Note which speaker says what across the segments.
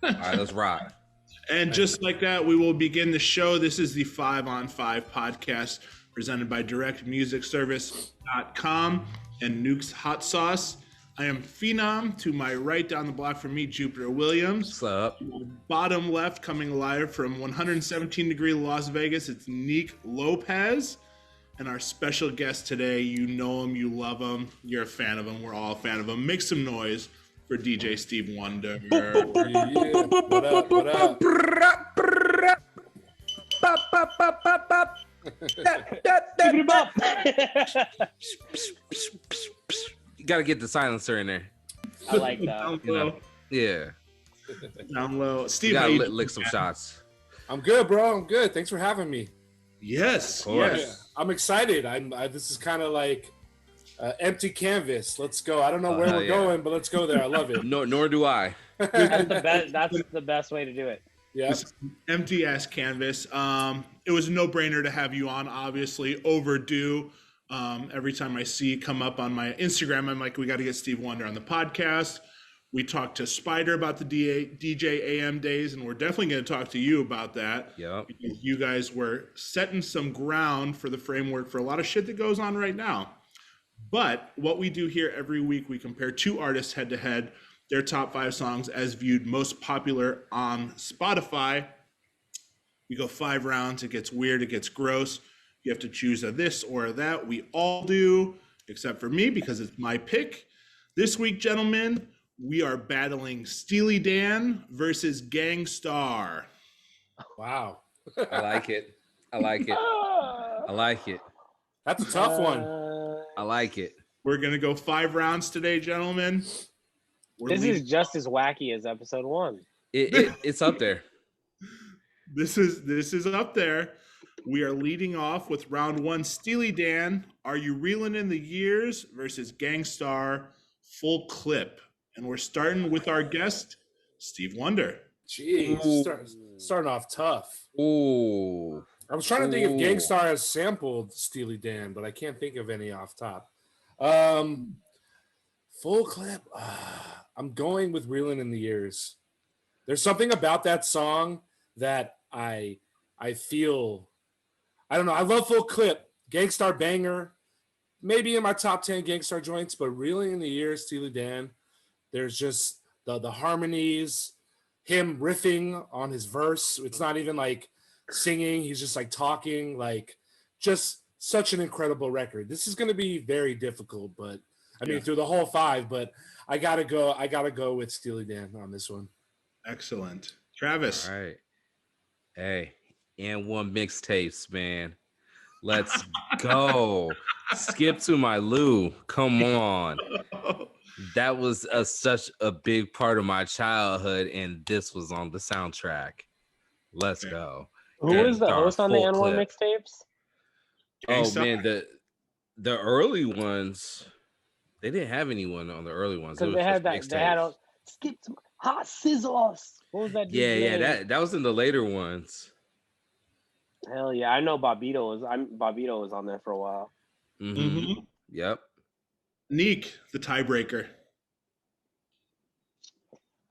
Speaker 1: All right, let's rock.
Speaker 2: And just like that, we will begin the show. This is the 5 on 5 podcast presented by directmusicservice.com and Nuke's Hot Sauce. I am Phenom. To my right down the block from me, Jupiter Williams.
Speaker 1: What's up?
Speaker 2: Bottom left, coming live from 117-degree Las Vegas, it's Nick Lopez. And our special guest today, you know him, you love him, you're a fan of him, we're all a fan of him. Make some noise for DJ Steve1der.
Speaker 3: Yeah. What up? What up?
Speaker 1: You gotta get the silencer in there.
Speaker 4: I like that.
Speaker 1: You know? Yeah.
Speaker 2: Down low. Steve,
Speaker 1: You
Speaker 2: how
Speaker 1: gotta
Speaker 2: you
Speaker 1: lick some shots.
Speaker 3: I'm good, bro. I'm good. Thanks for having me.
Speaker 2: Yes,
Speaker 1: course.
Speaker 2: yes.
Speaker 3: I'm excited. This is kind of like empty canvas. Let's go. I don't know where we're going, but let's go there. I love it.
Speaker 1: Nor do I.
Speaker 4: That's the best way to do it.
Speaker 3: Yeah.
Speaker 2: Empty ass canvas. It was a no-brainer to have you on, obviously. Overdue. Every time I see it come up on my Instagram, I'm like, we got to get Steve1der on the podcast. We talked to Spider about the DJ AM days, and we're definitely going to talk to you about that.
Speaker 1: Yep.
Speaker 2: Because you guys were setting some ground for the framework for a lot of shit that goes on right now. But what we do here every week, we compare two artists head to head, their top 5 songs as viewed most popular on Spotify. We go 5 rounds. It gets weird. It gets gross. You have to choose a this or a that. We all do, except for me, because it's my pick. This week, gentlemen, we are battling Steely Dan versus Gang Starr.
Speaker 3: Wow.
Speaker 1: I like it. I like it. I like it.
Speaker 3: That's a tough one.
Speaker 1: I like it.
Speaker 2: We're going to go 5 rounds today, gentlemen.
Speaker 4: This is just as wacky as episode 1.
Speaker 1: It's up there.
Speaker 2: This is up there. We are leading off with round 1. Steely Dan, Are You Reelin' in the Years versus Gang Starr, Full Clip. And we're starting with our guest, Steve1der.
Speaker 3: Jeez, starting off tough.
Speaker 1: Ooh.
Speaker 3: I was trying to think if Gang Starr has sampled Steely Dan, but I can't think of any off top. Full Clip. I'm going with Reelin' in the Years. There's something about that song that I feel. I don't know. I love Full Clip. Gang Starr banger. Maybe in my top 10 Gang Starr joints, but Reelin' in the Years, Steely Dan. There's just the harmonies, him riffing on his verse. It's not even like singing. He's just like talking, like just such an incredible record. This is going to be very difficult, but I mean, through the whole 5, but I gotta go with Steely Dan on this one.
Speaker 2: Excellent. Travis.
Speaker 1: All right. Hey, and 1 mixtapes, man. Let's go. Skip to my Lou. Come on. That was such a big part of my childhood, and this was on the soundtrack. Let's go.
Speaker 4: Who is the host on the N1 mixtapes?
Speaker 1: Oh man, the early ones, they didn't have anyone on the early ones.
Speaker 4: Because they had that. They had a skip to hot sizzles. What was that?
Speaker 1: Yeah. That was in the later ones.
Speaker 4: Hell yeah, I know Bobbito was on there for a while.
Speaker 1: Mm-hmm. Yep.
Speaker 2: Neek, the tiebreaker.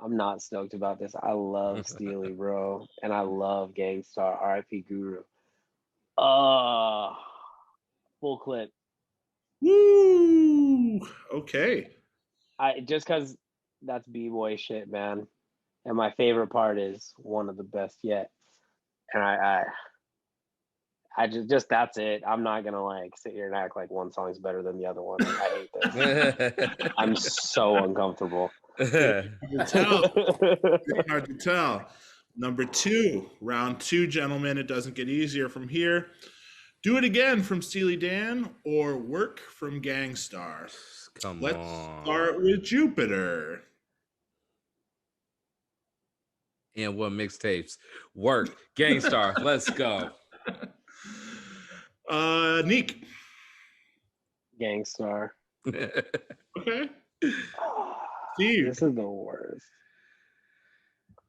Speaker 4: I'm not stoked about this. I love Steely, bro. And I love Gang Starr, RIP Guru. Full Clip.
Speaker 2: Woo! Okay.
Speaker 4: Just because that's B-boy shit, man. And my favorite part is one of the best yet. And I just that's it. I'm not gonna like sit here and act like one song's better than the other one. I hate this. I'm so uncomfortable.
Speaker 2: Hard to tell. Number 2, round 2, gentlemen. It doesn't get easier from here. Do It Again from Steely Dan or Work from Gang Starr. Let's start with Jupiter.
Speaker 1: And 1 mixtapes. Work. Gang Starr. Let's go.
Speaker 2: Neek.
Speaker 4: Gang Starr.
Speaker 2: Okay. Steve.
Speaker 4: This is the worst.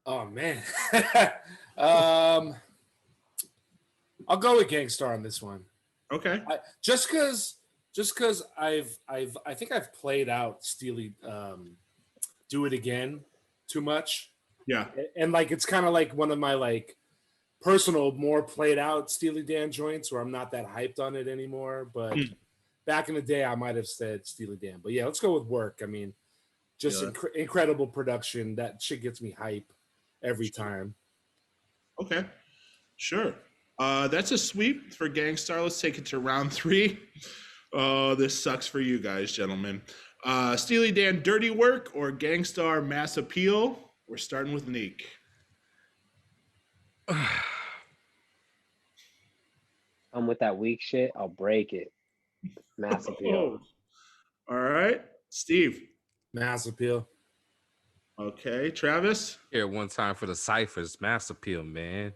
Speaker 3: Oh man. I'll go with Gang Starr on this one.
Speaker 2: Okay.
Speaker 3: Just because I think I've played out Steely Do It Again too much.
Speaker 2: Yeah.
Speaker 3: And like it's kind of like one of my like personal, more played out Steely Dan joints where I'm not that hyped on it anymore. But back in the day, I might have said Steely Dan. But yeah, let's go with Work. I mean, just incredible production. That shit gets me hype every time.
Speaker 2: Okay, sure. That's a sweep for Gang Starr. Let's take it to round 3. Oh, this sucks for you guys, gentlemen. Steely Dan, Dirty Work, or Gang Starr, Mass Appeal? We're starting with Neek.
Speaker 4: I'm with that weak shit. I'll break it. Mass Appeal.
Speaker 2: All right, Steve.
Speaker 3: Mass Appeal.
Speaker 2: Okay, Travis.
Speaker 1: Here one time for the ciphers, Mass Appeal, man.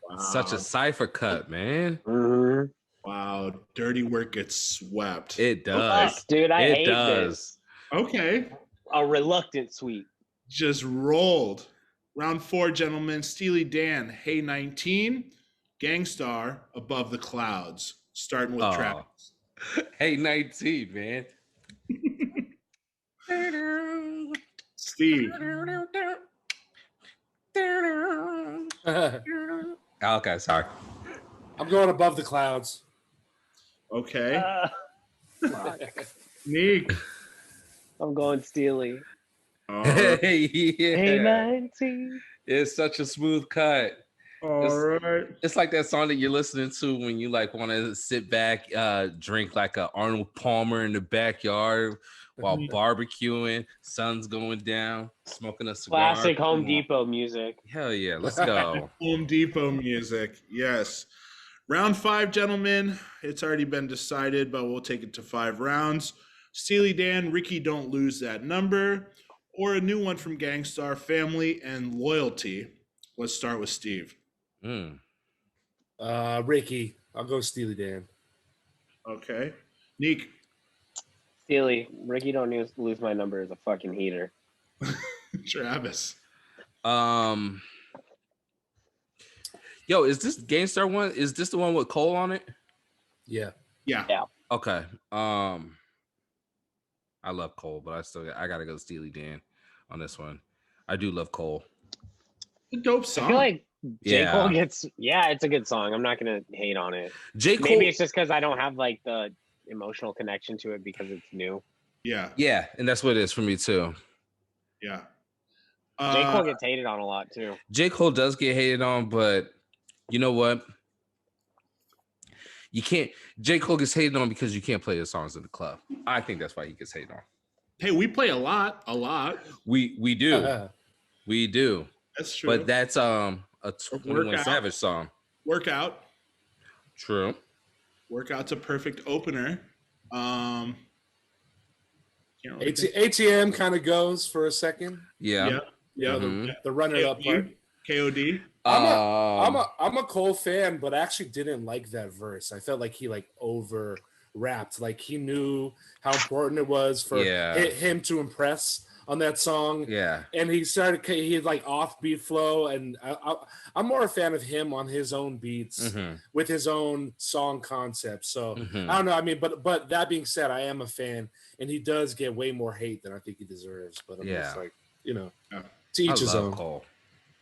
Speaker 2: Wow.
Speaker 1: Such a cipher cut, man.
Speaker 4: Mm-hmm.
Speaker 2: Wow, Dirty Work gets swept.
Speaker 1: It does,
Speaker 4: Fuck, dude. I hate this.
Speaker 2: Okay.
Speaker 4: A reluctant sweep.
Speaker 2: Just rolled. Round 4, gentlemen. Steely Dan, Hey 19. Gang Starr, Above the Clouds. Starting with Travis.
Speaker 1: Hey 19, man.
Speaker 2: Steve.
Speaker 1: Okay, sorry.
Speaker 3: I'm going Above the Clouds.
Speaker 2: Okay. Neek.
Speaker 4: I'm going Steely.
Speaker 1: Hey, yeah.
Speaker 4: Hey 19.
Speaker 1: It's such a smooth cut.
Speaker 2: All right.
Speaker 1: It's like that song that you're listening to when you like want to sit back, drink like a Arnold Palmer in the backyard while barbecuing, sun's going down, smoking a cigar.
Speaker 4: Classic Home Depot music.
Speaker 1: Hell yeah, let's go.
Speaker 2: Home Depot music. Yes. Round 5, gentlemen. It's already been decided, but we'll take it to 5 rounds. Steely Dan, Ricky Don't Lose That Number, or a new one from Gang Starr, Family and Loyalty. Let's start with Steve.
Speaker 3: Ricky. I'll go Steely Dan.
Speaker 2: Okay. Neek.
Speaker 4: Steely. Ricky Don't Lose My Number is a fucking heater.
Speaker 2: Travis.
Speaker 1: Yo, is this Gang Starr one? Is this the one with Cole on it?
Speaker 2: Yeah.
Speaker 1: Okay. I love Cole, but I gotta go Steely Dan on this one. I do love Cole.
Speaker 2: A dope song.
Speaker 4: I feel like J. Cole gets, it's a good song. I'm not gonna hate on it.
Speaker 1: J. Cole,
Speaker 4: maybe it's just because I don't have like the emotional connection to it because it's new.
Speaker 2: Yeah,
Speaker 1: and that's what it is for me too.
Speaker 2: Yeah.
Speaker 4: J. Cole gets hated on a lot too.
Speaker 1: J. Cole does get hated on, but you know what? You can't. J. Cole gets hated on because you can't play his songs in the club. I think that's why he gets hated on.
Speaker 2: Hey, we play a lot.
Speaker 1: We do. We do.
Speaker 2: That's true.
Speaker 1: But that's a 21 Savage song.
Speaker 2: Workout.
Speaker 1: True.
Speaker 2: Workout's a perfect opener.
Speaker 3: ATM kind of goes for a second.
Speaker 2: Yeah.
Speaker 3: The runner-up part.
Speaker 2: KOD.
Speaker 3: I'm a Cole fan, but I actually didn't like that verse. I felt like he like over rapped, like he knew how important it was for him to impress on that song.
Speaker 1: Yeah, and
Speaker 3: he had like offbeat flow, and I'm more a fan of him on his own beats with his own song concept. So I don't know. I mean, but that being said, I am a fan, and he does get way more hate than I think he deserves. But I'm just like, to each his own.
Speaker 1: Cole.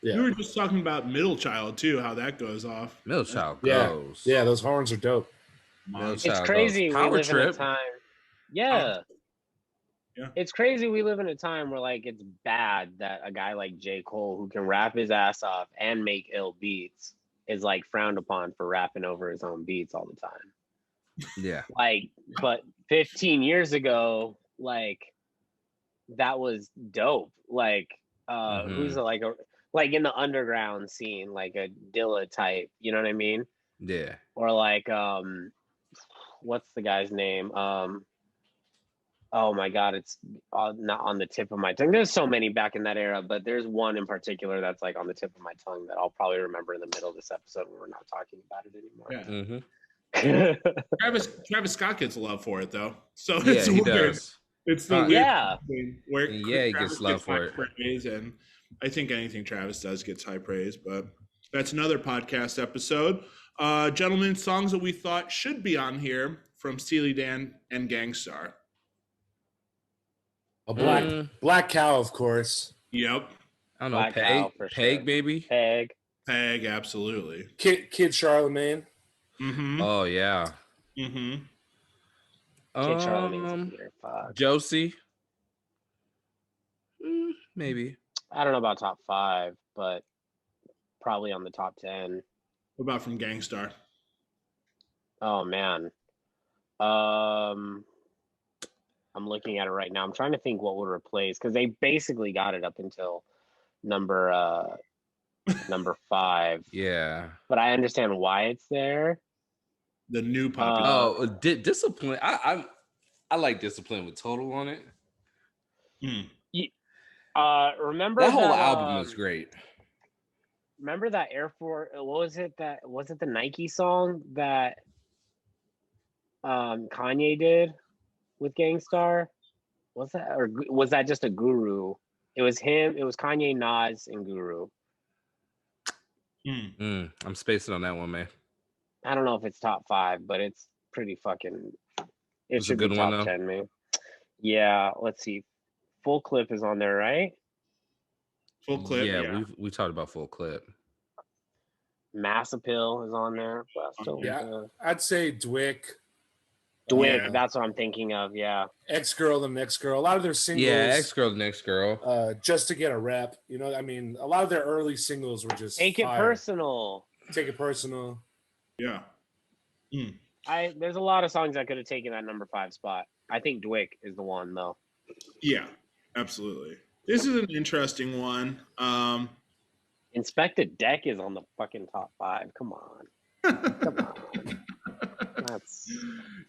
Speaker 2: Yeah. We were just talking about Middle Child too, how that goes off.
Speaker 1: Middle Child goes.
Speaker 3: Yeah, those horns are dope.
Speaker 4: It's crazy. We live in a time. Yeah. It's crazy we live in a time where like it's bad that a guy like J. Cole, who can rap his ass off and make ill beats, is like frowned upon for rapping over his own beats all the time.
Speaker 1: Yeah.
Speaker 4: Like, but 15 years ago, like that was dope. Like, who's like in the underground scene, like a Dilla type, you know what I mean?
Speaker 1: Yeah.
Speaker 4: Or like, what's the guy's name? Oh my God, it's not on the tip of my tongue. There's so many back in that era, but there's one in particular that's like on the tip of my tongue that I'll probably remember in the middle of this episode when we're not talking about it anymore.
Speaker 2: Yeah. Travis Scott gets love for it though, so
Speaker 1: yeah,
Speaker 2: it's
Speaker 1: he
Speaker 2: weird.
Speaker 1: Does.
Speaker 2: It's the weird thing where
Speaker 1: he gets love for it.
Speaker 2: Praise, and I think anything Travis does gets high praise, but that's another podcast episode. Gentlemen, songs that we thought should be on here from Steely Dan and Gang Starr.
Speaker 3: A Black Cow, of course.
Speaker 2: Yep.
Speaker 1: I don't know.
Speaker 4: Black Cow, for
Speaker 1: Peg,
Speaker 4: sure.
Speaker 1: maybe.
Speaker 4: Peg.
Speaker 2: Peg, absolutely.
Speaker 3: Kid Charlemagne.
Speaker 2: Mm-hmm.
Speaker 1: Oh yeah.
Speaker 2: Mm-hmm.
Speaker 4: Kid Charlemagne's in here. Fuck.
Speaker 1: Josie. Maybe.
Speaker 4: I don't know about top 5, but probably on the top 10.
Speaker 2: What about from Gang Starr?
Speaker 4: Oh man. I'm looking at it right now. I'm trying to think what would replace, because they basically got it up until number 5.
Speaker 1: Yeah.
Speaker 4: But I understand why it's there.
Speaker 2: The new popular.
Speaker 1: Oh, Discipline. I like Discipline with Total on it.
Speaker 4: Remember
Speaker 1: that whole album was great.
Speaker 4: Remember that Air Force? What was it? Was it the Nike song that Kanye did with Gang Starr? Was that, or was that just a Guru? It was him. It was Kanye, Nas, and Guru.
Speaker 1: I'm spacing on that one, man.
Speaker 4: I don't know if it's top 5, but it's pretty fucking. It should
Speaker 1: a good
Speaker 4: be
Speaker 1: one,
Speaker 4: top
Speaker 1: though.
Speaker 4: 10, man. Yeah, let's see. Full Clip is on there, right?
Speaker 2: Full Clip.
Speaker 1: Yeah, we talked about Full Clip.
Speaker 4: Mass Appeal is on there.
Speaker 3: I'd say Dwick.
Speaker 4: Dwick, that's what I'm thinking of. Yeah.
Speaker 3: X-Girl, the Next Girl. A lot of their singles.
Speaker 1: Yeah, X-Girl, the Next Girl.
Speaker 3: Just to get a rep. You know, I mean, a lot of their early singles were just
Speaker 4: Take
Speaker 3: fire.
Speaker 4: It Personal.
Speaker 3: Take It Personal.
Speaker 2: Yeah.
Speaker 4: There's a lot of songs that could have taken that number 5 spot. I think Dwick is the one, though.
Speaker 2: Yeah, absolutely. This is an interesting one.
Speaker 4: Inspected Deck is on the fucking top 5. Come on. Come on. That's...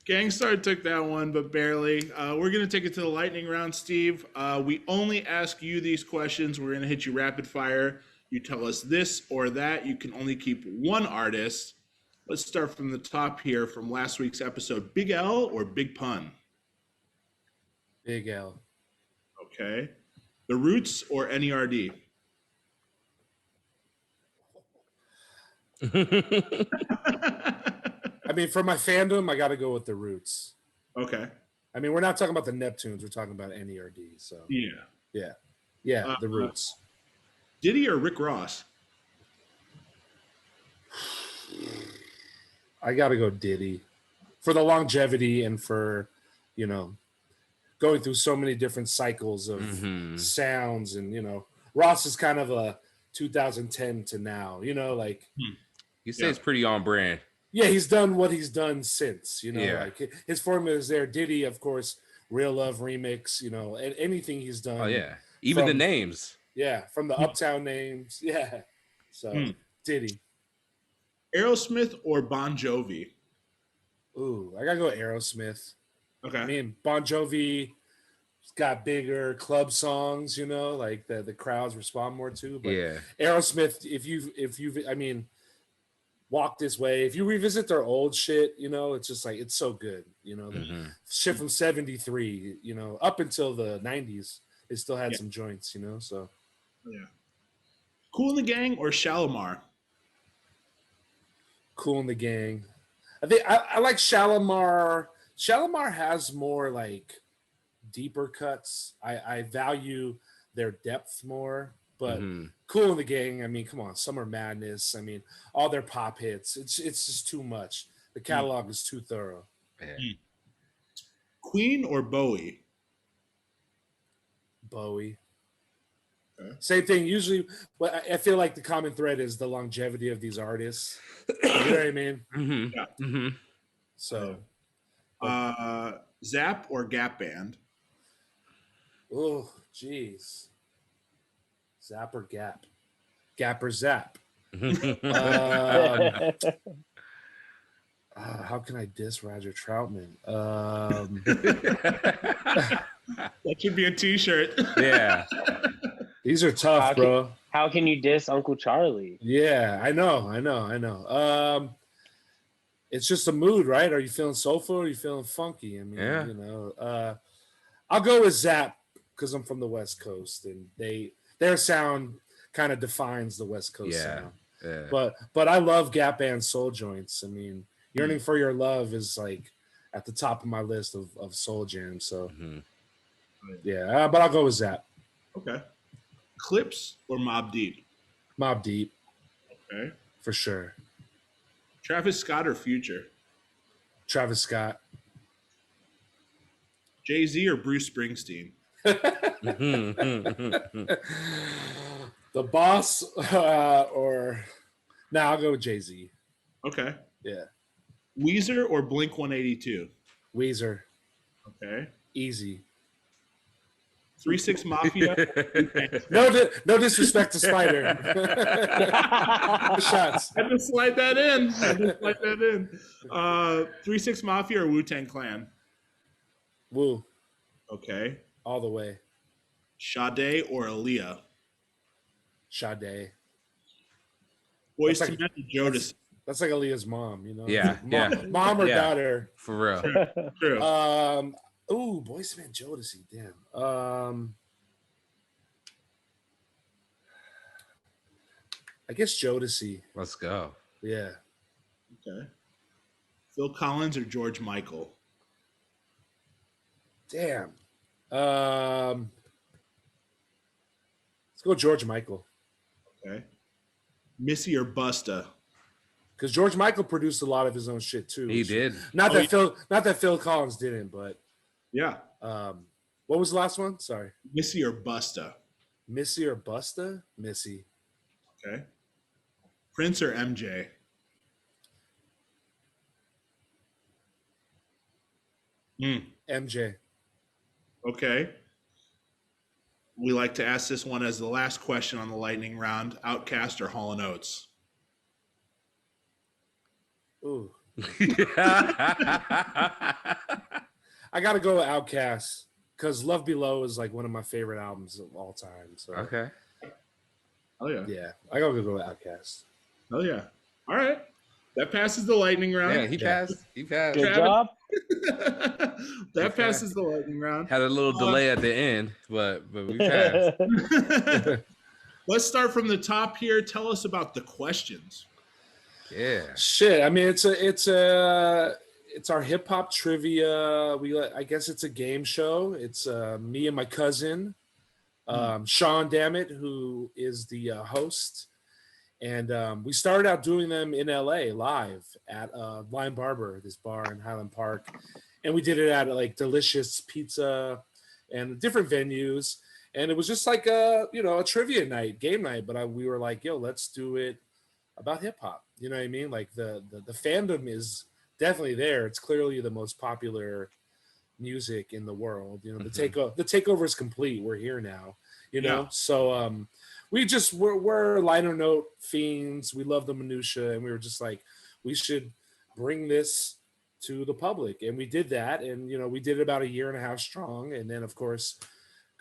Speaker 2: Gang Starr took that one, but barely. We're going to take it to the lightning round, Steve. We only ask you these questions. We're going to hit you rapid fire. You tell us this or that. You can only keep one artist. Let's start from the top here from last week's episode. Big L or Big Pun?
Speaker 3: Big L.
Speaker 2: Okay. The Roots or NERD?
Speaker 3: I mean, for my fandom, I got to go with the Roots.
Speaker 2: Okay.
Speaker 3: I mean, we're not talking about the Neptunes. We're talking about NERD. So
Speaker 2: yeah,
Speaker 3: the Roots.
Speaker 2: Diddy or Rick Ross?
Speaker 3: I got to go Diddy for the longevity and for, you know, going through so many different cycles of sounds. And, you know, Ross is kind of a 2010 to now, you know, like.
Speaker 1: You say it's pretty on brand.
Speaker 3: Yeah, he's done what he's done since, you know, like his formula is there. Diddy, of course, Real Love remix, you know, and anything he's done.
Speaker 1: Oh, yeah. Even the names.
Speaker 3: Yeah, from the Uptown names. Yeah. So, Diddy.
Speaker 2: Aerosmith or Bon Jovi?
Speaker 3: Ooh, I got to go Aerosmith.
Speaker 2: Okay.
Speaker 3: I mean, Bon Jovi got bigger club songs, you know, like the crowds respond more to. But Aerosmith, if you I mean, Walk This Way, if you revisit their old shit, you know, it's just like, it's so good, you know, the shit from 73, you know, up until the 90s, they still had some joints, you know, so.
Speaker 2: Yeah. Kool and the Gang or Shalimar?
Speaker 3: Kool and the Gang. I think I like Shalimar. Shalimar has more like deeper cuts. I value their depth more. But Kool and the Gang, I mean, come on, Summer Madness. I mean, all their pop hits. It's just too much. The catalog is too thorough.
Speaker 2: Queen or Bowie?
Speaker 3: Bowie. Okay. Same thing. Usually, I feel like the common thread is the longevity of these artists. You know what I mean?
Speaker 2: Yeah.
Speaker 3: So,
Speaker 2: Zap or Gap Band?
Speaker 3: Oh, jeez. Zap or Gap? Gap or Zap? How can I diss Roger Troutman?
Speaker 2: That should be a t-shirt.
Speaker 1: Yeah.
Speaker 3: These are tough, bro.
Speaker 4: How can you diss Uncle Charlie?
Speaker 3: Yeah, I know. It's just a mood, right? Are you feeling soulful or are you feeling funky? I mean, you know, I'll go with Zap because I'm from the West Coast and their sound kind of defines the West Coast sound. Yeah. But I love Gap Band soul joints. I mean, Yearning for Your Love is like at the top of my list of soul jams. So yeah, but I'll go with Zap.
Speaker 2: Okay. Clips or Mobb Deep?
Speaker 3: Mobb Deep,
Speaker 2: Okay.
Speaker 3: for sure.
Speaker 2: Travis Scott or Future?
Speaker 3: Travis Scott.
Speaker 2: Jay-Z or Bruce Springsteen?
Speaker 3: The Boss or... Nah, I'll go with Jay-Z.
Speaker 2: Okay.
Speaker 3: Yeah.
Speaker 2: Weezer or Blink-182?
Speaker 3: Weezer.
Speaker 2: Okay.
Speaker 3: Easy.
Speaker 2: 3-6 Mafia.
Speaker 3: No disrespect to Spider. Shots.
Speaker 2: I had to slide that in. 3-6 Mafia or Wu-Tang Clan?
Speaker 3: Woo.
Speaker 2: Okay.
Speaker 3: All the way.
Speaker 2: Sade or Aaliyah?
Speaker 3: Sade.
Speaker 2: Boys
Speaker 3: That's
Speaker 2: to
Speaker 3: like-
Speaker 2: Men or Jodeci?
Speaker 3: That's like Aaliyah's mom, you know?
Speaker 1: Yeah,
Speaker 3: Mom or
Speaker 1: Yeah.
Speaker 3: daughter.
Speaker 1: For real.
Speaker 2: True.
Speaker 3: Ooh, Boys to Men, Jodeci. Damn. I guess Jodeci.
Speaker 1: Let's go.
Speaker 3: Yeah.
Speaker 2: Okay. Phil Collins or George Michael?
Speaker 3: Damn. Let's go George Michael.
Speaker 2: Okay. Missy or Busta?
Speaker 3: Because George Michael produced a lot of his own shit too.
Speaker 1: He did.
Speaker 3: Not that Phil Collins didn't, but
Speaker 2: Yeah.
Speaker 3: what was the last one? Sorry.
Speaker 2: Missy or Busta?
Speaker 3: Missy or Busta? Missy.
Speaker 2: Okay. Prince or MJ?
Speaker 3: MJ.
Speaker 2: Okay. We like to ask this one as the last question on the lightning round. Outcast or Hall & Oates?
Speaker 3: Ooh. I gotta go with Outkast because Love Below is like one of my favorite albums of all time. So
Speaker 1: Okay.
Speaker 2: Oh yeah.
Speaker 3: yeah, I gotta go with Outkast.
Speaker 2: Oh yeah. All right. That passes the lightning round.
Speaker 1: Yeah, he passed. He passed.
Speaker 4: Good job.
Speaker 2: That passes the lightning round.
Speaker 1: Had a little delay at the end, but we passed.
Speaker 2: Let's start from the top here. Tell us about the questions.
Speaker 1: Yeah.
Speaker 3: Shit, I mean it's our hip hop trivia. I guess it's a game show. It's me and my cousin, Sean Dammit, who is the host. And we started out doing them in LA live at Blind Barber, this bar in Highland Park. And we did it at like Delicious Pizza and different venues. And it was just like a trivia night, game night. But we were like, yo, let's do it about hip hop. You know what I mean? Like the fandom is definitely there. It's clearly the most popular music in the world. You know, the takeover is complete. We're here now, you know?
Speaker 2: Yeah.
Speaker 3: So we're liner note fiends. We love the minutia, and we were just like, we should bring this to the public. And we did that. And, we did it about 1.5 years strong. And then of course,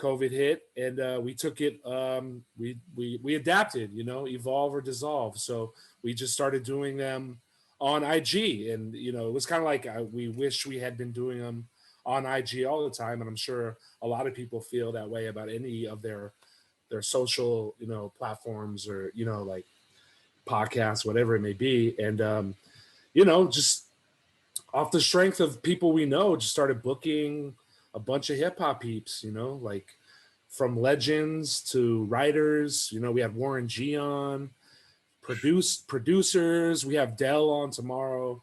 Speaker 3: COVID hit, and we took it, we adapted, evolve or dissolve. So we just started doing them on IG, and, it was kind of like, we wish we had been doing them on IG all the time. And I'm sure a lot of people feel that way about any of their social, platforms or, like podcasts, whatever it may be. And, just off the strength of people we know, just started booking a bunch of hip hop peeps, like from legends to writers. We have Warren G on, producers. We have Dell on tomorrow.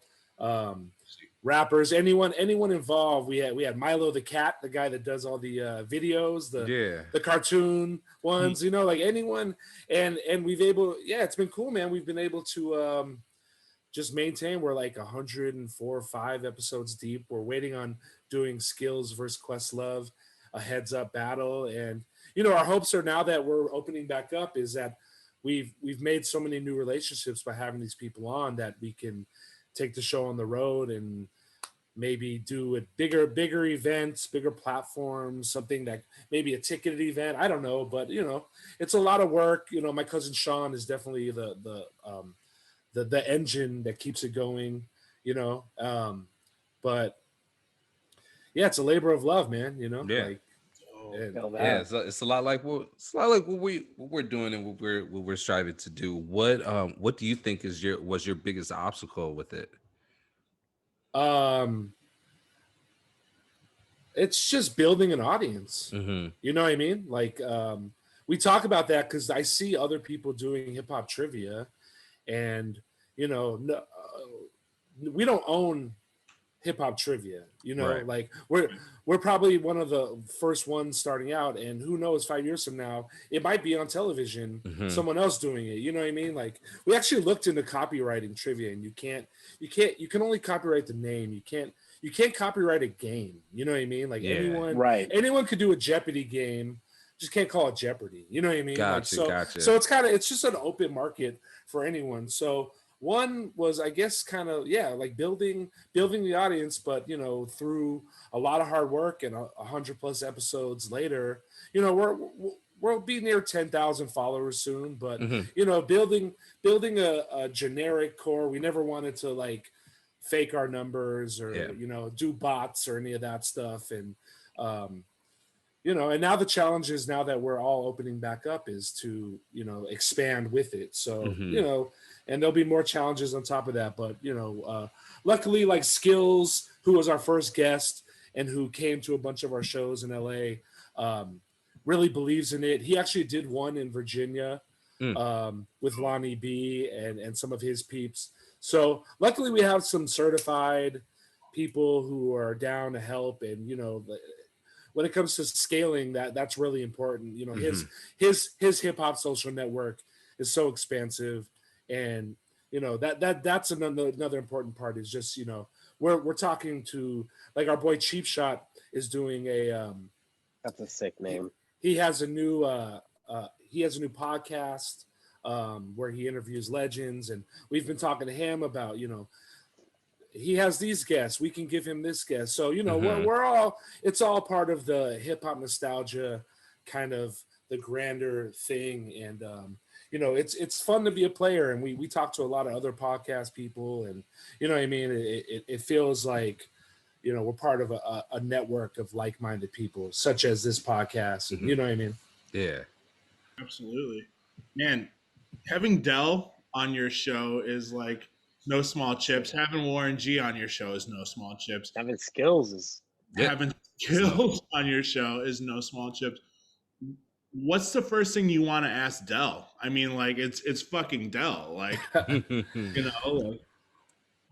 Speaker 3: Rappers, anyone involved. We had Milo the cat, the guy that does all the videos, the cartoon ones, like anyone. And it's been cool, man. We've been able to just maintain. We're like 104 or 5 episodes deep. We're waiting on doing Skills versus Questlove, a heads up battle. And our hopes are, now that we're opening back up, is that we've made so many new relationships by having these people on, that we can take the show on the road and maybe do a bigger events, bigger platforms, something that maybe a ticketed event. I don't know, but it's a lot of work. My cousin Sean is definitely the engine that keeps it going, but yeah, it's a labor of love, man.
Speaker 1: Yeah.
Speaker 3: It's
Speaker 1: a lot like what we're doing and what we're striving to do. What do you think was your biggest obstacle with it?
Speaker 3: It's just building an audience.
Speaker 1: Mm-hmm.
Speaker 3: You know what I mean? Like we talk about that because I see other people doing hip hop trivia, and you know, no, we don't own hip hop trivia. You know,
Speaker 1: Right.
Speaker 3: like we're probably one of the first ones starting out, and who knows, 5 years from now, it might be on television, someone else doing it. You know what I mean? Like we actually looked into copyrighting trivia, and you can only copyright the name. You can't copyright a game. You know what I mean? Like anyone could do a Jeopardy game. Just can't call it Jeopardy. You know what I mean?
Speaker 1: Gotcha.
Speaker 3: So it's just an open market for anyone. So one was, I guess, kind of like building the audience, but you know, through a lot of hard work and 100+ episodes later, you know, we'll be near 10,000 followers soon. But you know, building a generic core. We never wanted to like fake our numbers or you know, do bots or any of that stuff. And you know, and now the challenge is, now that we're all opening back up, is to, you know, expand with it. So, you know, and there'll be more challenges on top of that. But, you know, luckily, like Skills, who was our first guest and who came to a bunch of our shows in LA, really believes in it. He actually did one in Virginia with Lonnie B and some of his peeps. So luckily we have some certified people who are down to help. And, you know, when it comes to scaling, that's really important. You know, his hip hop social network is so expansive, and you know that's another important part is just, you know, we're talking to, like, our boy Cheap Shot is doing a
Speaker 4: that's a sick name.
Speaker 3: He has a new podcast where he interviews legends, and we've been talking to him about, you know, he has these guests, we can give him this guest. So, you know, it's all part of the hip hop nostalgia, kind of the grander thing. And, you know, it's fun to be a player. And we talk to a lot of other podcast people, and, you know what I mean? It feels like, you know, we're part of a network of like-minded people, such as this podcast. And, you know what I mean?
Speaker 1: Yeah.
Speaker 2: Absolutely. Man, having Dell on your show is like no small chips. Having Warren G on your show is no small chips.
Speaker 4: Having Skills
Speaker 2: on your show is no small chips. What's the first thing you want to ask Dell? I mean, like, it's fucking Dell. Like, you know, like,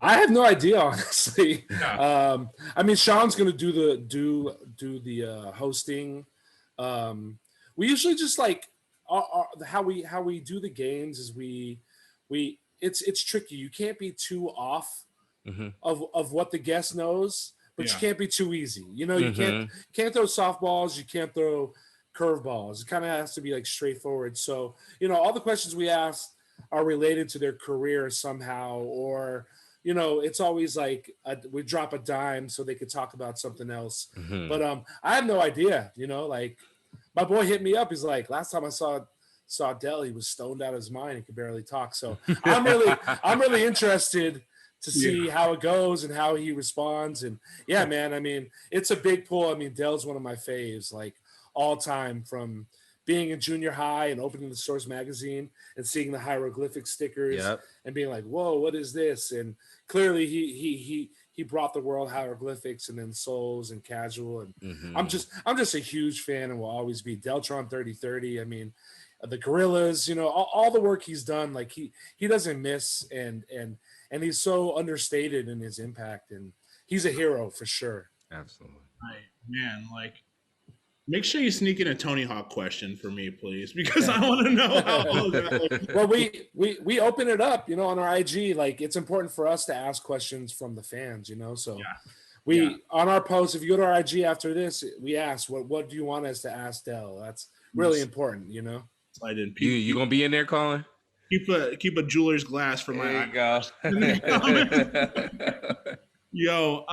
Speaker 3: I have no idea, honestly.
Speaker 2: Yeah.
Speaker 3: I mean, Sean's gonna do the hosting. We usually just like how we do the games is we it's tricky. You can't be too off of what the guest knows, but you can't be too easy. You know, you can't throw softballs, you can't throw curveballs. It kind of has to be like straightforward. So, you know, all the questions we ask are related to their career somehow, or, you know, it's always like we drop a dime so they could talk about something else. But I have no idea, you know, like my boy hit me up. He's like, last time I saw Dell, he was stoned out of his mind. He could barely talk. So I'm really interested to see how it goes and how he responds. And yeah, man, I mean, it's a big pull. I mean, Dell's one of my faves, like all time, from being in junior high and opening the Source magazine and seeing the hieroglyphic stickers and being like, whoa, what is this? And clearly he brought the world hieroglyphics, and then souls and casual. And I'm just a huge fan, and will always be. Deltron 3030. I mean, the Gorillas, you know, all the work he's done, like he doesn't miss, and he's so understated in his impact, and he's a hero for sure.
Speaker 1: Absolutely.
Speaker 2: Right, man. Like, make sure you sneak in a Tony Hawk question for me, please, because I want to know how all that.
Speaker 3: Well, we open it up, you know, on our IG. Like, it's important for us to ask questions from the fans, you know. So on our post, if you go to our IG after this, we ask what do you want us to ask Dell? That's really important, you know.
Speaker 2: Slide in.
Speaker 1: You gonna be in there, Colin?
Speaker 2: Keep a jeweler's glass for my
Speaker 1: eye.
Speaker 2: Yo,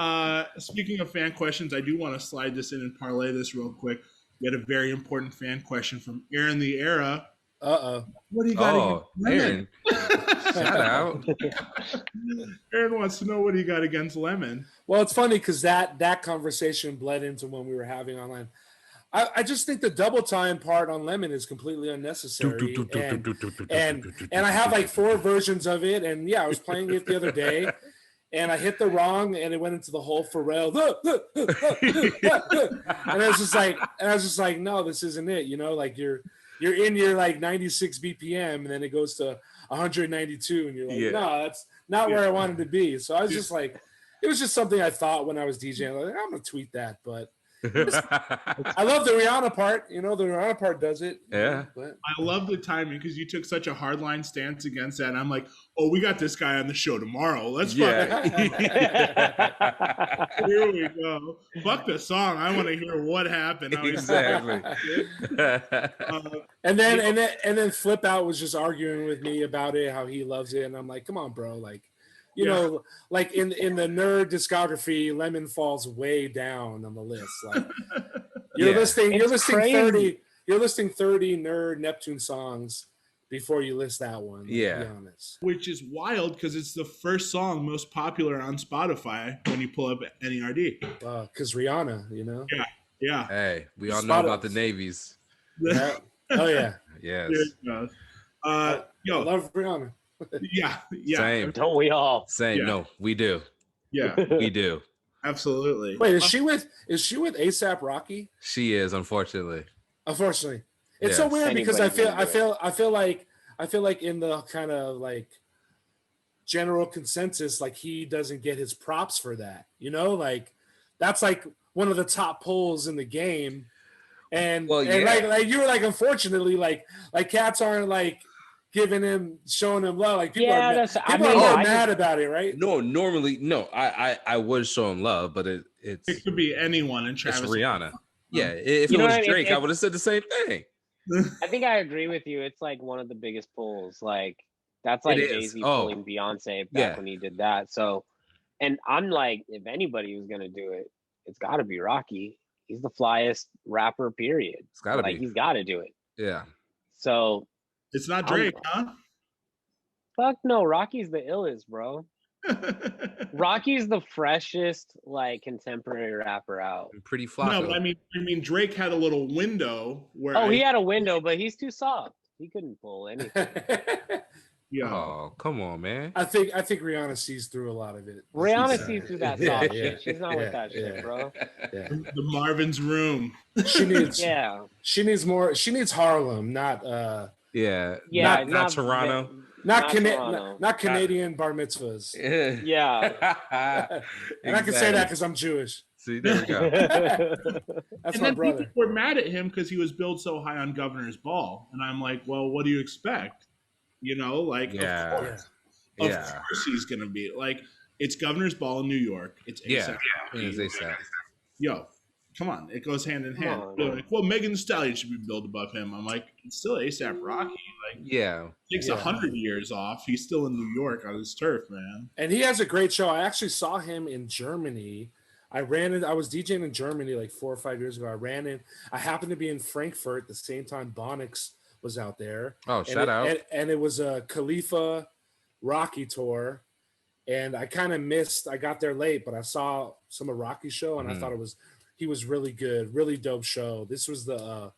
Speaker 2: speaking of fan questions, I do want to slide this in and parlay this real quick. We had a very important fan question from Aaron the Era. What do you got against Lemon?
Speaker 1: Aaron. Shout out.
Speaker 2: Aaron wants to know what he got against Lemon.
Speaker 3: Well, it's funny because that conversation bled into when we were having online. I just think the double time part on Lemon is completely unnecessary. And I have like 4 versions of it. And yeah, I was playing it the other day, and I hit the wrong, and it went into the whole Pharrell. And I was just like, no, this isn't it. You know, like you're you're in your like 96 BPM, and then it goes to 192, and you're like, no, that's not where I wanted to be. So I was just like, it was just something I thought when I was DJing. Like, I'm gonna tweet that, but I love the Rihanna part. The Rihanna part does it.
Speaker 1: Yeah.
Speaker 3: But
Speaker 2: I love the timing because you took such a hardline stance against that. And I'm like, oh, we got this guy on the show tomorrow. Let's fucking here we go. Fuck the song. I want to hear what happened.
Speaker 1: Exactly.
Speaker 3: And then Flip Out was just arguing with me about it, how he loves it, and I'm like, come on, bro, like. You know, like in the nerd discography, Lemon falls way down on the list. Like you're listing 30 nerd Neptune songs before you list that one. To be honest.
Speaker 2: Which is wild because it's the first song most popular on Spotify when you pull up NERD.
Speaker 3: Because Rihanna,
Speaker 2: Yeah.
Speaker 1: Hey, we all know about the navies.
Speaker 3: Oh yeah.
Speaker 1: Yes.
Speaker 3: I love Rihanna.
Speaker 2: Yeah.
Speaker 1: Same.
Speaker 4: Don't we all?
Speaker 1: Same.
Speaker 2: Yeah.
Speaker 1: No, we do.
Speaker 2: Yeah.
Speaker 1: We do.
Speaker 2: Absolutely.
Speaker 3: Wait, is she with ASAP Rocky?
Speaker 1: She is, unfortunately.
Speaker 3: Unfortunately, it's so weird because I feel like in the kind of like general consensus, like he doesn't get his props for that. Like that's like one of the top polls in the game, and like you were like, unfortunately, like cats aren't like showing him love. Like people are mad about it, right?
Speaker 1: No, normally, no. I would show him love, but it
Speaker 2: could be anyone in Travis.
Speaker 1: It's Rihanna. Yeah, if it was Drake, I would have said the same thing.
Speaker 4: I think I agree with you. It's like one of the biggest pulls. Like that's like Jay-Z pulling Beyonce back when he did that. So, and I'm like, if anybody was gonna do it, it's got to be Rocky. He's the flyest rapper. Period.
Speaker 1: It's got to be.
Speaker 4: He's got to do it.
Speaker 1: Yeah.
Speaker 4: So.
Speaker 2: It's not Drake, huh?
Speaker 4: Fuck no, Rocky's the illest, bro. Rocky's the freshest, like contemporary rapper out.
Speaker 1: Pretty fly.
Speaker 2: No, but I mean, Drake had a little window where.
Speaker 4: He had a window, but he's too soft. He couldn't pull anything.
Speaker 2: Yeah.
Speaker 1: Oh, come on, man.
Speaker 3: I think Rihanna sees through a lot of it.
Speaker 4: Rihanna sees through that soft shit. She's not with that shit, bro.
Speaker 3: Yeah.
Speaker 2: The Marvin's Room.
Speaker 3: She needs. She needs more. She needs Harlem, not.
Speaker 1: Not Toronto.
Speaker 3: Not Canadian bar mitzvahs.
Speaker 4: Yeah.
Speaker 3: And I can say that because I'm Jewish.
Speaker 1: See, there we go.
Speaker 3: That's my brother.
Speaker 2: People were mad at him because he was billed so high on Governor's Ball. And I'm like, well, what do you expect? Of course he's going to be. Like, it's Governor's Ball in New York. It's ASAP.
Speaker 1: It's ASAP.
Speaker 2: Yo, come on. It goes hand in hand. Like, well, Megan Thee Stallion should be billed above him. I'm like, it's still ASAP Rocky. Like, takes 100 years off. He's still in New York on his turf, man.
Speaker 3: And he has a great show. I actually saw him in Germany. I was DJing in Germany like 4 or 5 years ago. I happened to be in Frankfurt the same time Bonix was out there.
Speaker 1: Oh, shout out.
Speaker 3: And it was a Khalifa Rocky tour. And I kind of missed, I got there late, but I saw some of Rocky's show and I thought he was really good, really dope show. This was I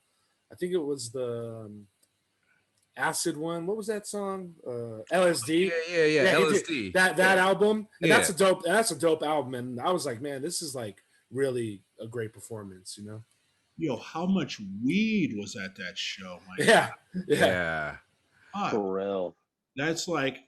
Speaker 3: think it was the Acid one. What was that song? LSD.
Speaker 1: Yeah. LSD.
Speaker 3: That album. And that's a dope album. And I was like, man, this is like really a great performance,
Speaker 2: Yo, how much weed was at that show?
Speaker 3: Yeah.
Speaker 4: For real.
Speaker 2: That's like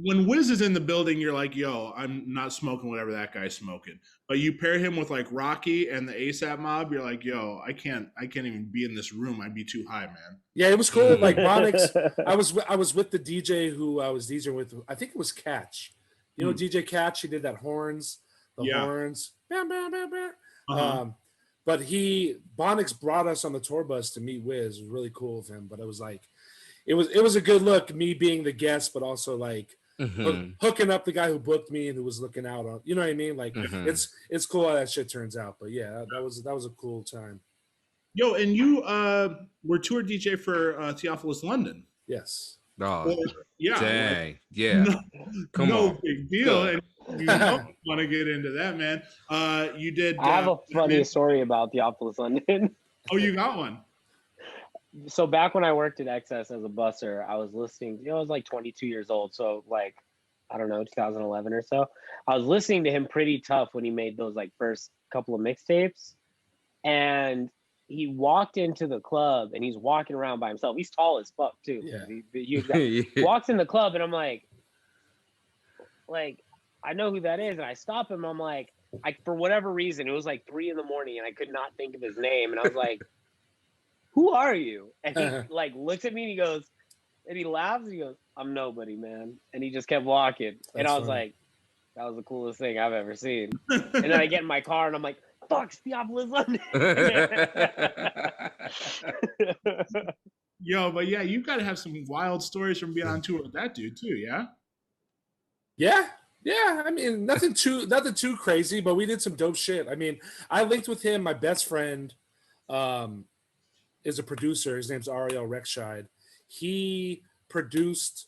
Speaker 2: when Wiz is in the building, you're like, yo, I'm not smoking whatever that guy's smoking. But you pair him with like Rocky and the ASAP Mob, you're like, yo, I can't even be in this room. I'd be too high, man.
Speaker 3: Yeah, it was cool. Like Bonix, I was with the DJ who I was DJing with. I think it was Catch. DJ Catch. He did that horns. Horns. Bam, bam, bam, bam. But Bonix brought us on the tour bus to meet Wiz. It was really cool of him. But it was like, it was a good look, me being the guest, but also like hooking up the guy who booked me and who was looking out on, you know what I mean? Like it's cool how that shit turns out. But yeah, that was a cool time.
Speaker 2: Yo, and you were tour DJ for Theophilus London.
Speaker 3: Yes.
Speaker 1: Oh,
Speaker 2: well, yeah.
Speaker 1: Dang.
Speaker 2: Like,
Speaker 1: yeah.
Speaker 2: Come on. Big deal. And you don't want to get into that, man. You did.
Speaker 4: I have a funny story about Theophilus London.
Speaker 2: Oh, you got one?
Speaker 4: So back when I worked at XS as a busser, I was listening. I was like 22 years old. So like, I don't know, 2011 or so. I was listening to him pretty tough when he made those like first couple of mixtapes. And he walked into the club and he's walking around by himself. He's tall as fuck too.
Speaker 3: Yeah.
Speaker 4: He's a huge guy. Walks in the club and I'm like, I know who that is. And I stop him. I'm like, for whatever reason, it was like 3 a.m. and I could not think of his name. And I was like, who are you? And he like looks at me and he goes, and he laughs and he goes, I'm nobody, man. And he just kept walking. And I was like, that was the coolest thing I've ever seen. And then I get in my car and I'm like, fuck, Theophilus London.
Speaker 2: Yo, but yeah, you got to have some wild stories from being on tour with that dude too, yeah?
Speaker 3: Yeah. I mean, nothing too crazy, but we did some dope shit. I mean, I linked with him. My best friend is a producer. His name's Ariel Rexshide. He produced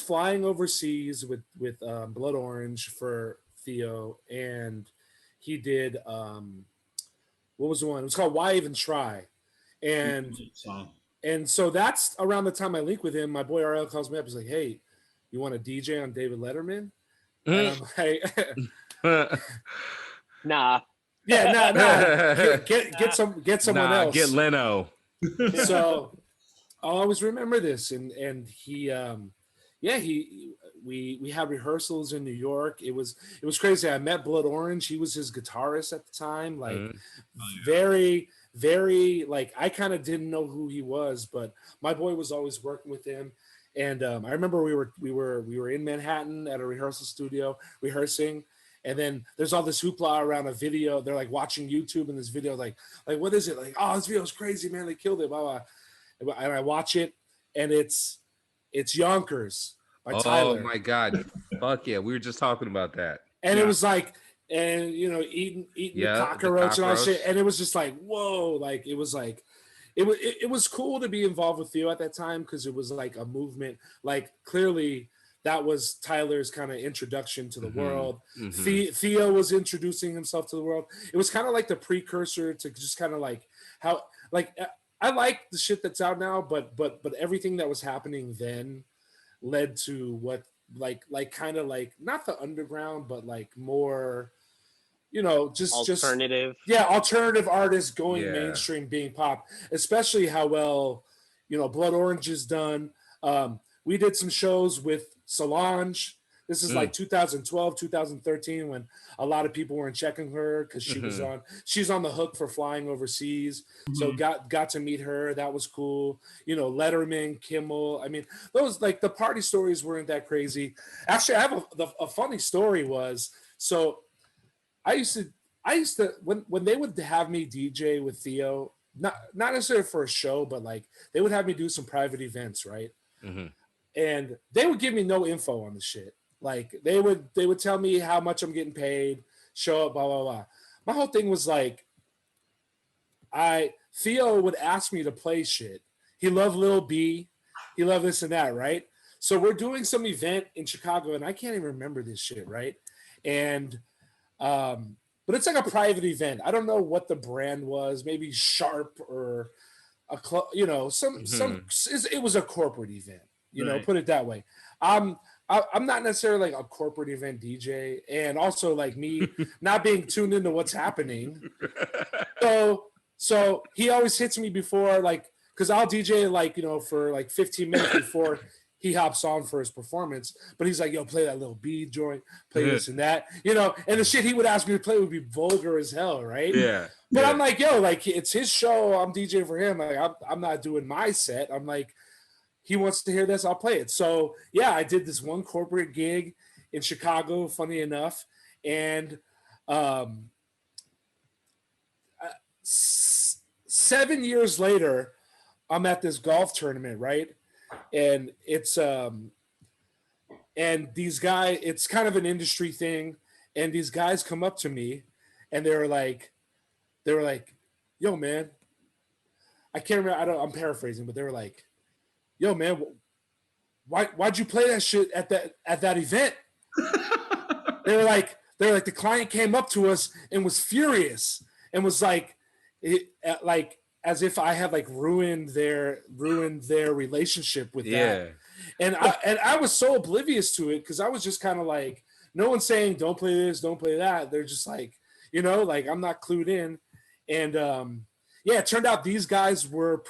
Speaker 3: Flying Overseas with Blood Orange for Theo, and he did what was the one? It was called Why Even Try. And so that's around the time I link with him. My boy Ariel calls me up. He's like, hey, you want to DJ on David Letterman? And I'm like,
Speaker 4: nah.
Speaker 3: Yeah, nah. Get someone else.
Speaker 1: Get Leno.
Speaker 3: So I'll always remember this. And he we had rehearsals in New York. It was crazy. I met Blood Orange. He was his guitarist at the time. Like very, very, like, I kind of didn't know who he was, but my boy was always working with him. And I remember we were in Manhattan at a rehearsal studio rehearsing, and then there's all this hoopla around a video. They're like watching YouTube, and this video like what is it? Like, oh, this video is crazy, man. They killed it, blah blah. And I watch it, and it's Yonkers by Tyler.
Speaker 1: Oh my God, fuck yeah, we were just talking about that.
Speaker 3: And it was like, and you know, eating the cockroach and all that shit, and it was just like, whoa, like it was like. It was cool to be involved with Theo at that time because it was like a movement. Like clearly that was Tyler's kind of introduction to the world. Theo was introducing himself to the world. It was kind of like the precursor to just kind of like how, like, I like the shit that's out now, but everything that was happening then led to what like kind of like not the underground, but like more, you know, just alternative artists going mainstream, being pop, especially how well, you know, Blood Orange is done. We did some shows with Solange. This is like 2012, 2013, when a lot of people weren't checking her because she's on the hook for Flying Overseas. So got to meet her. That was cool. You know, Letterman, Kimmel. I mean, those, like, the party stories weren't that crazy. Actually, I have a funny story was, so I used to when they would have me DJ with Theo, not necessarily for a show, but like they would have me do some private events, right? And they would give me no info on the shit. Like they would tell me how much I'm getting paid, show up, blah blah blah. My whole thing was like, Theo would ask me to play shit. He loved Lil B, he loved this and that, right? So we're doing some event in Chicago, and I can't even remember this shit, right? And but it's like a private event. I don't know what the brand was, maybe Sharp or a club, you know, it was a corporate event, you know, put it that way. I'm not necessarily like a corporate event DJ, and also like me not being tuned into what's happening. So he always hits me before, like, because I'll DJ like, you know, for like 15 minutes before he hops on for his performance, but he's like, yo, play that little B joint, play this and that, you know, and the shit he would ask me to play would be vulgar as hell, right?
Speaker 1: Yeah.
Speaker 3: But I'm like, yo, like, it's his show, I'm DJing for him. Like, I'm not doing my set. I'm like, he wants to hear this, I'll play it. So yeah, I did this one corporate gig in Chicago, funny enough, and 7 years later, I'm at this golf tournament, right? And it's and these guys, it's kind of an industry thing, and these guys come up to me and they were like, yo man, I can't remember, I'm paraphrasing, but they were like, yo man, why'd you play that shit at that event? they were like the client came up to us and was furious and was like, as if I had like ruined their relationship with that. And I was so oblivious to it because I was just kind of like, no one's saying don't play this, don't play that. They're just like, you know, like I'm not clued in. And yeah, it turned out these guys were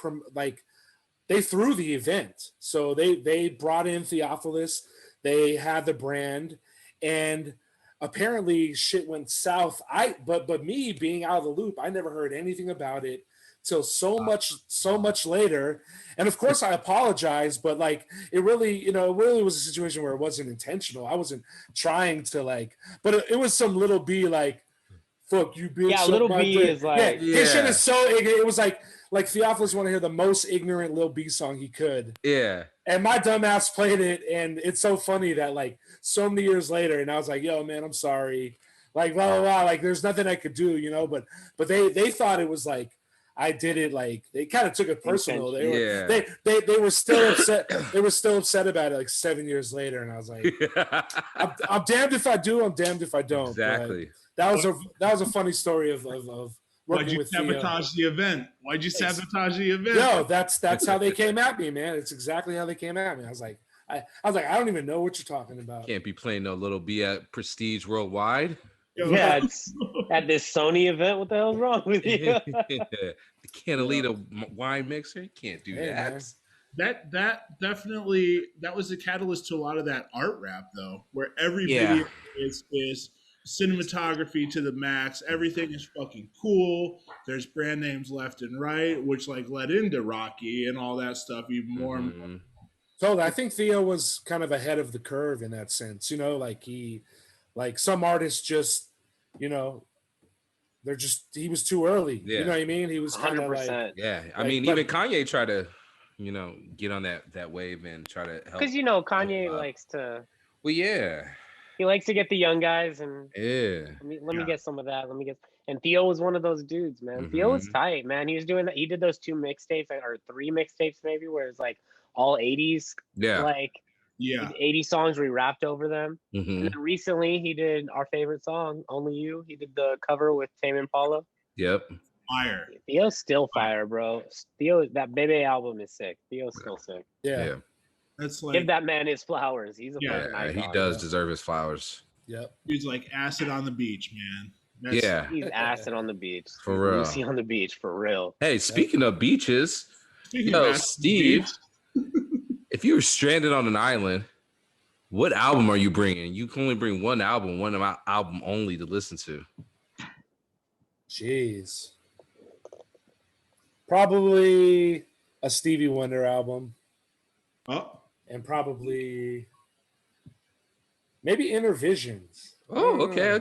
Speaker 3: they threw the event. So they brought in Theophilus, they had the brand, and apparently shit went south. But me being out of the loop, I never heard anything about it till so much later. And of course I apologize, but like it really was a situation where it wasn't intentional. I wasn't trying to but it was some little B like, fuck you, bitch.
Speaker 4: Yeah, little B is like,
Speaker 3: his shit is so ignorant. It was like Theophilus wanted to hear the most ignorant Lil B song he could.
Speaker 1: Yeah. And
Speaker 3: my dumbass played it, and it's so funny that like so many years later, and I was like, yo, man, I'm sorry. Like, blah, blah, blah. Like, there's nothing I could do, but they thought it was like I did it, like they kind of took it personal. They were still upset. They were still upset about it like 7 years later, and I was like, I'm damned if I do, I'm damned if I don't.
Speaker 1: Exactly.
Speaker 3: That was a funny story of
Speaker 2: Why'd you sabotage the event? Why'd you sabotage the event?
Speaker 3: No, that's how they came at me, man. It's exactly how they came at me. I was like, I don't even know what you're talking about.
Speaker 1: Can't be playing no Little B at Prestige Worldwide.
Speaker 4: Yeah, it's at this Sony event. What the hell's wrong with you?
Speaker 1: The Canalita wine mixer. You can't do that. Man.
Speaker 2: That definitely was the catalyst to a lot of that art rap though, where every video is cinematography to the max. Everything is fucking cool. There's brand names left and right, which like led into Rocky and all that stuff even more. Mm-hmm.
Speaker 3: So I think Theo was kind of ahead of the curve in that sense. Like some artists just, he was too early. Yeah. You know what I mean? He was kind of like,
Speaker 1: yeah. I mean, even Kanye tried to, get on that wave and try to help.
Speaker 4: Because Kanye likes to.
Speaker 1: Well, yeah.
Speaker 4: He likes to get the young guys and let me get some of that. And Theo was one of those dudes, man. Mm-hmm. Theo was tight, man. He was doing that. He did those 2 mixtapes or 3 mixtapes maybe, where it's like all 80s.
Speaker 1: Yeah.
Speaker 4: Like 80 songs where he rapped over them. Mm-hmm. And then recently he did our favorite song, Only You. He did the cover with Tame Impala.
Speaker 1: Yep.
Speaker 2: Fire.
Speaker 4: Theo's still fire, bro. Theo, that Bebe album is sick. Theo's still sick.
Speaker 1: Yeah.
Speaker 2: That's like,
Speaker 4: give that man his flowers. He's a fucking icon,
Speaker 1: he does deserve his flowers.
Speaker 3: Yep.
Speaker 2: He's like acid on the beach, man.
Speaker 4: He's acid on the beach.
Speaker 1: For real.
Speaker 4: Lucy on the beach, for real.
Speaker 1: Hey, speaking of beaches, Steve, if you were stranded on an island, what album are you bringing? You can only bring one album only to listen to.
Speaker 3: Jeez. Probably a Stevie Wonder album.
Speaker 2: Oh.
Speaker 3: And probably maybe Intervisions.
Speaker 1: Oh, okay.
Speaker 3: I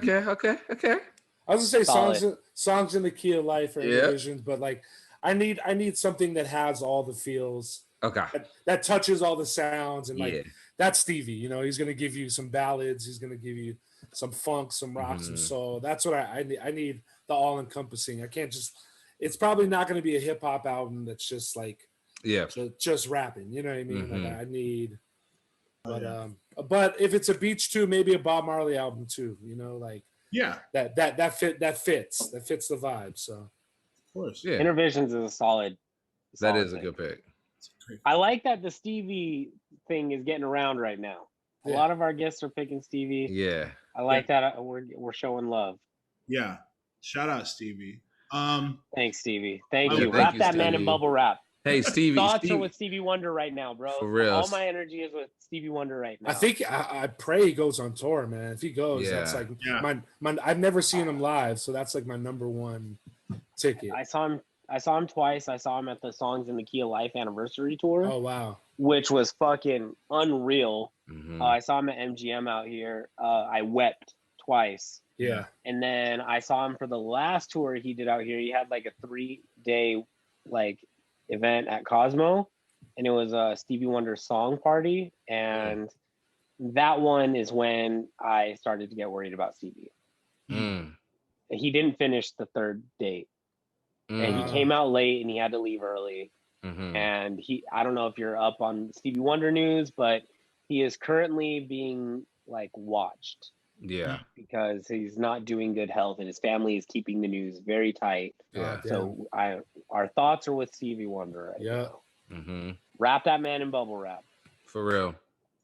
Speaker 3: was gonna say songs in the key of life or Intervisions, but like I need something that has all the feels.
Speaker 1: Okay.
Speaker 3: That touches all the sounds and like that's Stevie. He's gonna give you some ballads. He's gonna give you some funk, some rock, some soul. That's what I need the all encompassing. I can't just. It's probably not gonna be a hip hop album that's just like.
Speaker 1: Yeah,
Speaker 3: just rapping. You know what I mean? Mm-hmm. Like I need, but if it's a beach too, maybe a Bob Marley album too. That fits the vibe. So,
Speaker 2: of course,
Speaker 4: Intervisions is a solid.
Speaker 1: That is a good pick.
Speaker 4: I like that the Stevie thing is getting around right now. A lot of our guests are picking Stevie.
Speaker 1: Yeah,
Speaker 4: I like that. We're showing love.
Speaker 2: Yeah, shout out Stevie.
Speaker 4: Thanks, Stevie. Thank you. Wrap that man in bubble wrap.
Speaker 1: Hey, Stevie.
Speaker 4: Thoughts are with Stevie Wonder right now, bro.
Speaker 1: For real.
Speaker 4: All my energy is with Stevie Wonder right now.
Speaker 3: I think I pray he goes on tour, man. If he goes, that's like my. I've never seen him live, so that's like my number one ticket.
Speaker 4: I saw him twice. I saw him at the Songs in the Key of Life anniversary tour.
Speaker 3: Oh wow.
Speaker 4: Which was fucking unreal.
Speaker 1: Mm-hmm.
Speaker 4: I saw him at MGM out here. I wept twice.
Speaker 3: Yeah.
Speaker 4: And then I saw him for the last tour he did out here. He had like a 3-day event at Cosmo, and it was a Stevie Wonder song party, and that one is when I started to get worried about Stevie. He didn't finish the 3rd date, and he came out late, and he had to leave early. And I don't know if you're up on Stevie Wonder news, but he is currently being watched.
Speaker 1: Yeah,
Speaker 4: because he's not doing good health, and his family is keeping the news very tight.
Speaker 1: Yeah.
Speaker 4: So our thoughts are with Stevie Wonder right now.
Speaker 1: Mm-hmm.
Speaker 4: Wrap that man in bubble wrap.
Speaker 1: For real.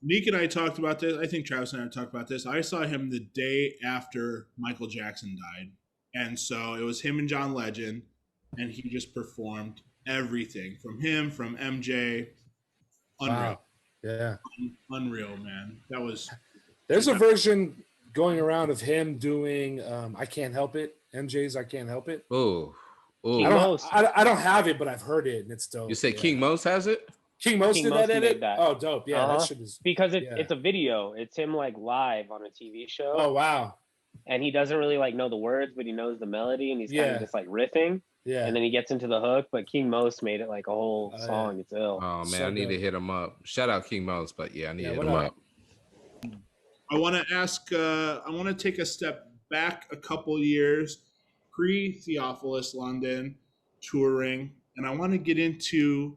Speaker 2: Nick and I talked about this. I think Travis and I talked about this. I saw him the day after Michael Jackson died. And so it was him and John Legend, and he just performed everything from him, from MJ. Unreal.
Speaker 3: Wow. Yeah.
Speaker 2: Unreal, man. That was.
Speaker 3: There's a version going around of him doing I Can't Help It. MJ's I Can't Help It.
Speaker 1: Oh,
Speaker 4: King
Speaker 3: I
Speaker 4: Most.
Speaker 3: don't have it, but I've heard it, and it's dope.
Speaker 1: you say King Most has it?
Speaker 3: King Most
Speaker 4: King
Speaker 3: did
Speaker 4: Most
Speaker 3: that
Speaker 4: made
Speaker 3: edit?
Speaker 4: that.
Speaker 3: Oh, dope. Yeah,
Speaker 4: Uh-huh.
Speaker 3: that shit is.
Speaker 4: Because it's a video. It's him like live on a TV show.
Speaker 3: Oh, wow.
Speaker 4: And he doesn't really like know the words, but he knows the melody, and he's kind of just like riffing.
Speaker 3: Yeah.
Speaker 4: And then he gets into the hook. But King Most made it like a whole song.
Speaker 3: Yeah.
Speaker 4: It's ill.
Speaker 1: Oh man,
Speaker 3: So
Speaker 1: I need
Speaker 3: dope.
Speaker 1: to hit him up. Shout out King Most, but yeah, I need to hit him
Speaker 3: what
Speaker 1: up.
Speaker 2: I want to ask. I want to take a step back a couple years, pre-Theophilus London touring, and I want to get into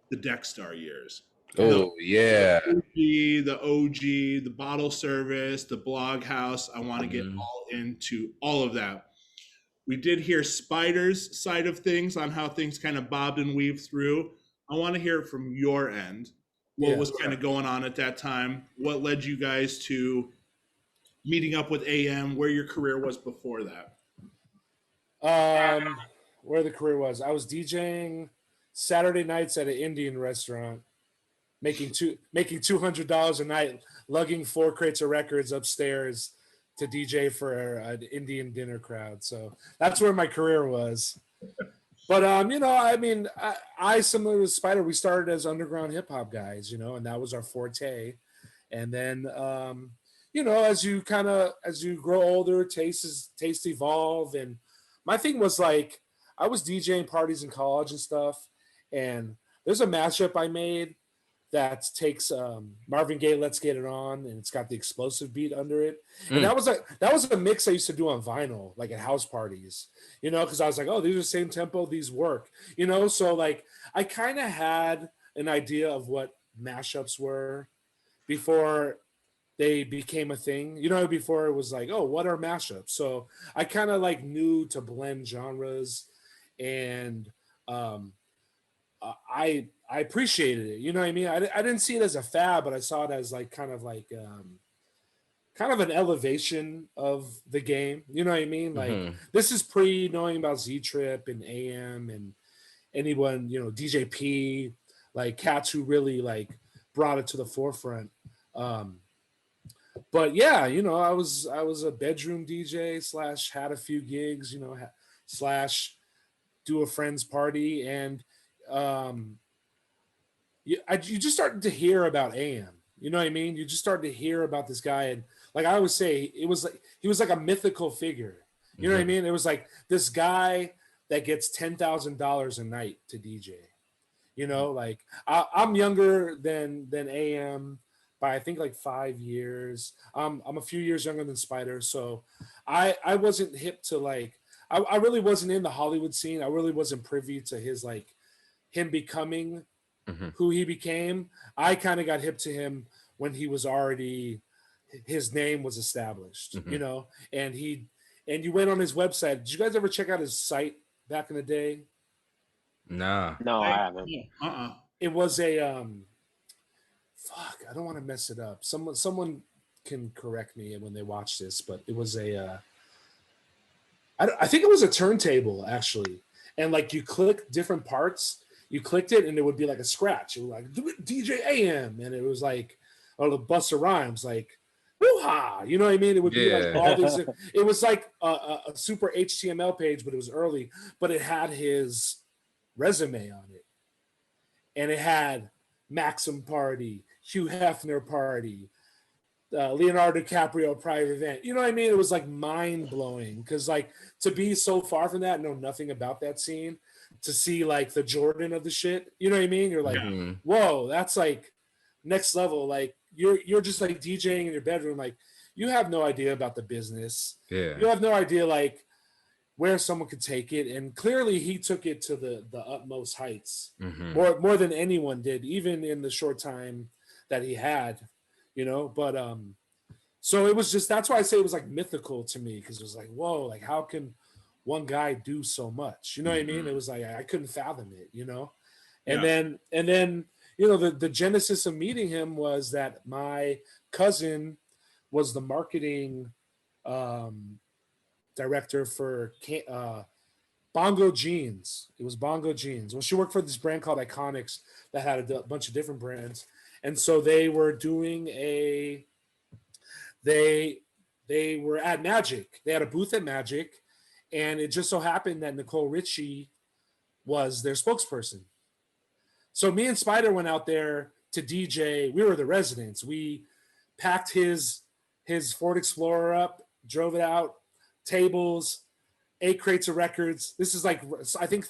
Speaker 2: the Deckstar years.
Speaker 1: Oh yeah,
Speaker 2: The OG, the bottle service, the blog house. I want to get all into all of that. We did hear Spider's side of things on how things kind of bobbed and weaved through. I want to hear it from your end. What was kind of going on at that time? What led you guys to meeting up with AM? Where your career was before that?
Speaker 3: Where the career was, I was DJing Saturday nights at an Indian restaurant, making $200 a night, lugging 4 crates of records upstairs to DJ for an Indian dinner crowd. So that's where my career was. But I similar to Spider, we started as underground hip hop guys, and that was our forte. And then as you grow older, tastes evolve. And my thing was like, I was DJing parties in college and stuff, and there's a mashup I made that takes Marvin Gaye, Let's Get It On, and it's got the explosive beat under it. And that was a mix I used to do on vinyl, like at house parties, because I was like, oh, these are the same tempo, these work, so like I kind of had an idea of what mashups were before they became a thing, before it was like, oh, what are mashups? So I kind of like knew to blend genres, and I appreciated it. You know what I mean? I didn't see it as a fad, but I saw it as like kind of an elevation of the game. You know what I mean? Like this is pre knowing about Z Trip and AM and anyone, DJ P, like cats who really like brought it to the forefront. But yeah, I was a bedroom DJ / had a few gigs, / do a friend's party, and you just started to hear about AM. You know what I mean? You just started to hear about this guy, and like I always say, it was like he was like a mythical figure. You know what I mean? It was like this guy that gets $10,000 a night to DJ. Like I'm younger than AM by I think like 5 years. I'm a few years younger than Spider, so I wasn't hip to like I really wasn't in the Hollywood scene. I really wasn't privy to his like him becoming who he became. I kind of got hip to him when he was already, his name was established, and you went on his website. Did you guys ever check out his site back in the day?
Speaker 1: Nah.
Speaker 4: No, I haven't.
Speaker 3: It was a I don't want to mess it up. Someone can correct me when they watch this, but it was a I think it was a turntable actually, and like you click different parts. You clicked it and it would be like a scratch. It was like DJ AM, and it was like the Busta Rhymes, like woo-ha, you know what I mean? It would be like all these. It was like a super HTML page, but it was early. But it had his resume on it, and it had Maxim Party, Hugh Hefner Party, Leonardo DiCaprio private event. You know what I mean? It was like mind blowing because like to be so far from that, know nothing about that scene, to see like the Jordan of the shit. You know what I mean? You're like, whoa, that's like next level. Like you're just like DJing in your bedroom. Like you have no idea about the business.
Speaker 1: Yeah.
Speaker 3: You have no idea like where someone could take it. And clearly he took it to the utmost heights, more than anyone did, even in the short time that he had, but so it was just, that's why I say it was like mythical to me, because it was like, whoa, like how can one guy do so much? You know what I mean? It was like I couldn't fathom it, and then the genesis of meeting him was that my cousin was the marketing director for Bongo Jeans. It was Bongo Jeans. Well, she worked for this brand called Iconics that had a bunch of different brands. And so they were doing they were at Magic. They had a booth at Magic, and it just so happened that Nicole Richie was their spokesperson. So me and Spider went out there to DJ. We were the residents. We packed his Ford Explorer up, drove it out, tables, 8 crates of records. This is like, I think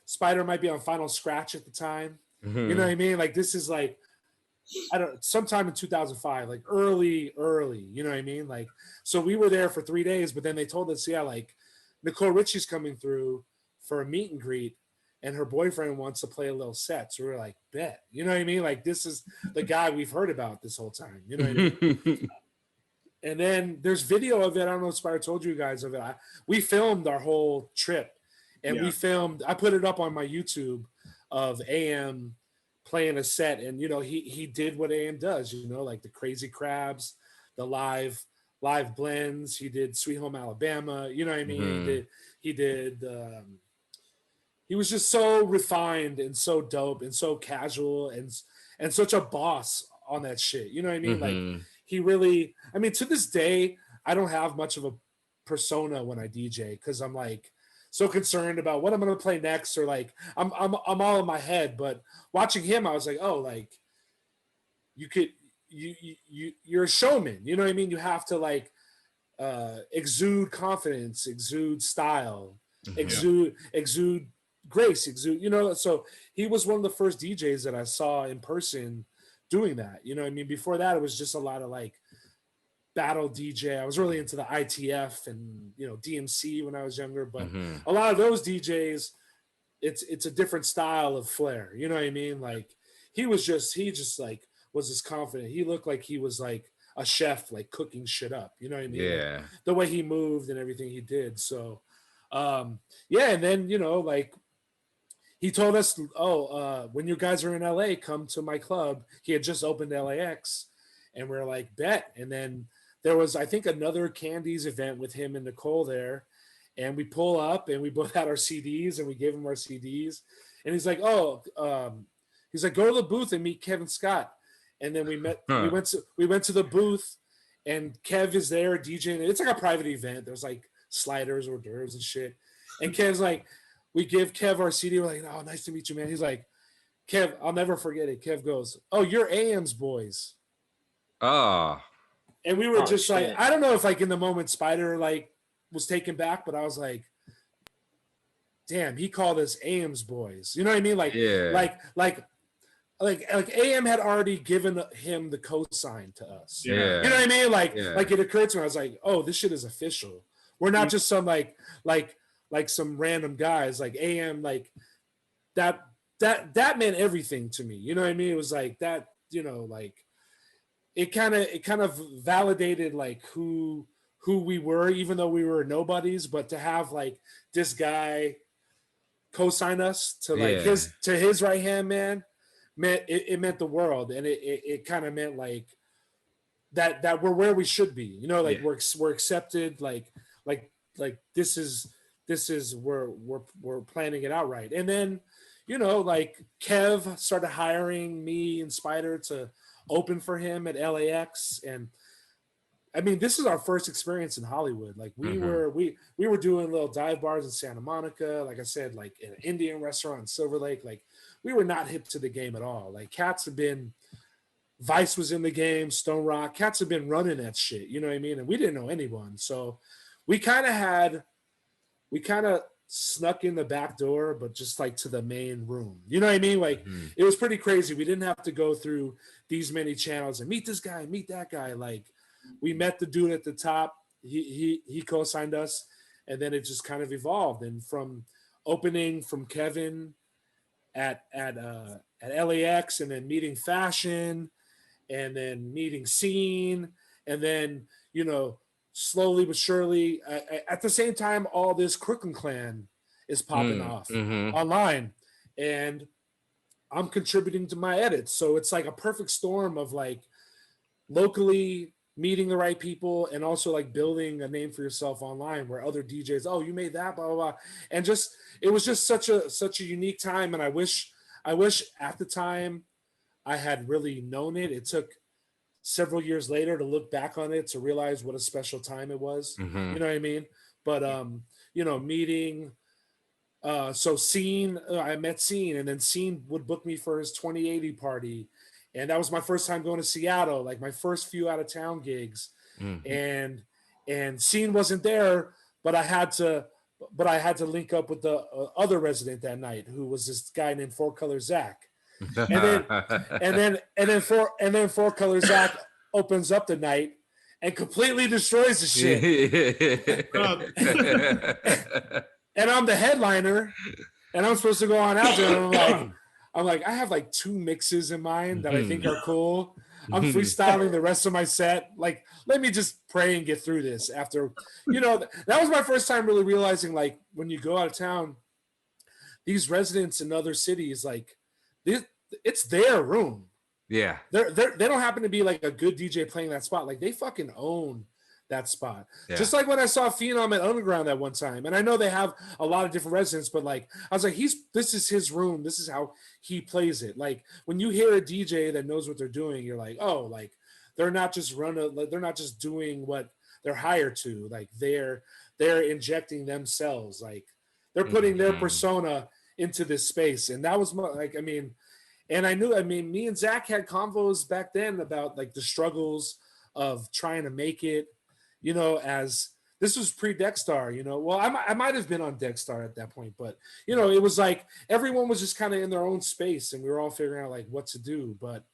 Speaker 3: Spider might be on Final Scratch at the time.
Speaker 1: Mm-hmm.
Speaker 3: You know what I mean? Like, this is like, sometime in 2005, like early, you know what I mean? Like, so we were there for 3 days, but then they told us, yeah, like Nicole Richie's coming through for a meet and greet, and her boyfriend wants to play a little set. So we were like, bet, you know what I mean? Like, this is the guy we've heard about this whole time, you know what I mean? And then there's video of it. I don't know if Spider told you guys of it. We filmed our whole trip, and I put it up on my YouTube of AM playing a set, and you know, he did what AM does, you know, like the Crazy Crabs, the live blends. He did Sweet Home Alabama, you know what I mean? Mm-hmm. He did he was just so refined and so dope and so casual and such a boss on that shit, you know what I mean? Mm-hmm. Like, he really, I mean, to this day, I don't have much of a persona when I DJ, because I'm like so concerned about what I'm going to play next, or like I'm all in my head. But watching him, I was like, oh, like you're a showman, you know what I mean? You have to like exude confidence, exude style, exude grace, exude, you know. So he was one of the first DJs that I saw in person doing that, you know what I mean? Before that, it was just a lot of like battle DJ. I was really into the ITF and, you know, DMC when I was younger, but a lot of those DJs, it's a different style of flair, you know what I mean? Like, he just like was as confident. He looked like he was like a chef, like cooking shit up, you know what I mean?
Speaker 1: Yeah.
Speaker 3: Like, the way he moved and everything he did. So yeah, and then, you know, like, he told us, when you guys are in LA, come to my club. He had just opened LAX, and we're like, bet. And then there was, I think, another Candies event with him and Nicole there, and we pull up and we both had our CDs, and we gave him our CDs, and he's like, he's like, go to the booth and meet Kevin Scott. And then we went to the booth, and Kev is there DJing. It's like a private event. There's like sliders, hors d'oeuvres and shit. And Kev's like, we give Kev our CD. We're like, oh, nice to meet you, man. He's like, Kev, I'll never forget it. Kev goes, oh, you're AM's boys.
Speaker 1: Oh.
Speaker 3: And we were just shit. Like, I don't know if like in the moment Spider like was taken back, but I was like, damn, he called us AM's boys. You know what I mean? Like, yeah. like AM had already given him the cosign to us.
Speaker 1: Yeah.
Speaker 3: You know what I mean? Like it occurred to me, I was like, oh, this shit is official. We're not just some like some random guys. Like AM, like that meant everything to me. You know what I mean? It was like that, you know, like it kind of validated like who we were, even though we were nobodies. But to have like this guy co-sign us to like his right hand man meant it meant the world, and it kind of meant like that we're where we should be. You know, like we're accepted. Like this is where we're planning it out right. And then, you know, like Kev started hiring me and Spider to open for him at LAX. And I mean, this is our first experience in Hollywood. Like we were doing little dive bars in Santa Monica, like I said, like in an Indian restaurant in Silver Lake. Like we were not hip to the game at all. Like Vice was in the game, Stone Rock, cats have been running that shit, you know what I mean? And we didn't know anyone. So we kind of snuck in the back door, but just like to the main room. You know what I mean? Like it was pretty crazy. We didn't have to go through these many channels and meet this guy, meet that guy. Like we met the dude at the top. He co-signed us, and then it just kind of evolved. And from opening from Kevin at LAX, and then meeting Fashion, and then meeting Scene, and then, you know, slowly but surely, at the same time, all this Crooklyn Clan is popping off online, and I'm contributing to my edits. So it's like a perfect storm of like locally meeting the right people, and also like building a name for yourself online where other DJs, oh, you made that, blah, blah, blah. And just, it was just such a unique time. And I wish at the time I had really known it. It took several years later to look back on it to realize what a special time it was.
Speaker 1: Mm-hmm.
Speaker 3: You know what I mean? But, you know, meeting, so Scene, I met Scene, and then Scene would book me for his 2080 party. And that was my first time going to Seattle, like my first few out of town gigs.
Speaker 1: Mm-hmm.
Speaker 3: And Scene wasn't there, but I had to link up with the other resident that night, who was this guy named Four Color Zach. And then Four Color Zach opens up the night and completely destroys the shit. And I'm the headliner, and I'm supposed to go on out there. And I'm like, I have like 2 mixes in mind that I think are cool. I'm freestyling the rest of my set. Like, let me just pray and get through this. After, you know, that was my first time really realizing, like, when you go out of town, these residents in other cities, like, it's their room.
Speaker 1: Yeah.
Speaker 3: They don't happen to be like a good DJ playing that spot. Like, they fucking own that spot. Yeah. Just like when I saw Phenom at Underground that one time. And I know they have a lot of different residents, but like, I was like, this is his room. This is how he plays it. Like, when you hear a DJ that knows what they're doing, you're like, oh, like, they're not just doing what they're hired to. Like, they're injecting themselves. Like, they're putting their persona into this space. And that was and I knew, me and Zach had convos back then about like the struggles of trying to make it, you know, as this was pre-Deckstar, you know. Well, I might have been on Deckstar at that point, but, you know, it was like everyone was just kind of in their own space and we were all figuring out like what to do. But,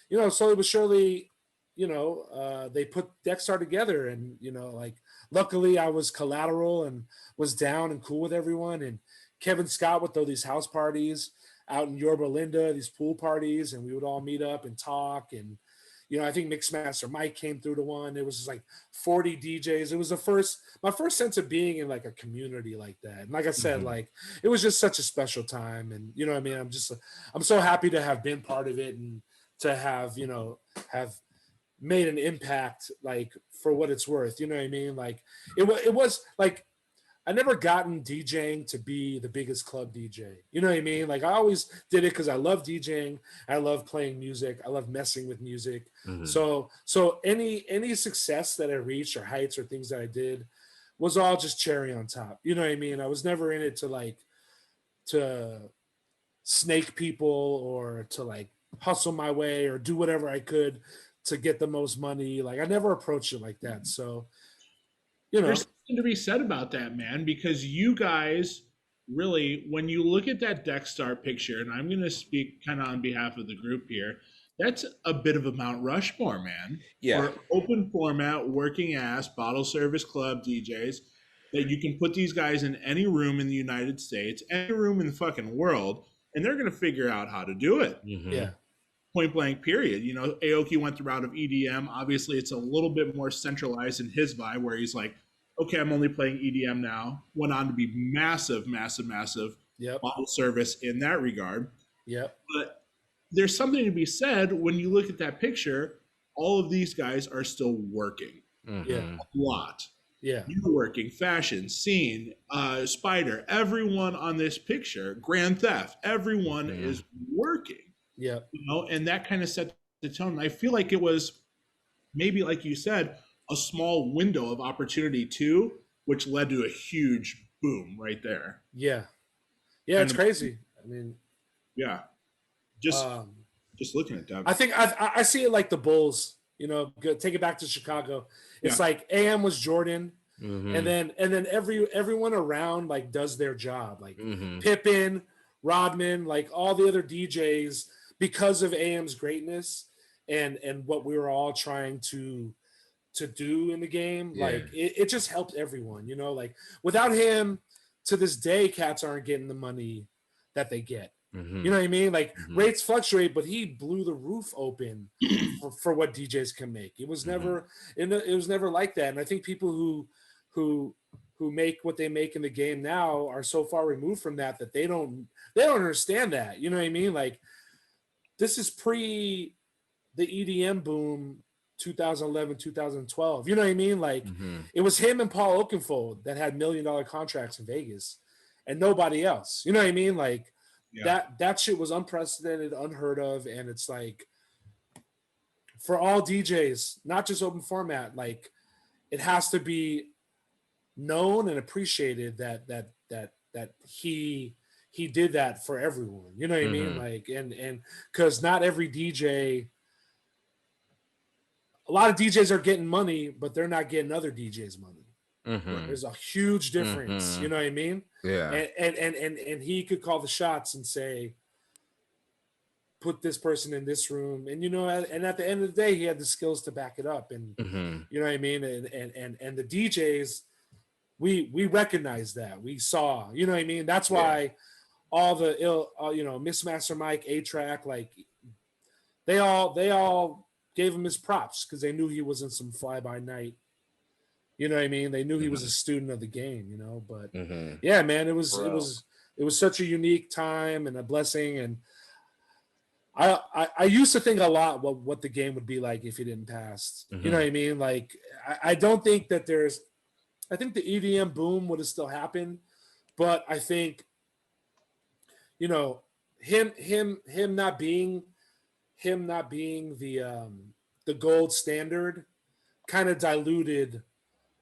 Speaker 3: you know, slowly but surely, you know, they put Deckstar together, and, you know, like, luckily I was collateral and was down and cool with everyone. And Kevin Scott would throw these house parties out in Yorba Linda, these pool parties, and we would all meet up and talk. And, you know, I think Mixmaster Mike came through to one. It was just like 40 DJs. It was my first sense of being in like a community like that. And like I said, like, it was just such a special time. And, you know what I mean? I'm so happy to have been part of it and to have, you know, have made an impact, like, for what it's worth. You know what I mean? Like, it was like, I never gotten DJing to be the biggest club DJ. You know what I mean? Like, I always did it because I love DJing. I love playing music. I love messing with music. So any success that I reached, or heights or things that I did, was all just cherry on top. You know what I mean? I was never in it to snake people or to like hustle my way or do whatever I could to get the most money. Like, I never approached it like that. So, you know,
Speaker 2: there's something to be said about that, man, because you guys really, when you look at that Deckstar picture, and I'm going to speak kind of on behalf of the group here, that's a bit of a Mount Rushmore, man.
Speaker 1: Yeah.
Speaker 2: For open format, working ass, bottle service club DJs, that you can put these guys in any room in the United States, any room in the fucking world, and they're going to figure out how to do it.
Speaker 3: Yeah.
Speaker 2: Point blank, period. You know, Aoki went the route of EDM. Obviously, it's a little bit more centralized in his vibe, where he's like, okay, I'm only playing EDM now. Went on to be massive bottle service in that regard.
Speaker 3: Yep.
Speaker 2: But there's something to be said when you look at that picture. All of these guys are still working.
Speaker 3: Yeah.
Speaker 2: A lot.
Speaker 3: Yeah.
Speaker 2: You're working, Fashion, Scene, Spider, everyone on this picture, Grand Theft, everyone is working.
Speaker 3: Yeah.
Speaker 2: You know, and that kind of set the tone. And I feel like it was maybe, like you said, a small window of opportunity too, which led to a huge boom right there.
Speaker 3: Yeah. Yeah, it's crazy. I mean,
Speaker 2: yeah. Just looking at that.
Speaker 3: I think I see it like the Bulls, you know, take it back to Chicago. It's like AM was Jordan, and then everyone around like does their job. Like Pippen, Rodman, like all the other DJs, because of AM's greatness and what we were all trying to do in the game. Like it just helped everyone, you know, like without him, to this day, cats aren't getting the money that they get. You know what I mean? Like rates fluctuate, but he blew the roof open for what DJs can make. It was never, it was never like that. And I think people who make what they make in the game now are so far removed from that they don't understand that. You know what I mean? Like, this is pre the EDM boom 2011, 2012. You know what I mean? Like it was him and Paul Oakenfold that had $1 million contracts in Vegas and nobody else. You know what I mean? Like that shit was unprecedented, unheard of. And it's like for all DJs, not just open format, like it has to be known and appreciated that he did that for everyone. You know what I mean? Like and because not every DJ, a lot of DJs are getting money, but they're not getting other DJs money. There's a huge difference. You know what I mean?
Speaker 1: Yeah.
Speaker 3: And he could call the shots and say, put this person in this room. And, you know, and at the end of the day, he had the skills to back it up. And, you know what I mean? And the DJs, we recognize that. We saw, you know what I mean? That's why all the you know, Mixmaster Mike, A-Track, like they all gave him his props because they knew he wasn't some fly-by-night. You know what I mean? They knew he was a student of the game, you know. But yeah, man, it was such a unique time and a blessing. And I used to think a lot what the game would be like if he didn't pass. You know what I mean? Like I don't think that I think the EDM boom would have still happened, but I think, you know, him not being the gold standard kind of diluted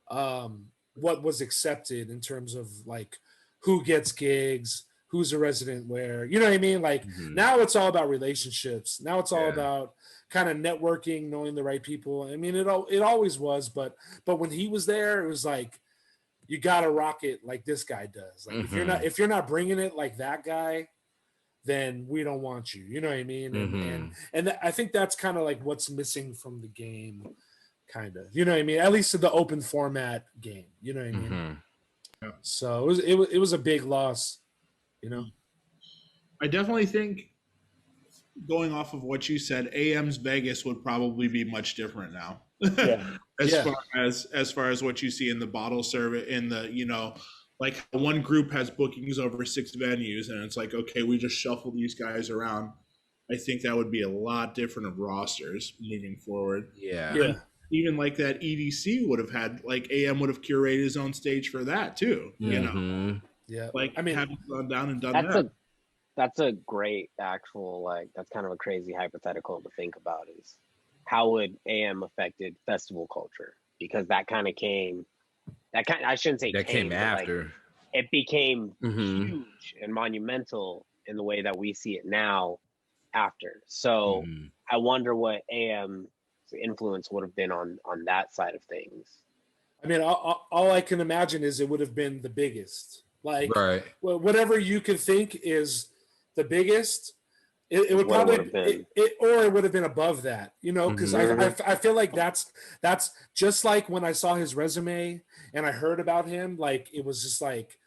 Speaker 3: what was accepted in terms of like who gets gigs, who's a resident where, you know what I mean? Like now it's all about relationships. Now it's all about kind of networking, knowing the right people. I mean, it always was, but when he was there, it was like, you got to rock it like this guy does. Like if you're not bringing it like that guy, then we don't want you. You know what I mean? And I think that's kind of like what's missing from the game, kind of. You know what I mean? At least to the open format game. You know what I mean? Yeah. So it was a big loss. You know,
Speaker 2: I definitely think, going off of what you said, AM's Vegas would probably be much different now. As far as what you see in the bottle service, in the, you know, like one group has bookings over 6 venues and it's like, okay, we just shuffle these guys around. I think that would be a lot different of rosters moving forward.
Speaker 1: Yeah.
Speaker 2: Even like that EDC would have had, like AM would have curated his own stage for that too. You know?
Speaker 3: Yeah.
Speaker 2: Like, I mean, having gone down and done
Speaker 4: that's
Speaker 2: that.
Speaker 4: That's a great actual, like, that's kind of a crazy hypothetical to think about, is how would AM affected festival culture? Because that kind of came, I shouldn't say
Speaker 1: that came after.
Speaker 4: Like, it became huge and monumental in the way that we see it now after. So I wonder what AM's influence would have been on that side of things.
Speaker 3: I mean, all I can imagine is it would have been the biggest. Like, whatever you could think is the biggest, it would probably or it would have been above that, you know, because I feel like that's just like when I saw his resume and I heard about him, like it was just like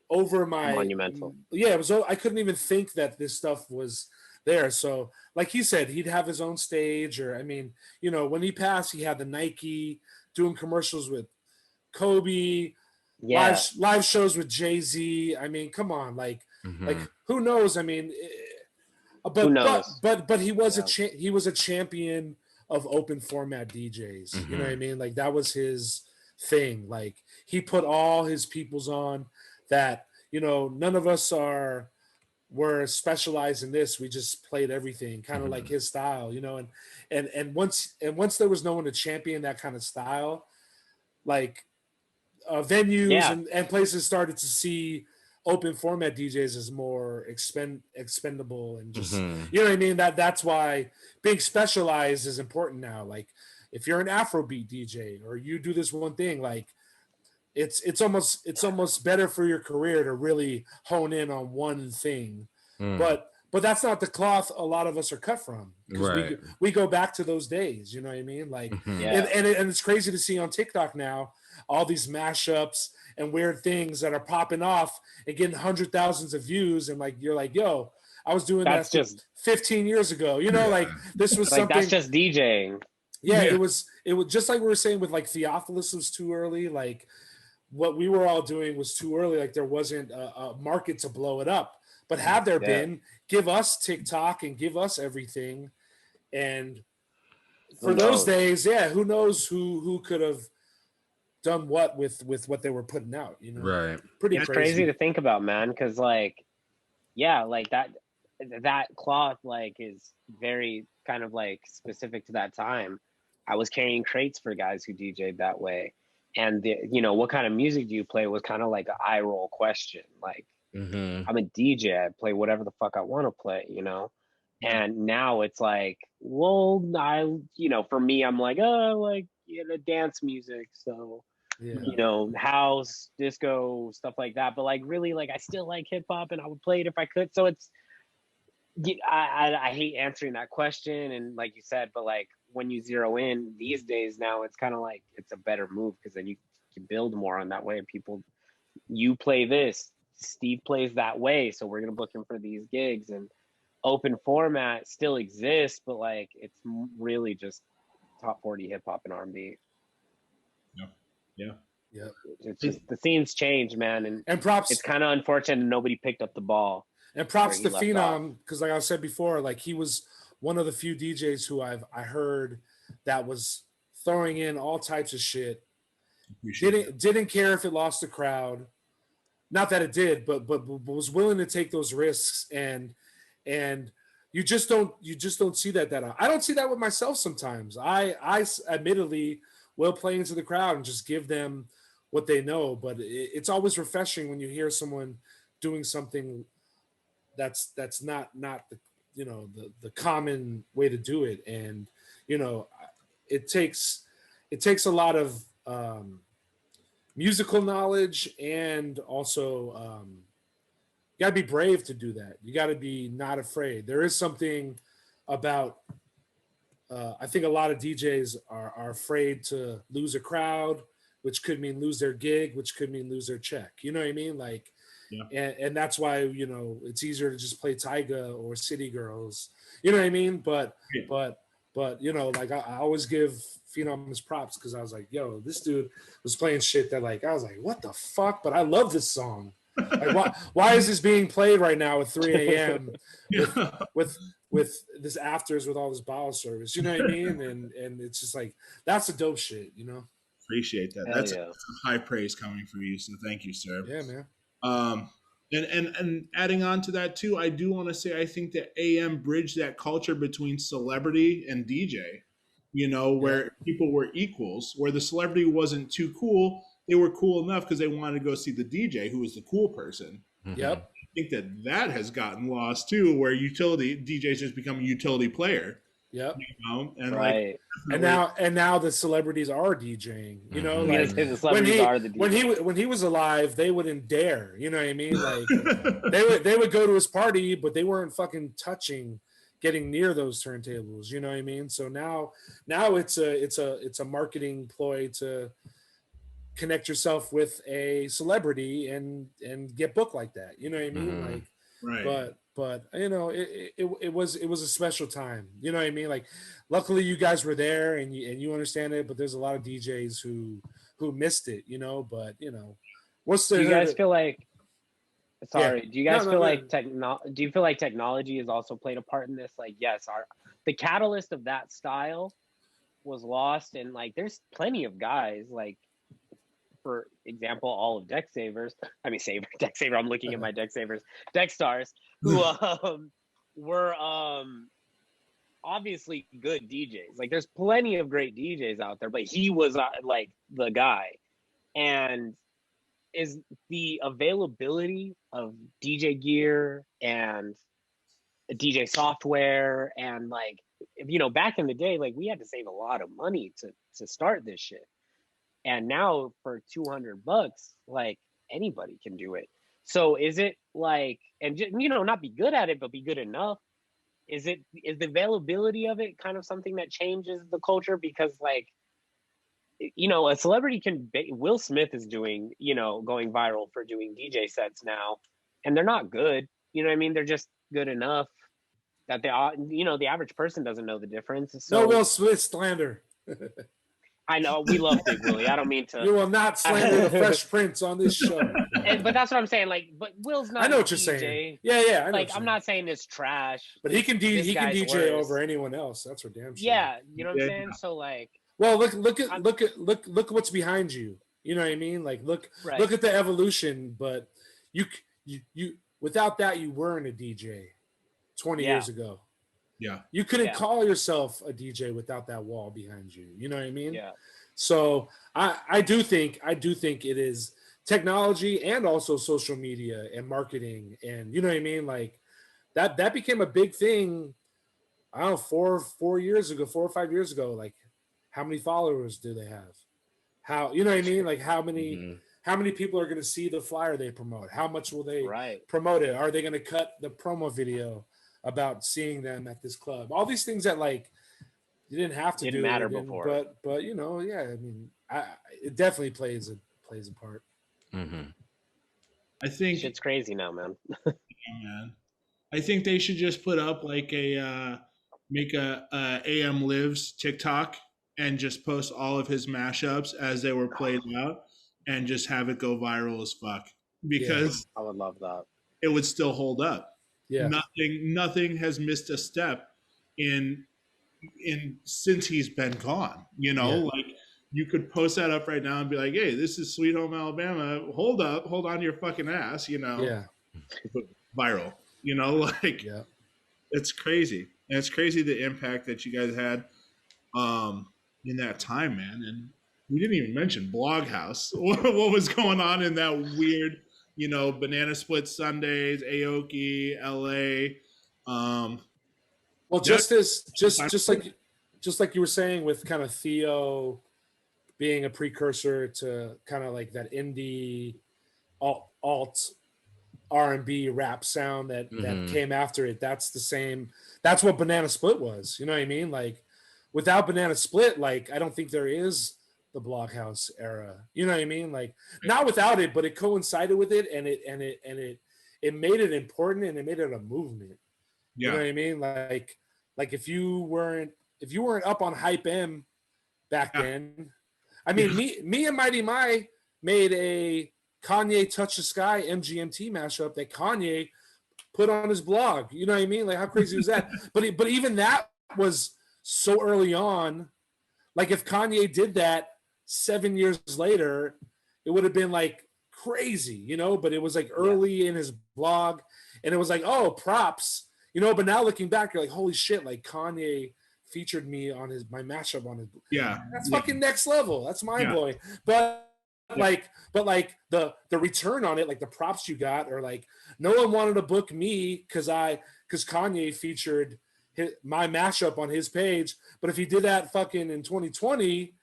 Speaker 3: over my
Speaker 4: monumental.
Speaker 3: Yeah, it was. I couldn't even think that this stuff was there. So, like he said, he'd have his own stage, or I mean, you know, when he passed, he had the Nike doing commercials with Kobe. Live shows with Jay-Z. I mean, come on, like who knows? I mean, but he was he was a champion of open format DJs. You know what I mean? Like that was his thing. Like he put all his peoples on that. You know, none of us were specialized in this. We just played everything, kind of like his style. You know, and once there was no one to champion that kind of style, like. Venues and places started to see open format DJs as more expendable and just you know what I mean. That's why being specialized is important now. Like if you're an Afrobeat DJ or you do this one thing, like it's almost better for your career to really hone in on one thing. But that's not the cloth a lot of us are cut from. We go back to those days. You know what I mean? Like and it's crazy to see on TikTok now. All these mashups and weird things that are popping off and getting 100,000s of views, and like you're like, yo, I was doing that just 15 years ago. You know, like this was like, something
Speaker 4: that's just DJing.
Speaker 3: Yeah, it was just like we were saying with like Theophilus was too early. Like what we were all doing was too early. Like there wasn't a market to blow it up. But have there been, give us TikTok and give us everything, and for those days, yeah, who knows who could have done what with what they were putting out, you know?
Speaker 1: Right.
Speaker 3: Pretty
Speaker 4: It's crazy to think about, man, because like, yeah, like that cloth like is very kind of like specific to that time. I was carrying crates for guys who DJ'd that way. And you know, what kind of music do you play was kind of like an eye roll question. Like, I'm a DJ, I play whatever the fuck I want to play, you know? And now it's like, well, you know, for me, I'm like, oh, like, you know, dance music. So, you know, house, disco, stuff like that. But like, really, like, I still like hip hop and I would play it if I could. So it's, I hate answering that question. And like you said, but like when you zero in these days now, it's kind of like, it's a better move because then you can build more on that way. People, you play this, Steve plays that way. So we're going to book him for these gigs, and open format still exists, but like, it's really just top 40 hip hop and R&B.
Speaker 2: Yeah.
Speaker 4: It's just the scenes change, man.
Speaker 3: And props.
Speaker 4: It's kind of unfortunate nobody picked up the ball.
Speaker 3: And props to Phenom, because like I said before, like he was one of the few DJs who I heard that was throwing in all types of shit. Didn't care if it lost the crowd. Not that it did, but was willing to take those risks, and you just don't see that I don't see that with myself sometimes. I admittedly will play into the crowd and just give them what they know, but it's always refreshing when you hear someone doing something that's not the, you know, the common way to do it. And you know, it takes a lot of musical knowledge, and also you gotta be brave to do that. You gotta be not afraid. There is something about I think a lot of DJs are afraid to lose a crowd, which could mean lose their gig, which could mean lose their check. You know what I mean? Like, and that's why, you know, it's easier to just play Tyga or City Girls. You know what I mean? But you know, like I always give Phenom his props, because I was like, yo, this dude was playing shit that like I was like, what the fuck? But I love this song. Like, why is this being played right now at 3 a.m. with this afters with all this bottle service? You know what I mean? And it's just like, that's the dope shit, you know?
Speaker 2: Appreciate that. That's high praise coming from you. So thank you, sir.
Speaker 3: Yeah, man.
Speaker 2: And adding on to that too, I do want to say I think that AM bridged that culture between celebrity and DJ, you know, where people were equals, where the celebrity wasn't too cool. They were cool enough because they wanted to go see the DJ who was the cool person.
Speaker 3: Yep.
Speaker 2: I think that has gotten lost too, where utility DJs just become a utility player.
Speaker 3: Yep.
Speaker 2: You know, and
Speaker 4: right.
Speaker 2: like
Speaker 3: and now the celebrities are DJing. You know, like
Speaker 4: the celebrities are the DJs.
Speaker 3: when he was alive, they wouldn't dare. You know what I mean? Like they would go to his party, but they weren't fucking getting near those turntables. You know what I mean? So now it's a marketing ploy to connect yourself with a celebrity and get booked like that. You know what I mean? Like,
Speaker 2: right.
Speaker 3: But you know, it was a special time. You know what I mean? Like, luckily you guys were there and you understand it. But there's a lot of DJs who missed it. You know, but you know,
Speaker 4: do you guys feel like? Sorry, do you guys feel like do you feel like technology has also played a part in this? Like, yes, the catalyst of that style was lost, and like, there's plenty of guys like, for example, all of Decksaver, I'm looking at my Deckstars, who were obviously good DJs. Like, there's plenty of great DJs out there, but he was like the guy. And is the availability of DJ gear and DJ software, and like, you know, back in the day, like, we had to save a lot of money to start this shit. And now for $200, like, anybody can do it. So is it like, and just, you know, not be good at it, but be good enough? Is the availability of it kind of something that changes the culture? Because like, you know, a celebrity Will Smith is doing, you know, going viral for doing DJ sets now, and they're not good. You know what I mean? They're just good enough that they are, you know, the average person doesn't know the difference. So,
Speaker 3: no Will Smith slander.
Speaker 4: I know we love Big Willie. I don't mean to.
Speaker 3: You will not slander the Fresh Prince on this show.
Speaker 4: But that's what I'm saying. Like, but Will's not.
Speaker 3: I know what you're
Speaker 4: DJ.
Speaker 3: saying. Yeah, I know.
Speaker 4: Like, I'm not saying it's trash.
Speaker 3: But he can DJ
Speaker 4: worse.
Speaker 3: over anyone else. That's for damn sure.
Speaker 4: Yeah, you know what I'm saying. So like,
Speaker 3: well, look at what's behind you. You know what I mean? Like, look at the evolution. But you without that, you weren't a DJ 20 years ago.
Speaker 2: Yeah.
Speaker 3: You couldn't call yourself a DJ without that wall behind you. You know what I mean?
Speaker 4: Yeah.
Speaker 3: So I do think it is technology and also social media and marketing, and you know what I mean? Like that became a big thing. I don't know, 4 or 5 years ago. Like, how many followers do they have? How, you know what I mean? Like, how many people are going to see the flyer they promote? How much will they promote it? Are they going to cut the promo video about seeing them at this club? All these things that like you didn't have to
Speaker 4: didn't matter before,
Speaker 3: but you know, yeah. I mean, it definitely plays a part.
Speaker 1: Mm-hmm.
Speaker 2: I think
Speaker 4: shit's crazy now, man.
Speaker 2: Man, I think they should just put up like make a AM Lives TikTok and just post all of his mashups as they were played out, and just have it go viral as fuck, because
Speaker 4: I would love that.
Speaker 2: It would still hold up.
Speaker 3: Yeah.
Speaker 2: Nothing has missed a step in since he's been gone. You know, like you could post that up right now and be like, "Hey, this is Sweet Home Alabama. Hold on to your fucking ass." You know, viral. You know, like it's crazy, and it's crazy the impact that you guys had in that time, man. And we didn't even mention Bloghouse. What was going on in that weird, you know, Banana Split Sundays, Aoki, LA.
Speaker 3: Well, just like you were saying with kind of Theo being a precursor to kind of like that indie alt R&B rap sound that came after it. That's the same. That's what Banana Split was. You know what I mean? Like, without Banana Split, like, I don't think there is the Bloghouse era. You know what I mean? Like, not without it, but it coincided with it, and it made it important, and it made it a movement. You know what I mean? Like if you weren't up on Hype M back then, I mean, me and Mighty Mai made a Kanye Touch the Sky MGMT mashup that Kanye put on his blog. You know what I mean? Like, how crazy was that? But even that was so early on. Like, if Kanye did that 7 years later, it would have been like crazy, you know? But it was like early in his blog, and it was like, oh, props, you know? But now looking back, you're like, holy shit, like Kanye featured me on my mashup on his. That's fucking next level. That's mind blowing. But the return on it, like the props you got, or like no one wanted to book me because Kanye featured my mashup on his page. But if he did that fucking in 2020,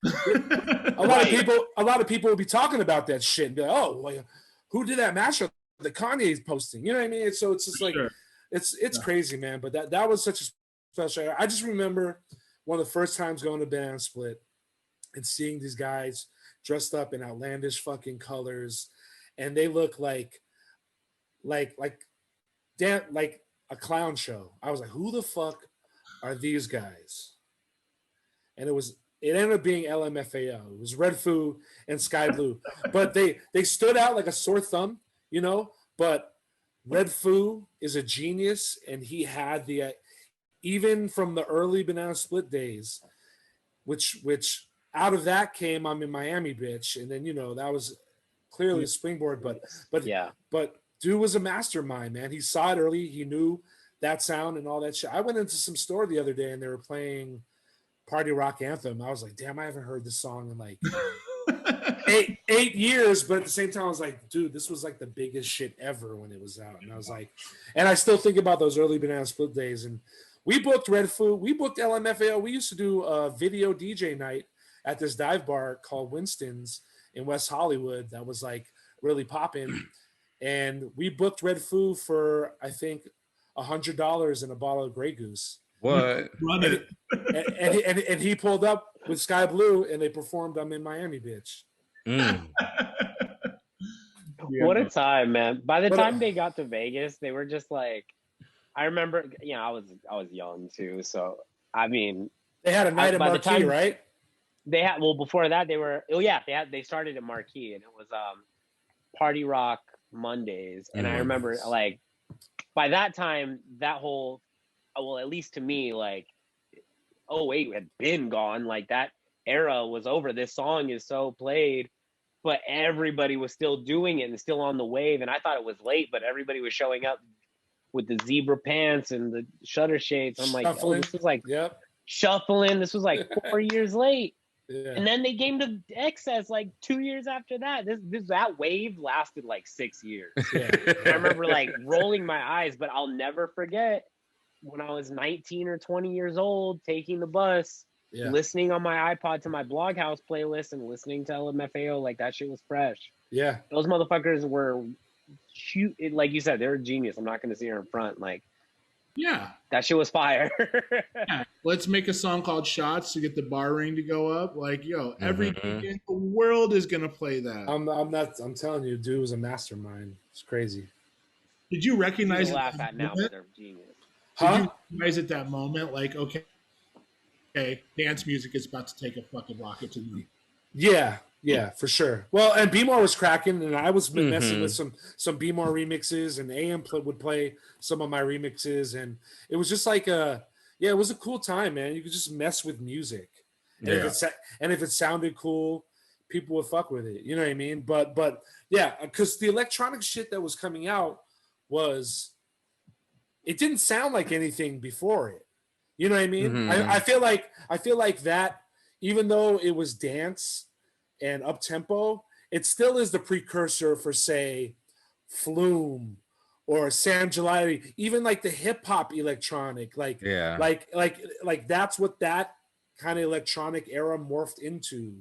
Speaker 3: a lot of people would be talking about that shit and be like, oh, well, who did that mashup that Kanye's posting? You know what I mean? So it's just like it's crazy, man. But that was such a special. I just remember one of the first times going to Banana Split and seeing these guys dressed up in outlandish fucking colors, and they look like a clown show. I was like, who the fuck are these guys? And it ended up being LMFAO. It was Red Foo and Sky Blue. But they stood out like a sore thumb, you know? But Red Foo is a genius, and he had even from the early Banana Split days, which out of that came I'm in Miami, bitch. And then, you know, that was clearly a springboard, but dude was a mastermind, man. He saw it early. He knew that sound and all that shit. I went into some store the other day and they were playing Party Rock Anthem. I was like, damn, I haven't heard this song in like 8 years. But at the same time, I was like, dude, this was like the biggest shit ever when it was out. And I was like, and I still think about those early Banana Split days. And we booked Red Foo. We booked LMFAO. We used to do a video DJ night at this dive bar called Winston's in West Hollywood. That was like really popping. And we booked Red Foo for, I think, $100 and a bottle of Grey Goose.
Speaker 1: What?
Speaker 3: And he pulled up with Sky Blue, and they performed I'm in Miami, bitch.
Speaker 4: What a time, man. By the time they got to Vegas, they were just like, I remember, you know, I was young too. So, I mean.
Speaker 3: They had a night of marquee, right?
Speaker 4: They had, well, before that they started at Marquee, and it was Party Rock Mondays. And I remember like by that time, that whole, well, at least to me, like, '08 had been gone. Like that era was over. This song is so played, but everybody was still doing it and still on the wave. And I thought it was late, but everybody was showing up with the zebra pants and the shutter shades. I'm like, oh, this was like shuffling. This was like 4 years late. Yeah. And then they came to Excess like 2 years after that. That wave lasted like 6 years. Yeah. I remember like rolling my eyes, but I'll never forget when I was 19 or 20 years old, taking the bus, listening on my iPod to my Bloghouse playlist and listening to LMFAO. Like that shit was fresh. Yeah. Those motherfuckers were like you said, they were genius. I'm not going to see her in front. Like, yeah, that shit was fire.
Speaker 2: Yeah. Let's make a song called Shots to get the bar ring to go up. Like, yo, everything in the world is going to play that.
Speaker 3: I'm telling you, dude was a mastermind. It's crazy.
Speaker 2: Did you recognize it?
Speaker 4: Laugh at now, but they're genius.
Speaker 2: Did you recognize at that moment, like, okay, dance music is about to take a fucking rocket to the moon?
Speaker 3: Yeah, for sure. Well, and B-More was cracking, and I was messing with some B-More remixes, and AM would play some of my remixes, and it was just like it was a cool time, man. You could just mess with music, and if it sounded cool, people would fuck with it. You know what I mean? But yeah, because the electronic shit that was coming out it didn't sound like anything before it. You know what I mean? I feel like that, even though it was dance and up tempo, it still is the precursor for, say, Flume or Sam Jalali, even like the hip hop electronic, like that's what that kind of electronic era morphed into.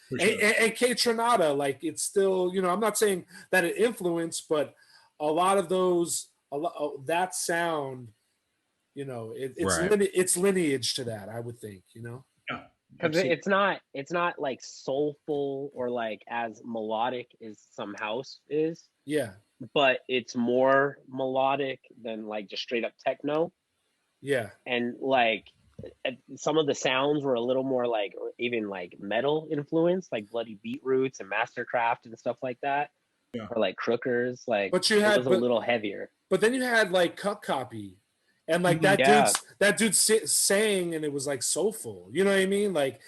Speaker 3: Sure. And K Tronada, like it's still, I'm not saying that it influenced, but a lot of that sound, it's lineage to that, I would think, Yeah.
Speaker 4: Because it's not like soulful or like as melodic as some house is.
Speaker 3: Yeah.
Speaker 4: But it's more melodic than like just straight up techno.
Speaker 3: Yeah.
Speaker 4: And like some of the sounds were a little more like even like metal influence, like Bloody Beetroots and Mastercraft and stuff like that. Yeah. Or like Crookers. Like, but it was a little heavier.
Speaker 3: But then you had like Cut Copy. And like that dude sang, and it was like soulful. You know what I mean? Like,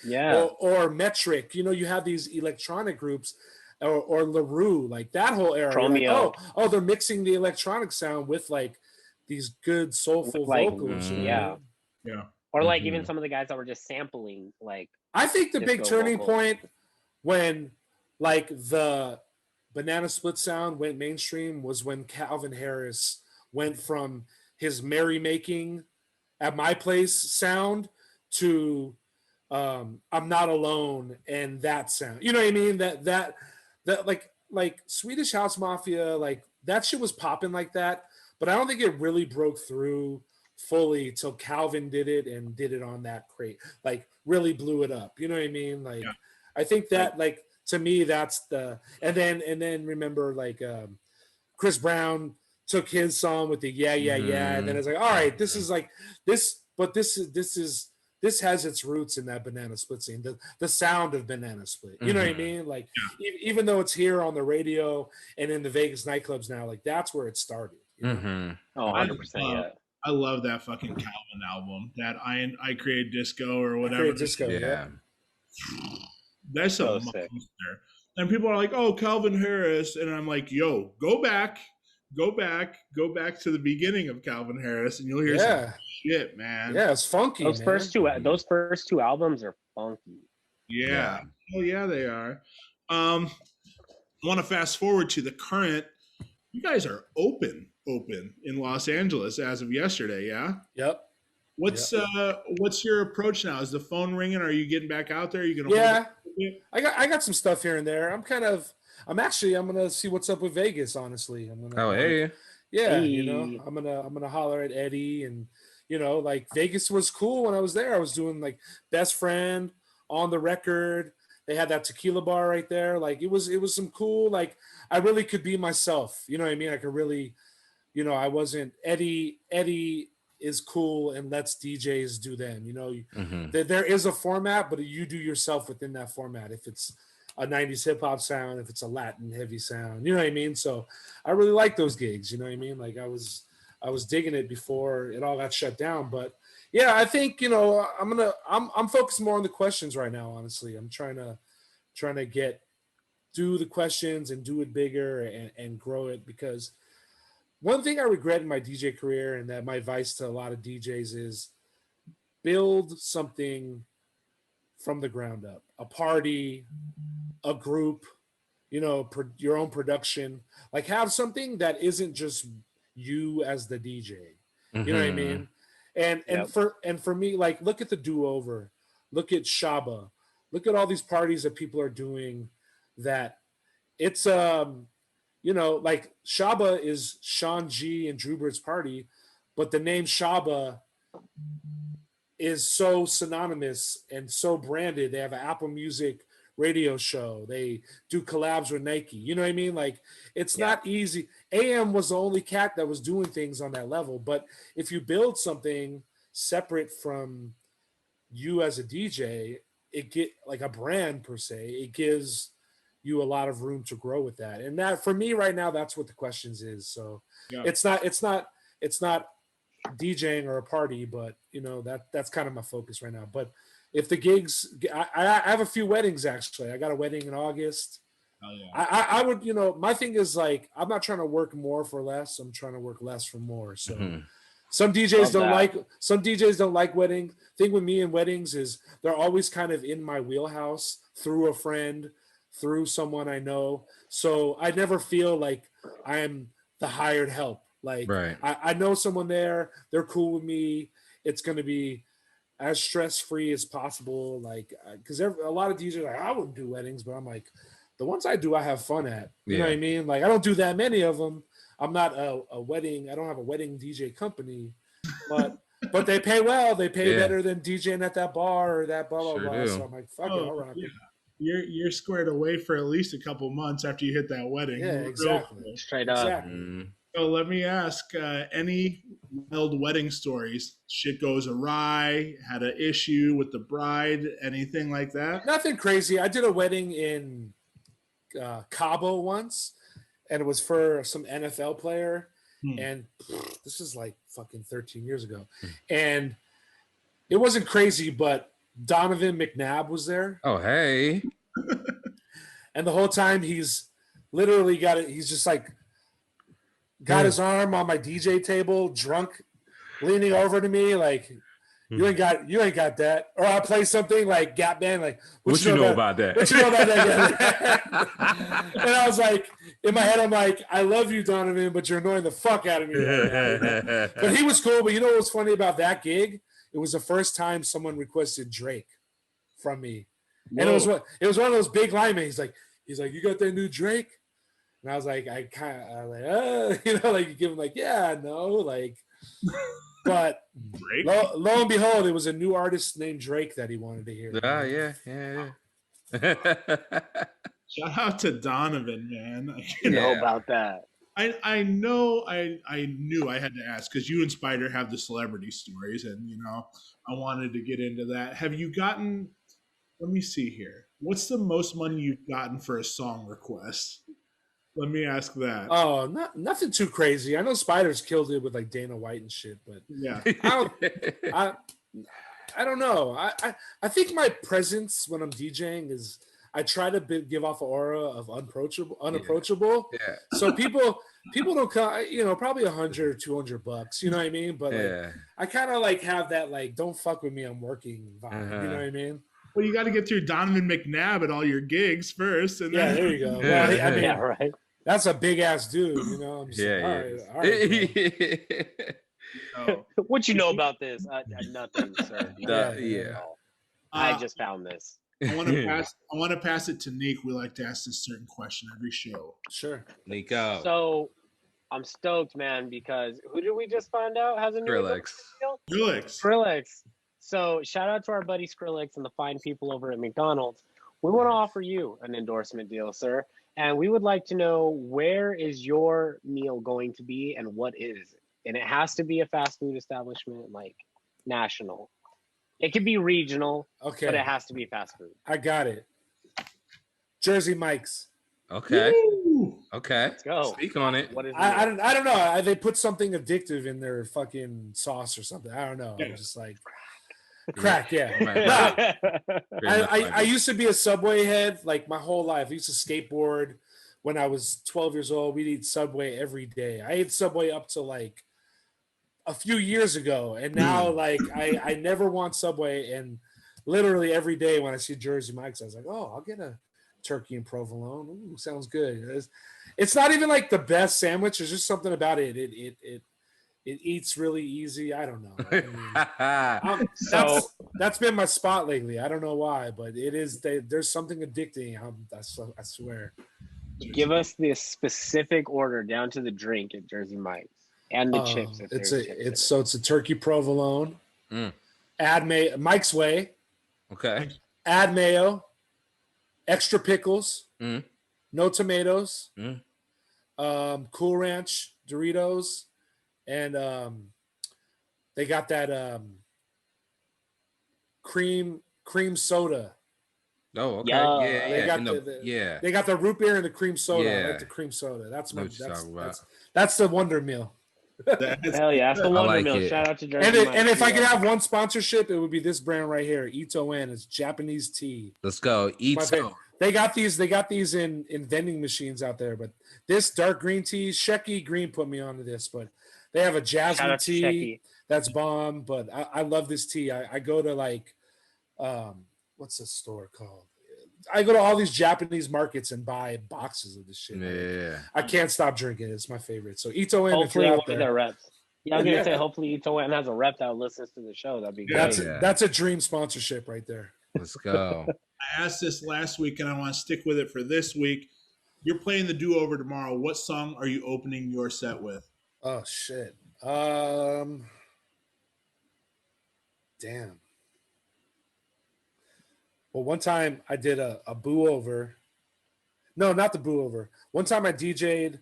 Speaker 3: or Metric. You have these electronic groups, or LaRue, like that whole era. Like, oh, they're mixing the electronic sound with like these good soulful vocals.
Speaker 4: Yeah. Or like even some of the guys that were just sampling. Like,
Speaker 3: I think the big turning point when like the Banana Split sound went mainstream was when Calvin Harris went from his merrymaking at my place sound to I'm Not Alone and that sound. You know what I mean? That like Swedish House Mafia, like that shit was popping like that, but I don't think it really broke through fully till Calvin did it and did it on that crate. Like really blew it up. You know what I mean? Like I think that like to me that's the and then remember like Chris Brown took his song with the and then it's like, all right, this is like this, but this has its roots in that Banana Split scene, the sound of Banana Split. You know what I mean? Like even though it's here on the radio and in the Vegas nightclubs now, like that's where it started.
Speaker 4: Oh, 100%.
Speaker 2: I love that fucking Calvin album. That I Created Disco or whatever.
Speaker 3: I Created Disco, yeah.
Speaker 2: That's so monster. And people are like, oh, Calvin Harris, and I'm like, yo, go back to the beginning of Calvin Harris, and you'll hear some shit, man.
Speaker 3: Yeah, it's funky.
Speaker 4: Those first two albums are funky.
Speaker 2: Yeah. Oh yeah, they are. I want to fast forward to the current. You guys are open in Los Angeles as of yesterday, yeah?
Speaker 3: Yep.
Speaker 2: What's your approach now? Is the phone ringing? Are you getting back out there? Are you gonna
Speaker 3: hold it? I got some stuff here and there. I'm gonna see what's up with Vegas. Honestly, I'm gonna.
Speaker 1: Hey.
Speaker 3: I'm gonna holler at Eddie, and like Vegas was cool when I was there. I was doing like Best Friend, On the Record. They had that tequila bar right there. Like it was some cool. Like I really could be myself. You know what I mean? I could really, I wasn't Eddie. is cool and lets DJs do them. You know,
Speaker 1: Mhm.
Speaker 3: there is a format, but you do yourself within that format. If it's a 90s hip hop sound, if it's a Latin heavy sound, you know what I mean? So I really like those gigs, you know what I mean? Like I was digging it before it all got shut down. But yeah, I think, you know, I'm focused more on the questions right now, honestly. I'm trying to do the questions and do it bigger and grow it, because one thing I regret in my DJ career, and that my advice to a lot of DJs is, build something from the ground up. A party, a group, you know, your own production. Like have something that isn't just you as the DJ. You know what I mean? And
Speaker 4: Yep.
Speaker 3: for me, like look at the Do Over, look at Shaba, look at all these parties that people are doing. That it's you know, like Shaba is Sean G and Drewbert's party, but the name Shaba is so synonymous and so branded. They have an Apple Music radio show. They do collabs with Nike. You know what I mean? Like it's not easy. AM was the only cat that was doing things on that level. But if you build something separate from you as a DJ, it get like a brand per se, it gives you a lot of room to grow with that. And that for me right now, that's what the questions is. So it's not DJing or a party, but you know, that's kind of my focus right now. But if the gigs, I have a few weddings actually. I got a wedding in August.
Speaker 2: Oh, yeah.
Speaker 3: I would, you know, my thing is like, I'm not trying to work more for less. I'm trying to work less for more. So some DJs don't like wedding. Thing with me and weddings is they're always kind of in my wheelhouse through a friend, through someone I know. So I never feel like I'm the hired help. Like I know someone there, they're cool with me. It's going to be as stress-free as possible. Like, cause a lot of DJs are like, I wouldn't do weddings, but I'm like, the ones I do, I have fun at, you know what I mean? Like, I don't do that many of them. I'm not a wedding. I don't have a wedding DJ company, but they pay well. They pay better than DJing at that bar or that blah, blah, blah.
Speaker 1: Do.
Speaker 3: So I'm like, fuck it, I'll rock it.
Speaker 2: You're squared away for at least a couple months after you hit that wedding.
Speaker 3: Yeah, exactly.
Speaker 4: Straight up.
Speaker 3: Exactly.
Speaker 2: So let me ask, any wild wedding stories? Shit goes awry, had an issue with the bride, anything like that?
Speaker 3: Nothing crazy. I did a wedding in Cabo once, and it was for some NFL player. And this is like fucking 13 years ago. And it wasn't crazy, but Donovan McNabb was there.
Speaker 1: Oh, hey.
Speaker 3: And the whole time he's literally got it. He's just like got his arm on my DJ table, drunk, leaning over to me like, you ain't got that. Or I'll play something like Gap Band, like
Speaker 1: what you know about that?
Speaker 3: What you know about that? And I was like, in my head, I'm like, I love you, Donovan, but you're annoying the fuck out of me. But he was cool. But you know what's funny about that gig? It was the first time someone requested Drake from me. Whoa. And it was one of those big linemen. He's like, you got that new Drake? And I was like, you know, like you give him like, yeah, no, like, but
Speaker 2: Drake?
Speaker 3: Lo and behold, it was a new artist named Drake that he wanted to hear.
Speaker 1: Yeah.
Speaker 2: Shout out to Donovan, man.
Speaker 4: You know about that.
Speaker 2: I know I knew I had to ask because you and Spider have the celebrity stories, and you know I wanted to get into that. Have you gotten? Let me see here. What's the most money you've gotten for a song request? Let me ask that.
Speaker 3: Oh, nothing too crazy. I know Spider's killed it with like Dana White and shit, but
Speaker 2: yeah,
Speaker 3: I don't know. I think my presence when I'm DJing is. I try to give off an aura of unapproachable.
Speaker 1: Yeah.
Speaker 3: So people don't come, you know, probably $100 or $200, you know what I mean? But like, I kind of like have that, like, don't fuck with me, I'm working vibe. You know what I mean?
Speaker 2: Well, you got to get through Donovan McNabb at all your gigs first. And
Speaker 3: then... there you go. Well, I mean,
Speaker 4: right.
Speaker 3: That's a big ass dude, you know? I'm just all right.
Speaker 4: So, what you know about this? Nothing, sir. I just found this.
Speaker 2: I want to pass it to Nick. We like to ask this certain question every show.
Speaker 3: Sure,
Speaker 1: Nico.
Speaker 4: So I'm stoked, man, because who did we just find out has a new
Speaker 2: Skrillex.
Speaker 4: So shout out to our buddy Skrillex and the fine people over at McDonald's. We want to offer you an endorsement deal, sir, and we would like to know, where is your meal going to be and what is it? and it has to be a fast food establishment, like national. It could be regional,
Speaker 3: Okay.
Speaker 4: but it has to be fast food.
Speaker 3: I got it. Jersey Mike's.
Speaker 1: Okay.
Speaker 2: Woo!
Speaker 1: Okay.
Speaker 4: Let's go.
Speaker 1: Speak on it.
Speaker 4: What is
Speaker 3: I don't know. They put something addictive in their fucking sauce or something. I don't know.
Speaker 2: Yeah.
Speaker 3: I'm just like crack. Yeah.
Speaker 1: Right.
Speaker 3: Nah, I used to be a Subway head like my whole life. I used to skateboard when I was 12 years old. We'd eat Subway every day. I ate Subway up to like a few years ago, and now like I never want Subway, and literally every day when I see Jersey Mike's, I was like, oh, I'll get a turkey and provolone. Ooh, sounds good. It's not even like the best sandwich. There's just something about it. It eats really easy. I don't know. I mean, that's been my spot lately. I don't know why, but it is. There's something addicting. I swear.
Speaker 4: Give us the specific order down to the drink at Jersey Mike's and the chips. If
Speaker 3: It's a turkey provolone. Add Mike's Way.
Speaker 1: Okay.
Speaker 3: Add mayo. Extra pickles. No tomatoes. Cool Ranch Doritos, and they got that cream soda.
Speaker 1: Oh, okay.
Speaker 4: Yeah.
Speaker 3: They got the root beer and the cream soda.
Speaker 1: Yeah.
Speaker 3: I like the cream soda. That's
Speaker 1: That's
Speaker 3: the Wonder Meal.
Speaker 4: Hell yeah, that's the Wonder Meal.
Speaker 1: It.
Speaker 4: Shout out to Jersey Mike's.
Speaker 3: And if I could have one sponsorship, it would be this brand right here, Ito En. It's Japanese tea.
Speaker 1: Let's go.
Speaker 3: They got these in vending machines out there, but this dark green tea, Shecky Green put me onto this, but they have a jasmine tea that's bomb. But I love this tea. I go to like what's the store called? I go to all these Japanese markets and buy boxes of this shit.
Speaker 1: Yeah.
Speaker 3: I can't stop drinking it. It's my favorite. So Ito En,
Speaker 4: hopefully
Speaker 3: if you're
Speaker 4: one
Speaker 3: out
Speaker 4: of
Speaker 3: there,
Speaker 4: their reps. Yeah, I was gonna say hopefully Ito En has a rep that listens to the show. That'd be great.
Speaker 3: that's a dream sponsorship right there.
Speaker 1: Let's go.
Speaker 2: I asked this last week, and I want to stick with it for this week. You're playing the do-over tomorrow. What song are you opening your set with?
Speaker 3: Oh shit. Damn. Well, one time I did a boo over. No, not the boo over. One time I DJ'd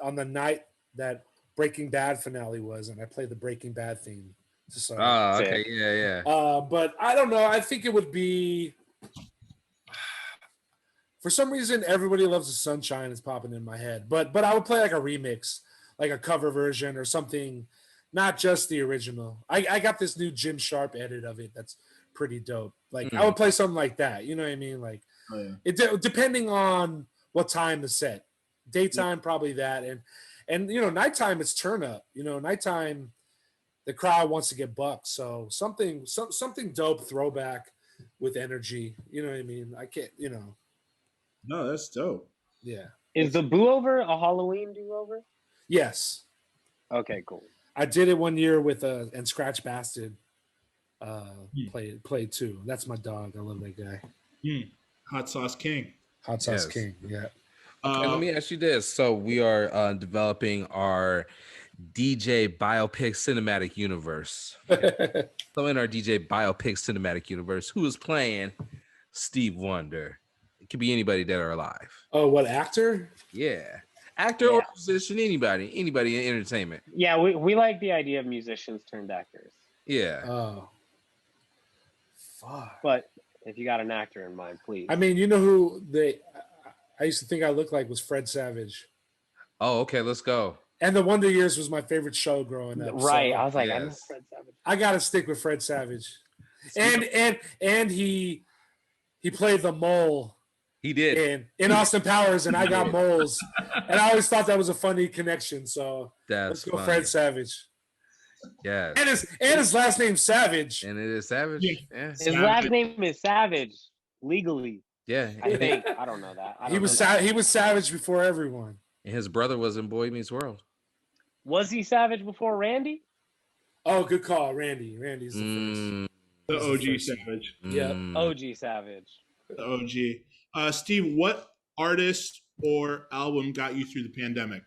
Speaker 3: on the night that Breaking Bad finale was, and I played the Breaking Bad theme. So,
Speaker 1: okay, yeah.
Speaker 3: But I don't know. I think it would be. For some reason, Everybody Loves the Sunshine is popping in my head. But I would play like a remix, like a cover version or something, not just the original. I got this new Jim Sharp edit of it that's pretty dope. Like I would play something like that. You know what I mean? Like depending on what time the set. Daytime probably that, and nighttime it's turn up. Nighttime the crowd wants to get bucked. So something dope throwback with energy. You know what I mean? I can't.
Speaker 2: No, that's dope.
Speaker 3: Yeah.
Speaker 4: Is the boo over a Halloween do over?
Speaker 3: Yes.
Speaker 4: Okay, cool.
Speaker 3: I did it one year with and Scratch Bastard played too. That's my dog. I love that guy.
Speaker 2: Hot Sauce King.
Speaker 3: Hot Sauce King. Yeah.
Speaker 1: Okay, let me ask you this. So we are developing our DJ biopic cinematic universe. So in our DJ biopic cinematic universe, who is playing Steve1der? It could be anybody dead or alive.
Speaker 3: Oh, what actor?
Speaker 1: Yeah. Actor or musician, anybody in entertainment.
Speaker 4: Yeah, we like the idea of musicians turned actors.
Speaker 1: Yeah.
Speaker 3: Oh. Fuck.
Speaker 4: But if you got an actor in mind, please.
Speaker 3: I mean, you know who I used to think I looked like was Fred Savage.
Speaker 1: Oh, okay, let's go.
Speaker 3: And The Wonder Years was my favorite show growing up.
Speaker 4: Right.
Speaker 3: So
Speaker 4: I was like, I know Fred Savage.
Speaker 3: I gotta stick with Fred Savage. And he played the mole.
Speaker 1: He did
Speaker 3: in Austin Powers, and I got moles, and I always thought that was a funny connection. So let's go, funny. Fred Savage.
Speaker 1: Yeah,
Speaker 3: and his last name's Savage,
Speaker 1: and it is Savage. Yeah,
Speaker 4: his last name is Savage legally.
Speaker 1: Yeah,
Speaker 4: I think I don't know that.
Speaker 3: He was Savage before everyone.
Speaker 1: And his brother was in Boy Meets World.
Speaker 4: Was he Savage before Randy?
Speaker 3: Oh, good call, Randy. Randy's the first.
Speaker 2: The OG Savage.
Speaker 3: Yeah,
Speaker 4: OG Savage.
Speaker 2: The OG. Steve, what artist or album got you through the pandemic?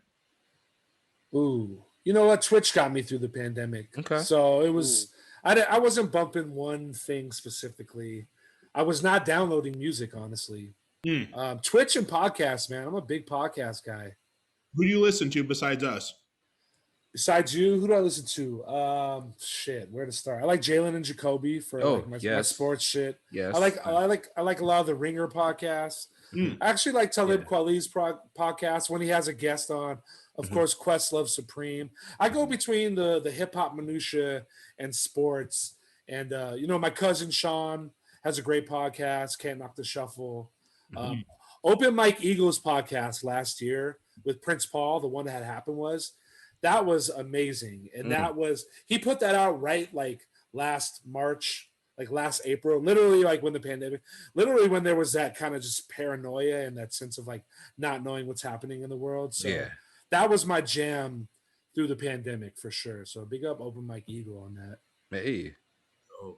Speaker 3: Ooh, you know what? Twitch got me through the pandemic.
Speaker 1: Okay.
Speaker 3: So it was, I wasn't bumping one thing specifically. I was not downloading music, honestly. Twitch and podcasts, man. I'm a big podcast guy.
Speaker 2: Who do you listen to besides us?
Speaker 3: Besides you, who do I listen to? Shit, where to start? I like Jalen and Jacoby for like my sports shit.
Speaker 1: Yes.
Speaker 3: I like a lot of the Ringer podcasts. I actually like Talib Kweli's podcast when he has a guest on. Of course, Questlove Supreme. I go between the hip hop minutia and sports. And my cousin Sean has a great podcast, Can't Knock the Shuffle. Open Mike Eagles podcast last year with Prince Paul, the one that happened that was amazing. And he put that out right like last March, like last April, literally like when when there was that kind of just paranoia and that sense of like not knowing what's happening in the world. So that was my jam through the pandemic for sure. So big up Open Mike Eagle on that.
Speaker 1: Hey.
Speaker 2: Oh,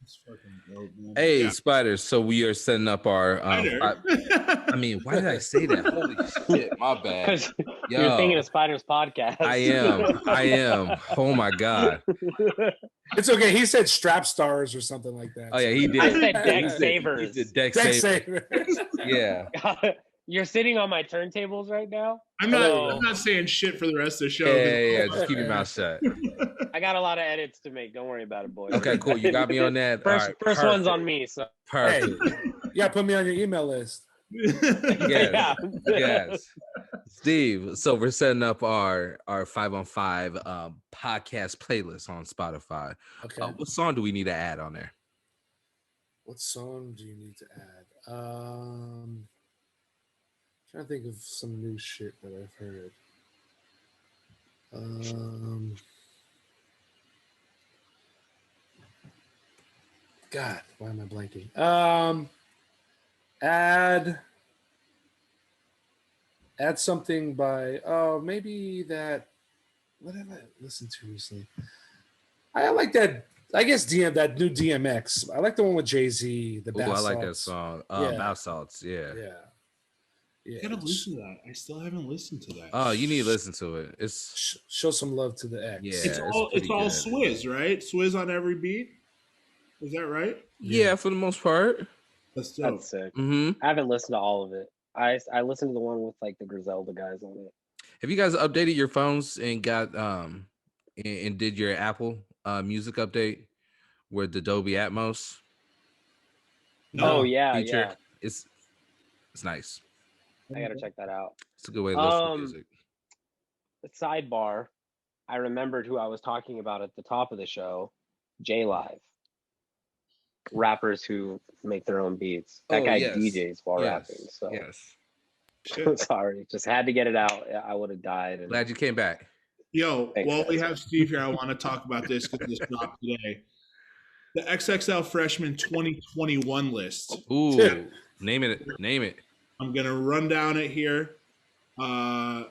Speaker 2: that's fucking dope, man.
Speaker 1: Hey, Spiders. So we are setting up our. I mean, why did I say that? Holy shit, my bad.
Speaker 4: Because you're thinking of Spiders podcast.
Speaker 1: I am. Oh my god.
Speaker 3: It's okay. He said strap stars or something like that.
Speaker 1: Oh yeah, he did.
Speaker 4: I said deck savers.
Speaker 1: He did deck savers. Yeah.
Speaker 4: You're sitting on my turntables right now.
Speaker 2: I'm not saying shit for the rest of the show.
Speaker 1: Yeah. Just keep your mouth shut.
Speaker 4: I got a lot of edits to make. Don't worry about it, boys.
Speaker 1: Okay, cool. You got me on that.
Speaker 4: First one's on me. So
Speaker 1: perfect.
Speaker 3: Hey, put me on your email list.
Speaker 1: Yes. Steve, so we're setting up our 5-on-5 podcast playlist on Spotify.
Speaker 3: Okay.
Speaker 1: What song do we need to add on there?
Speaker 3: What song do you need to add? Trying to think of some new shit that I've heard. God, why am I blanking? Add something by maybe that. What have I listened to recently? I like that. I guess that new DMX. I like the one with Jay-Z.
Speaker 1: I like that song. Bath Salts. Yeah.
Speaker 2: I gotta listen to that. I still haven't listened to that.
Speaker 1: Oh, you need to listen to it. It's
Speaker 3: show some love to the X.
Speaker 1: Yeah,
Speaker 2: it's all Swizz, right? Swizz on every beat. Is that right?
Speaker 1: Yeah, for the most part.
Speaker 2: That's
Speaker 4: sick. I haven't listened to all of it. I listened to the one with like the Griselda guys on it.
Speaker 1: Have you guys updated your phones and got and did your Apple Music update with the Dolby Atmos?
Speaker 4: No. Oh yeah,
Speaker 1: feature? It's nice.
Speaker 4: I gotta check that out.
Speaker 1: It's a good way to listen to music.
Speaker 4: Sidebar, I remembered who I was talking about at the top of the show, J-Live. Rappers who make their own beats. That guy DJs while rapping. So sorry, just had to get it out. I would have died.
Speaker 1: Glad you came back.
Speaker 2: Yo, while we have Steve here, I want to talk about this because this dropped today. The XXL Freshman 2021 list.
Speaker 1: Ooh, name it. I'm
Speaker 2: gonna run down it here, and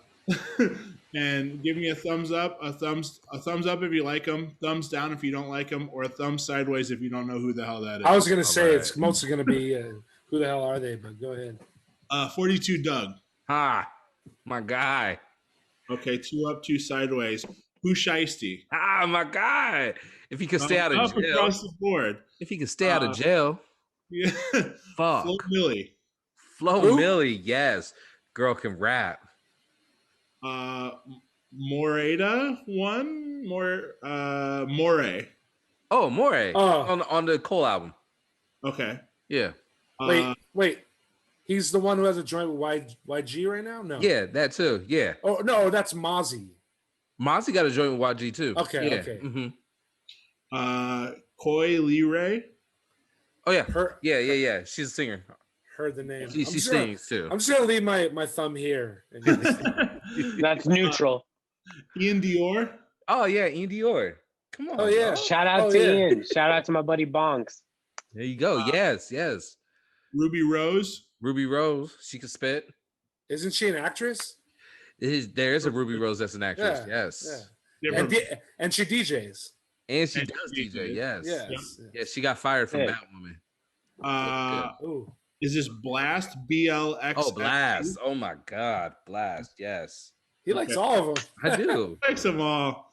Speaker 2: give me a thumbs up, a thumbs up if you like them, thumbs down if you don't like them, or a thumb sideways if you don't know who the hell that is.
Speaker 3: I was gonna say it's mostly gonna be who the hell are they? But go ahead.
Speaker 2: 42 Doug.
Speaker 1: My guy.
Speaker 2: Okay, 2 up, 2 sideways. Who Shiesty?
Speaker 1: My guy. If he could stay out of jail.
Speaker 2: Across the board.
Speaker 1: If he could stay out of jail.
Speaker 2: Yeah.
Speaker 1: Fuck.
Speaker 2: Flo
Speaker 1: Millie, yes. Girl can rap.
Speaker 2: Morada one more Moray.
Speaker 1: Oh, Moray. On the Cole album.
Speaker 2: Okay.
Speaker 1: Yeah.
Speaker 3: Wait. He's the one who has a joint with YG right now? No.
Speaker 1: Yeah, that too. Yeah.
Speaker 3: Oh no, that's Mozzie.
Speaker 1: Mozzie got a joint with YG too.
Speaker 3: Okay.
Speaker 1: Yeah.
Speaker 3: Okay.
Speaker 2: Mm-hmm. Koi Lee Ray.
Speaker 1: Oh yeah. Yeah. She's a singer.
Speaker 3: Heard the name.
Speaker 1: She sings too.
Speaker 3: I'm just gonna leave my thumb here.
Speaker 4: That's neutral.
Speaker 2: Ian Dior.
Speaker 1: Oh yeah, Ian Dior. Come on.
Speaker 3: Oh yeah.
Speaker 4: Shout out to Ian. Shout out to my buddy Bonks.
Speaker 1: There you go. Yes.
Speaker 2: Ruby Rose.
Speaker 1: She can spit.
Speaker 3: Isn't she an actress?
Speaker 1: There is a Ruby Rose that's an actress.
Speaker 3: Yeah.
Speaker 1: Yes.
Speaker 3: Yeah. And she DJs.
Speaker 1: And she does DJ. Yes. Yeah. She got fired from Batwoman.
Speaker 2: Is this Blast? BLX?
Speaker 1: Oh, Blast. Oh my God. Blast. Yes.
Speaker 3: He likes all of them.
Speaker 1: I do.
Speaker 2: Likes them all.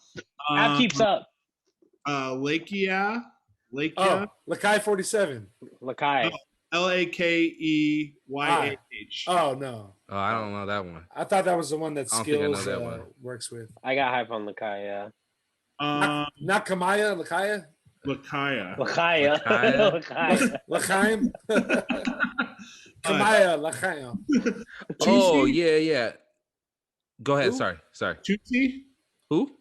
Speaker 4: That keeps up.
Speaker 2: Lakia.
Speaker 3: Oh, Lakai 47.
Speaker 4: Lakai.
Speaker 2: Lakeyah.
Speaker 3: Oh no,
Speaker 1: Oh, I don't know that one.
Speaker 3: I thought that was the one that
Speaker 1: I don't think I know
Speaker 3: Skills
Speaker 1: that one.
Speaker 3: works with.
Speaker 4: I got hype on Lakaya.
Speaker 3: Not Kamaya, Lakaya,
Speaker 2: Lakaya.
Speaker 4: Lakaya.
Speaker 1: Lakaya?
Speaker 4: Lakaya.
Speaker 3: Lakaim, Kamaya, Lakaim.
Speaker 1: Oh yeah. Go ahead.
Speaker 3: Who?
Speaker 1: Sorry.
Speaker 2: Tootsie?
Speaker 1: Who?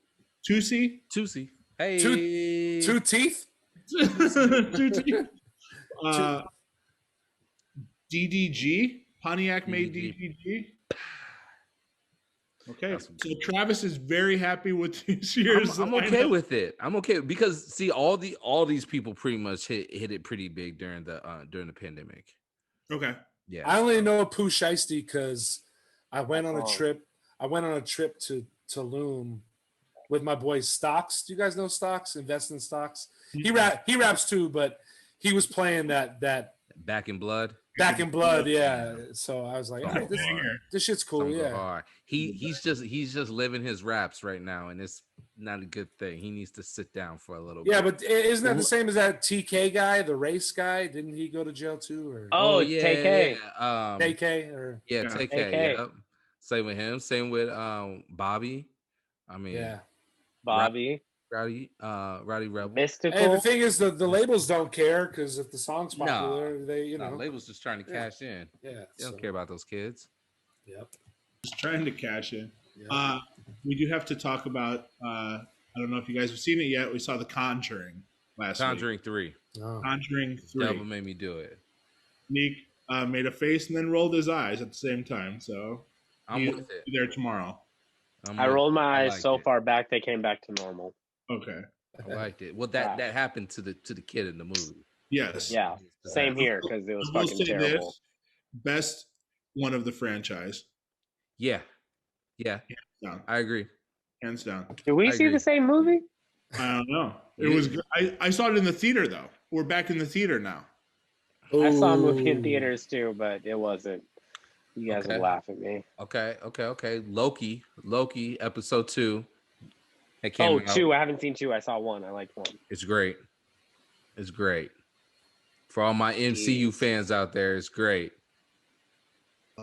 Speaker 2: Tootsie?
Speaker 1: Tusi. Hey.
Speaker 3: Two teeth.
Speaker 2: Tootsie? DDG? Pontiac made DDG? Okay, so Travis is very happy with this year's.
Speaker 1: I'm okay with it. I'm okay because see, all these people pretty much hit it pretty big during the pandemic.
Speaker 2: Okay.
Speaker 1: Yeah.
Speaker 3: I only know Pooh Shiesty because I went on a trip. I went on a trip to Tulum with my boy Stocks. Do you guys know Stocks? Invest in Stocks. He raps too, but he was playing that
Speaker 1: Back in Blood.
Speaker 3: Back in Blood, yeah. So I was like, all right, this shit's cool,
Speaker 1: Songs are
Speaker 3: yeah.
Speaker 1: hard. He's just living his raps right now, and it's not a good thing. He needs to sit down for a little bit.
Speaker 3: Yeah, but isn't that the same as that TK guy, the race guy? Didn't he go to jail too? Or
Speaker 4: Oh, yeah. TK.
Speaker 1: Yeah.
Speaker 3: TK or
Speaker 1: TK. Yep. Same with him. Same with Bobby. I mean,
Speaker 3: yeah,
Speaker 4: Bobby.
Speaker 1: Rowdy Rebel.
Speaker 4: Mystical.
Speaker 3: Hey, the thing is, the labels don't care because if the song's popular, they
Speaker 1: labels just trying to cash in.
Speaker 3: Yeah,
Speaker 1: they don't care about those kids.
Speaker 3: Yep,
Speaker 2: just trying to cash in.
Speaker 3: Yep.
Speaker 2: We do have to talk about. I don't know if you guys have seen it yet. We saw The Conjuring last week.
Speaker 1: Conjuring 3.
Speaker 3: Oh.
Speaker 2: Conjuring 3.
Speaker 1: Devil made me do it.
Speaker 2: Nick made a face and then rolled his eyes at the same time. So
Speaker 1: I'm with it.
Speaker 2: Be there tomorrow.
Speaker 4: I rolled my eyes so far back they came back to normal.
Speaker 2: Okay.
Speaker 1: I liked it. Well, that happened to the kid in the movie.
Speaker 2: Yes.
Speaker 4: Yeah. Same here because it was fucking terrible.
Speaker 2: Best one of the franchise.
Speaker 1: Yeah. I agree.
Speaker 2: Hands down.
Speaker 4: Did we see the same movie?
Speaker 2: I don't know. It was good. I saw it in the theater though. We're back in the theater now.
Speaker 4: I saw a movie in theaters too, but it wasn't. You guys will laugh at me.
Speaker 1: Okay. Loki, episode 2.
Speaker 4: Oh, 2. I haven't seen 2. I saw 1. I liked 1.
Speaker 1: It's great. For all my MCU fans out there, it's great.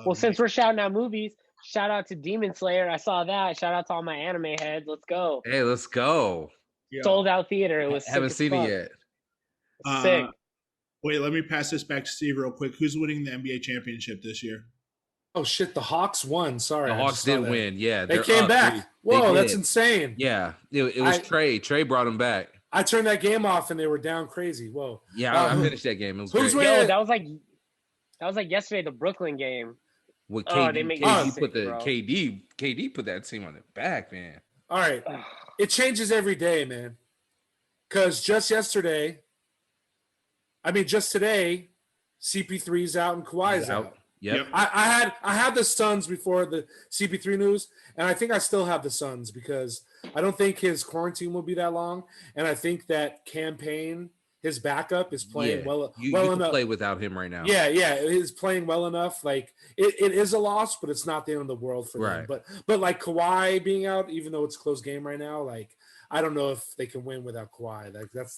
Speaker 4: Well, since we're shouting out movies, shout out to Demon Slayer. I saw that. Shout out to all my anime heads. Let's go.
Speaker 1: Hey, let's go.
Speaker 2: Yeah.
Speaker 4: Sold out theater. It was
Speaker 1: haven't seen it
Speaker 2: yet.
Speaker 4: Sick.
Speaker 2: Wait, let me pass this back to Steve real quick. Who's winning the NBA championship this year?
Speaker 3: Oh shit, the Hawks won. Sorry.
Speaker 1: The Hawks did win. Yeah.
Speaker 3: They came back. Whoa, that's insane.
Speaker 1: Yeah. It was Trey. Trey brought them back.
Speaker 3: I turned that game off and they were down crazy. Whoa.
Speaker 1: Yeah, I finished that game. It was
Speaker 3: who's
Speaker 1: great.
Speaker 3: winning?
Speaker 4: Yo, that was like yesterday, the Brooklyn game.
Speaker 1: With KD put that team on their back, man.
Speaker 3: All right. It changes every day, man. Because just today, CP3's out and Kawhi's out.
Speaker 1: Yep.
Speaker 3: I had the Suns before the CP3 news, and I think I still have the Suns because I don't think his quarantine will be that long, and I think that campaign, his backup, is playing well
Speaker 1: you
Speaker 3: enough.
Speaker 1: Play without him right now.
Speaker 3: Yeah, he's playing well enough. Like it is a loss, but it's not the end of the world for them. But like Kawhi being out, even though it's a close game right now, like I don't know if they can win without Kawhi. Like that's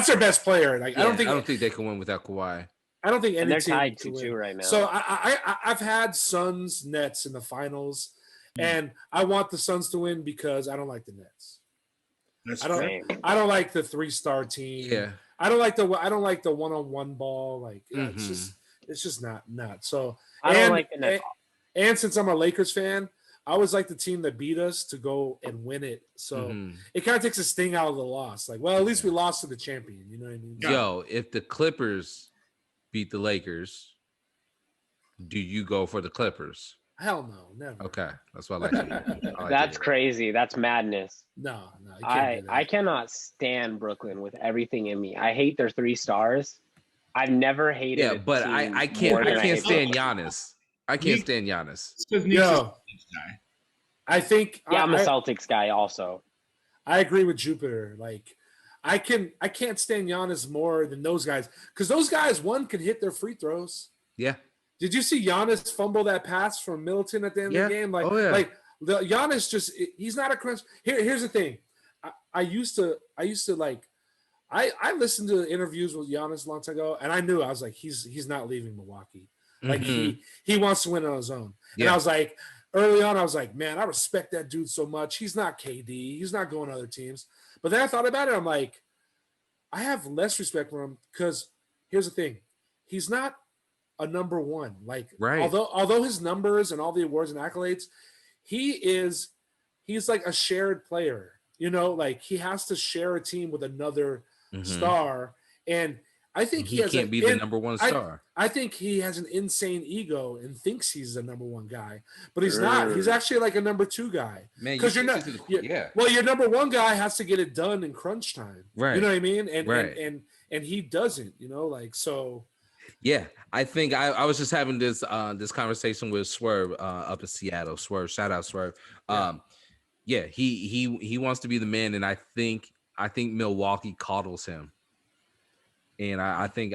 Speaker 3: their best player. Like I don't think
Speaker 1: they can win without Kawhi.
Speaker 3: I don't think any
Speaker 4: they're
Speaker 3: team
Speaker 4: tied
Speaker 3: can
Speaker 4: 2-2 right now.
Speaker 3: So I've had Suns Nets in the finals, and I want the Suns to win because I don't like the Nets. I don't like the 3-star team.
Speaker 1: Yeah.
Speaker 3: I don't like the one-on-one ball. Like it's just not. So
Speaker 4: I don't like the Nets.
Speaker 3: And since I'm a Lakers fan, I always like the team that beat us to go and win it. So it kind of takes a sting out of the loss. Like, well, at least we lost to the champion. You know what I mean?
Speaker 1: Yo, if the Clippers beat the Lakers, do you go for the Clippers?
Speaker 3: Hell no, never.
Speaker 1: Okay, that's what I like to do.
Speaker 4: That's crazy. That's madness.
Speaker 3: No, you can't do that.
Speaker 4: I cannot stand Brooklyn with everything in me. I hate their 3 stars. I've never hated.
Speaker 1: Yeah, but I can't stand Giannis. I can't stand Giannis.
Speaker 3: Yo, I think
Speaker 4: I'm a Celtics guy also.
Speaker 3: I agree with Jupiter. Like I can't stand Giannis more than those guys because those guys can hit their free throws.
Speaker 1: Yeah.
Speaker 3: Did you see Giannis fumble that pass from Middleton at the end of the game? Like Giannis he's not a crunch. Here's the thing. I used to like I listened to interviews with Giannis a long time ago, and I knew, I was like, he's not leaving Milwaukee. Like he wants to win on his own. And I was like, early on, I was like, man, I respect that dude so much. He's not KD. He's not going to other teams. But then I thought about it. I'm like, I have less respect for him because here's the thing. He's not a number one. Like, although his numbers and all the awards and accolades, he's like a shared player. You know, like he has to share a team with another star. And I think he
Speaker 1: can't be the number one star.
Speaker 3: I think he has an insane ego and thinks he's the number one guy, but he's not. He's actually like a number two guy. Man, because you're not. Well, your number one guy has to get it done in crunch time. Right. You know what I mean? And he doesn't. You know, like so.
Speaker 1: Yeah, I think I was just having this conversation with Swerve up in Seattle. Swerve, shout out Swerve. Yeah, he wants to be the man, and I think Milwaukee coddles him. And I think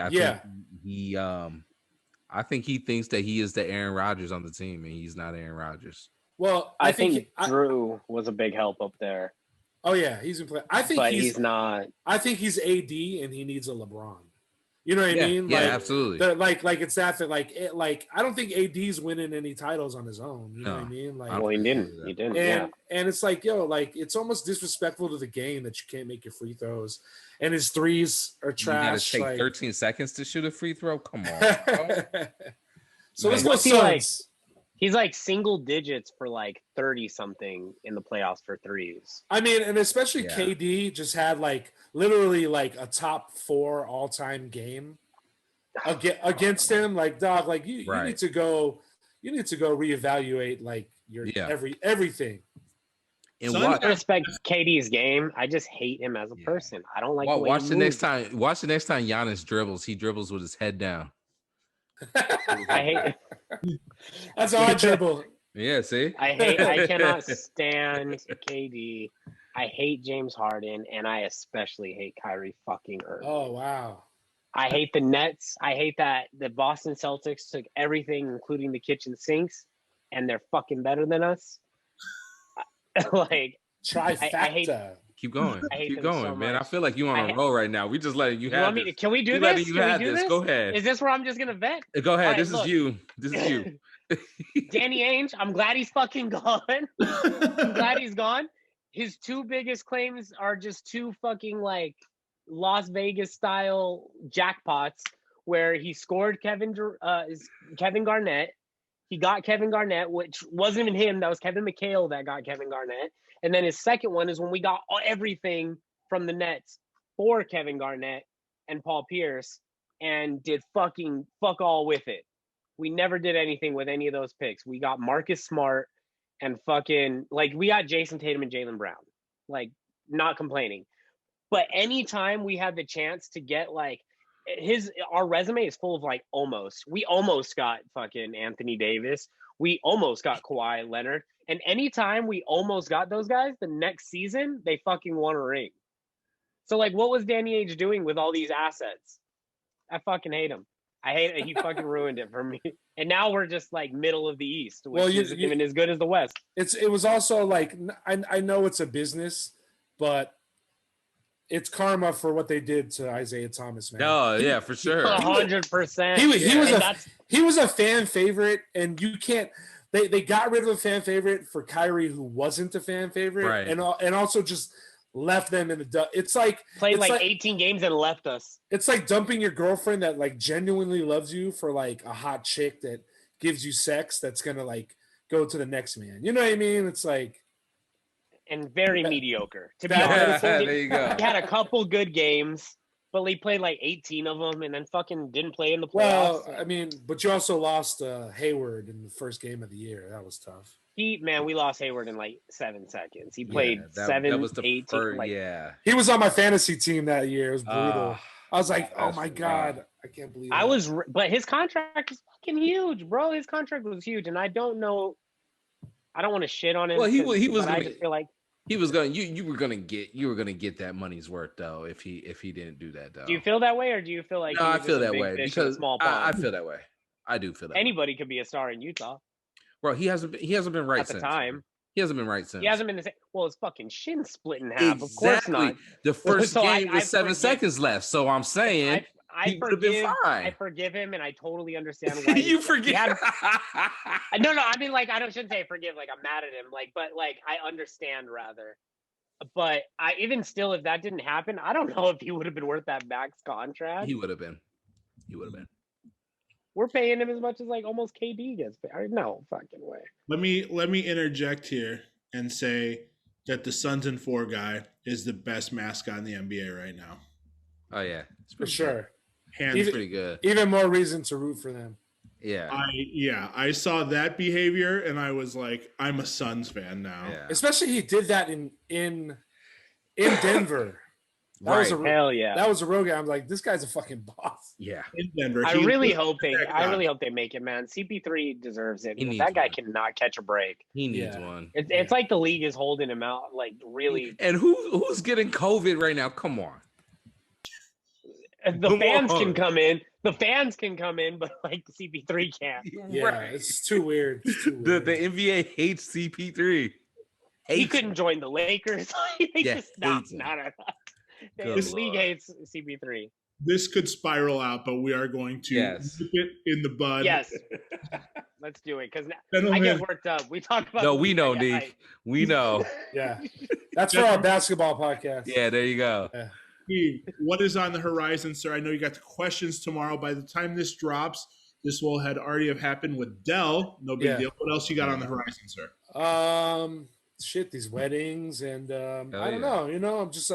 Speaker 1: he thinks that he is the Aaron Rodgers on the team, and he's not Aaron Rodgers.
Speaker 4: Well, I think Drew was a big help up there.
Speaker 3: Oh yeah, he's been playing. I think
Speaker 4: he's not.
Speaker 3: I think he's AD, and he needs a LeBron. You know what I mean?
Speaker 1: Yeah, absolutely.
Speaker 3: Like it's that like I don't think AD's winning any titles on his own. You know what I mean? Like,
Speaker 4: well, he didn't.
Speaker 3: And it's like, yo, like it's almost disrespectful to the game that you can't make your free throws, and his threes are trash.
Speaker 1: You gotta take 13 seconds to shoot a free throw. Come on.
Speaker 3: So let's go Suns.
Speaker 4: He's like single digits for like 30 something in the playoffs for threes.
Speaker 3: I mean, and especially KD just had like literally like a top 4 all-time game against him. Like, dog, like you need to go reevaluate like your everything.
Speaker 4: And I respect KD's game. I just hate him as a person. I don't like.
Speaker 1: Well, watch the next time Giannis dribbles. He dribbles with his head down.
Speaker 4: I hate.
Speaker 3: That's all I dribble.
Speaker 1: Yeah, see?
Speaker 4: I cannot stand KD. I hate James Harden, and I especially hate Kyrie fucking Irving.
Speaker 3: Oh, wow.
Speaker 4: I hate the Nets. I hate that the Boston Celtics took everything, including the kitchen sinks, and they're fucking better than us. Like,
Speaker 3: trifecta.
Speaker 4: I hate.
Speaker 1: Keep going. Keep going, so man. I feel like you're on a roll right now. We just letting you have this.
Speaker 4: Can we do this?
Speaker 1: You have this. Go ahead.
Speaker 4: Is this where I'm just gonna vent?
Speaker 1: Go ahead. Right, this is you.
Speaker 4: Danny Ainge. I'm glad he's fucking gone. I'm glad he's gone. His 2 biggest claims are just 2 fucking like Las Vegas style jackpots where he scored Kevin Garnett. He got Kevin Garnett, which wasn't even him. That was Kevin McHale that got Kevin Garnett. And then his second one is when we got everything from the Nets for Kevin Garnett and Paul Pierce and did fucking fuck all with it. We never did anything with any of those picks. We got Marcus Smart and fucking, like, we got Jason Tatum and Jaylen Brown. Like, not complaining. But anytime we had the chance to get, like, our resume is full of, like, almost. We almost got fucking Anthony Davis. We almost got Kawhi Leonard. And anytime we almost got those guys, the next season, they fucking won a ring. So, like, what was Danny Ainge doing with all these assets? I fucking hate him. I hate it. He fucking ruined it for me. And now we're just, like, middle of the East, which isn't even as good as the West.
Speaker 3: It was also, like, I know it's a business, but it's karma for what they did to Isaiah Thomas, man.
Speaker 1: Oh, yeah, for sure.
Speaker 4: 100%.
Speaker 3: He was a fan favorite, and you can't – They got rid of a fan favorite for Kyrie, who wasn't a fan favorite,
Speaker 1: right.
Speaker 3: and also just left them in the dust. It's like
Speaker 4: played like 18 games and left us.
Speaker 3: It's like dumping your girlfriend that like genuinely loves you for like a hot chick that gives you sex that's gonna like go to the next man. You know what I mean? It's like
Speaker 4: and very mediocre. To be honest,
Speaker 1: there you go.
Speaker 4: He had a couple good games. But he played like 18 of them and then fucking didn't play in the playoffs.
Speaker 3: Well, I mean, but you also lost Hayward in the first game of the year. That was tough.
Speaker 4: We lost Hayward in like 7 seconds. He played 7, 8.
Speaker 3: He was on my fantasy team that year. It was brutal. I was like, oh my God, I can't believe it.
Speaker 4: But his contract is fucking huge, bro. His contract was huge. And I don't know. I don't want to shit on him.
Speaker 1: Well, he was.
Speaker 4: I just feel like.
Speaker 1: He was going. You were gonna get that money's worth though if he didn't do that though.
Speaker 4: Do you feel that way, or do you feel like?
Speaker 1: No, I feel that way because
Speaker 4: small pond?
Speaker 1: I feel that way. I do feel that.
Speaker 4: Anybody could be a star in Utah.
Speaker 1: Bro, he hasn't been right
Speaker 4: at the time.
Speaker 1: He hasn't been right since.
Speaker 4: He hasn't been the same. Well, his fucking shin split in half. Of course not.
Speaker 1: The first
Speaker 4: So
Speaker 1: game was
Speaker 4: I
Speaker 1: 7 seconds left. So I'm saying he would have been fine.
Speaker 4: I forgive him, and I totally understand why.
Speaker 1: You forgive?
Speaker 4: No, I mean, like, shouldn't say forgive. Like, I'm mad at him. Like, but like, I understand rather. But even still, if that didn't happen, I don't know if he would have been worth that max contract.
Speaker 1: He would have been.
Speaker 4: We're paying him as much as like almost KD gets paid. No fucking way.
Speaker 2: Let me interject here and say that the Suns and 4 guy is the best mascot in the NBA right now.
Speaker 1: Oh yeah,
Speaker 3: for sure.
Speaker 2: Hands
Speaker 1: pretty good.
Speaker 3: Even more reason to root for them.
Speaker 1: Yeah.
Speaker 2: I saw that behavior and I was like, I'm a Suns fan now.
Speaker 3: Yeah. Especially he did that in Denver. That was
Speaker 4: hell yeah.
Speaker 3: That was a road guy. I'm like, this guy's a fucking boss.
Speaker 1: Yeah.
Speaker 2: In Denver.
Speaker 4: I really hope they make it, man. CP3 deserves it. That guy cannot catch a break.
Speaker 1: He needs one.
Speaker 4: It's like the league is holding him out, like really.
Speaker 1: And who's getting COVID right now? Come on.
Speaker 4: The fans can come in. The fans can come in, but like CP3 can't.
Speaker 3: Yeah, right. It's too weird.
Speaker 1: The NBA hates CP3.
Speaker 4: He couldn't join the Lakers. The league hates CP3.
Speaker 2: This could spiral out, but we are going to nip it in the bud.
Speaker 4: Yes. Let's do it, because I get worked up. We talk about.
Speaker 1: No, we know, Nick. We know.
Speaker 3: Yeah, that's for our basketball podcast.
Speaker 1: Yeah, there you go.
Speaker 3: Yeah.
Speaker 2: Steve, what is on the horizon, sir? I know you got the questions tomorrow. By the time this drops, this will already have happened with Dell. No big deal. What else you got on the horizon, sir?
Speaker 3: These weddings and I don't know. You know, I'm just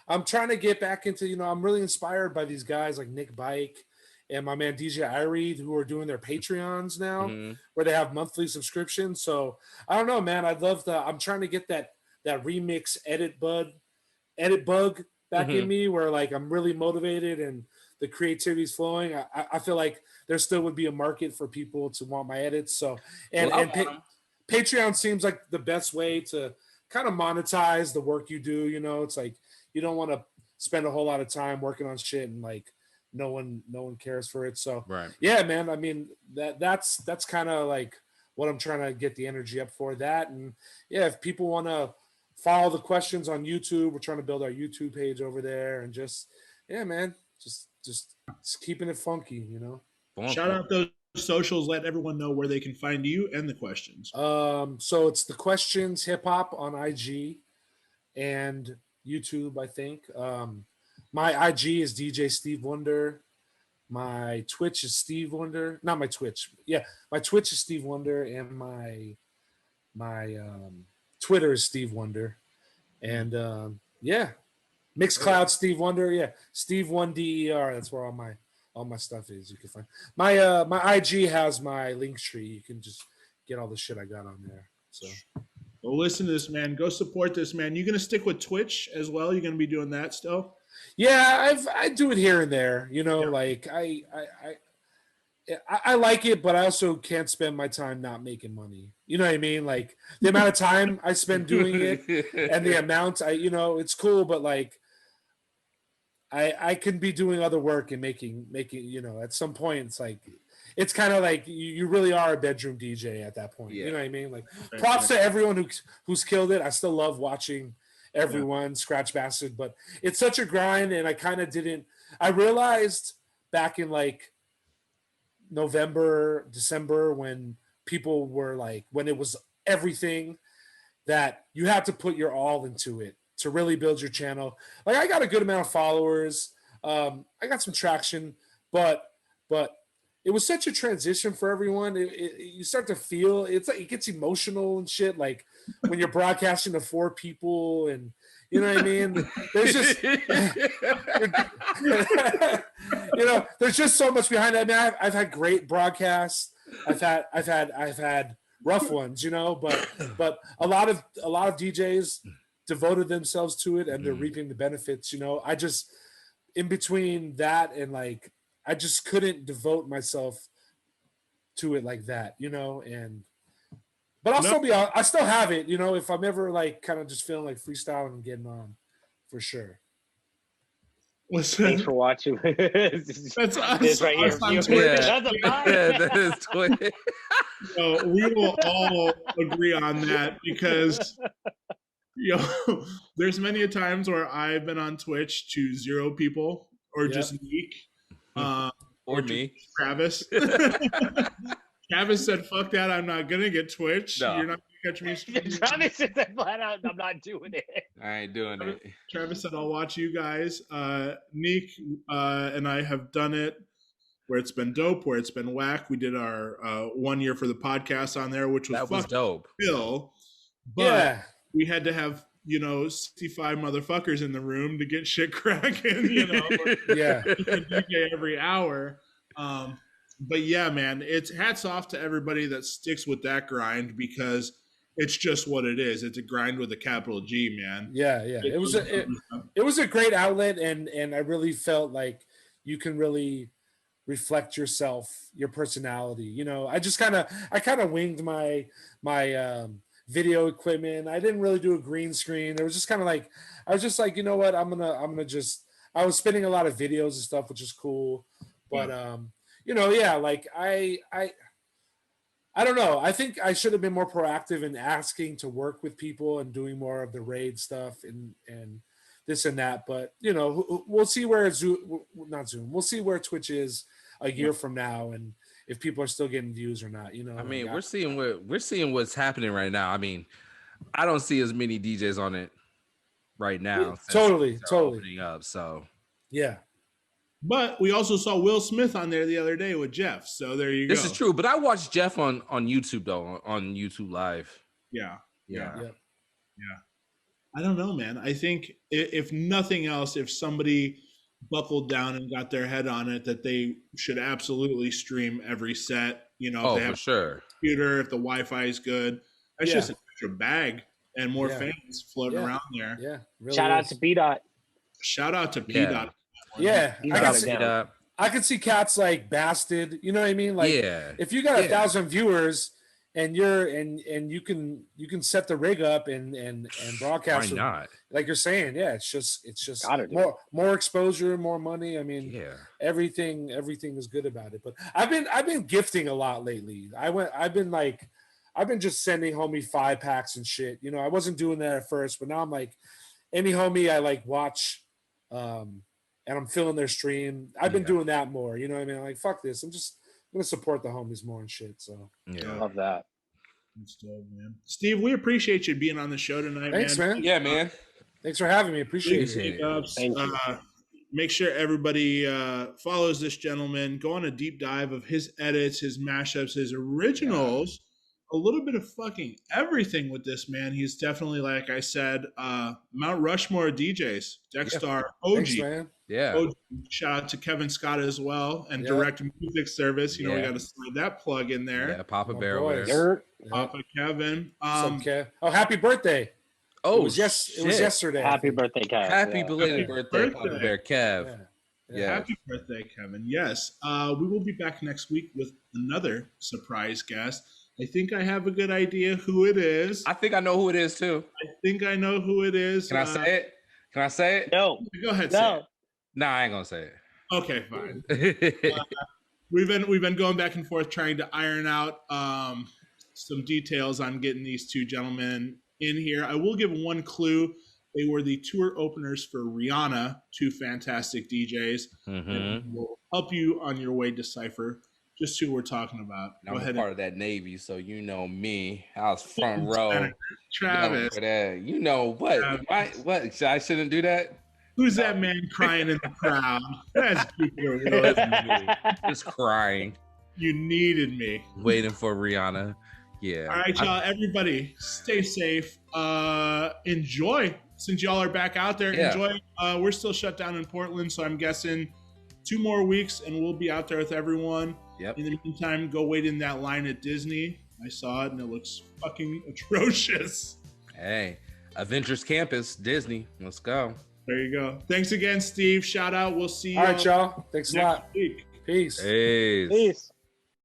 Speaker 3: I'm trying to get back into. You know, I'm really inspired by these guys like Nick Bike and my man DJ Irie, who are doing their Patreons now, where they have monthly subscriptions. So I don't know, man. I'd love to. I'm trying to get that remix edit bug back in me, where like I'm really motivated and the creativity is flowing. I feel like there still would be a market for people to want my edits. So Patreon seems like the best way to kind of monetize the work you do. You know, it's like you don't want to spend a whole lot of time working on shit and like no one cares for it. So yeah, man. I mean that's kind of like what I'm trying to get the energy up for that. And yeah, if people want to follow the questions on YouTube, we're trying to build our YouTube page over there, and just man, just keeping it funky, you know.
Speaker 2: Shout out those socials, let everyone know where they can find you and the questions.
Speaker 3: So it's the questions hip hop on IG and YouTube, I think. My IG is DJ Steve1der. My Twitch is Steve1der. Not my Twitch. Yeah, my Twitch is Steve1der, and my Twitter is Steve1der. And Mixcloud Steve1der. Yeah, Steve1der. That's where all my stuff is. You can find my IG has my link tree. You can just get all the shit I got on there. So
Speaker 2: well, listen to this, man. Go support this, man. You gonna stick with Twitch as well? You're gonna be doing that still?
Speaker 3: Yeah, I do it here and there. You know, like I like it, but I also can't spend my time not making money. You know what I mean? Like the amount of time I spend doing it and the amount it's cool, but like I can be doing other work and making, at some point it's like, it's kind of like you really are a bedroom DJ at that point. Yeah. You know what I mean? Like props to everyone who's killed it. I still love watching everyone scratch bastard, but it's such a grind. And I kind of I realized back in like November, December, when people were like, when it was everything, that you have to put your all into it to really build your channel. Like I got a good amount of followers. I got some traction, but it was such a transition for everyone. You start to feel it's like it gets emotional and shit. Like when you're broadcasting to 4 people, and you know what I mean. There's just there's just so much behind it. I mean, I've had great broadcasts. I've had rough ones, but a lot of DJs devoted themselves to it, and they're reaping the benefits. I just in between that and like. I just couldn't devote myself to it like that, but I still have it, if I'm ever like kind of just feeling like freestyling and getting on, for sure.
Speaker 4: Thanks for watching.
Speaker 2: That's us.
Speaker 4: This right here.
Speaker 2: Us on
Speaker 4: Viewers.
Speaker 2: Twitch.
Speaker 4: That's a vibe.
Speaker 1: Yeah, that is Twitch.
Speaker 2: So we will all agree on that because there's many a times where I've been on Twitch to 0 people or just Meek
Speaker 1: Or me.
Speaker 2: Travis. Travis said, "Fuck that! I'm not gonna get Twitch.
Speaker 1: No.
Speaker 2: You're not gonna catch me."
Speaker 4: Travis said flat out, I'm not doing it.
Speaker 1: I ain't doing it.
Speaker 2: Travis said, "I'll watch you guys." Meek and I have done it where it's been dope, where it's been whack. We did our 1 year for the podcast on there, which was
Speaker 1: That was dope.
Speaker 2: Still, but we had to have 65 motherfuckers in the room to get shit cracking. DJ every hour. But yeah, man, it's hats off to everybody that sticks with that grind because it's just what it is. It's a grind with a capital G, man.
Speaker 3: Yeah. It was a great outlet, and I really felt like you can really reflect yourself, your personality. I kind of winged my video equipment. I didn't really do a green screen. It was just kind of like, I was just like, you know what, I'm gonna just, I was spinning a lot of videos and stuff, which is cool. But like I don't know. I think I should have been more proactive in asking to work with people and doing more of the raid stuff and this and that. But we'll see where We'll see where Twitch is a year from now, and if people are still getting views or not.
Speaker 1: I mean, we're seeing what's happening right now. I mean, I don't see as many DJs on it right now.
Speaker 3: Totally
Speaker 1: opening up. So
Speaker 3: yeah.
Speaker 2: But we also saw Will Smith on there the other day with Jeff. So there you go.
Speaker 1: This is true. But I watched Jeff on YouTube though, on YouTube Live.
Speaker 2: Yeah.
Speaker 3: Yeah.
Speaker 2: I don't know, man. I think if nothing else, if somebody buckled down and got their head on it, that they should absolutely stream every set. If they have
Speaker 1: for sure.
Speaker 2: a computer, if the Wi-Fi is good, that's just an extra bag and more fans floating around there.
Speaker 3: Yeah. Really
Speaker 4: Shout out to P-Dot.
Speaker 2: Shout out to P-Dot.
Speaker 3: Yeah, I could see cats like Bastard. You know what I mean? Like, if you got 1,000 viewers and you can set the rig up and broadcast.
Speaker 1: Why not?
Speaker 3: Like you're saying, it's just more exposure, more money. I mean, everything is good about it. But I've been gifting a lot lately. I've been just sending homie 5-packs and shit. I wasn't doing that at first, but now I'm like, any homie I like watch. And I'm filling their stream. I've been doing that more. You know what I mean? I'm like, fuck this. I'm gonna support the homies more and shit. So
Speaker 4: I love that.
Speaker 2: That's dope, man. Steve, we appreciate you being on the show tonight.
Speaker 3: Thanks, man.
Speaker 1: Yeah, man.
Speaker 3: Thanks for having me. Appreciate it.
Speaker 4: Thank you.
Speaker 2: Make sure everybody follows this gentleman. Go on a deep dive of his edits, his mashups, his originals. A little bit of fucking everything with this man. He's definitely, like I said, Mount Rushmore DJs. Deckstar OG.
Speaker 3: Thanks, man.
Speaker 1: Yeah.
Speaker 2: OG. Shout out to Kevin Scott as well, and Direct Music Service. We got to slide that plug in there.
Speaker 1: Yeah, Papa Bear over there.
Speaker 2: Papa Kevin.
Speaker 3: Kev? Oh, happy birthday!
Speaker 1: Oh,
Speaker 3: it was yesterday.
Speaker 4: Happy birthday, Kev.
Speaker 1: Happy belated birthday, Papa Bear Kev.
Speaker 2: Yeah. Happy birthday, Kevin. Yes. We will be back next week with another surprise guest. I think I have a good idea who it is.
Speaker 1: I think I know who it is too.
Speaker 2: I think I know who it is.
Speaker 1: Can I say it? Can I say it?
Speaker 4: No.
Speaker 2: Go ahead. Say it.
Speaker 1: Nah, I ain't gonna say it.
Speaker 2: Okay, fine. We've been going back and forth trying to iron out some details on getting these two gentlemen in here. I will give one clue. They were the tour openers for Rihanna, two fantastic DJs. And will help you on your way decipher just who we're talking about.
Speaker 1: I'm a part of that Navy, so you know me. I was front row.
Speaker 2: Travis.
Speaker 1: You know what? What? I shouldn't do that?
Speaker 2: Who's that man crying in the crowd? That's Cooper.
Speaker 1: Just crying.
Speaker 2: You needed me.
Speaker 1: Waiting for Rihanna. Yeah.
Speaker 2: All right, y'all. Everybody, stay safe. Enjoy. Since y'all are back out there, enjoy. We're still shut down in Portland, so I'm guessing 2 more weeks, and we'll be out there with everyone.
Speaker 1: Yep.
Speaker 2: In the meantime, go wait in that line at Disney. I saw it, and it looks fucking atrocious.
Speaker 1: Hey, Avengers Campus, Disney. Let's go.
Speaker 2: There you go. Thanks again, Steve. Shout out. We'll see you.
Speaker 3: All right, y'all. Thanks a lot.
Speaker 2: Week.
Speaker 3: Peace.
Speaker 1: Peace.
Speaker 4: Peace.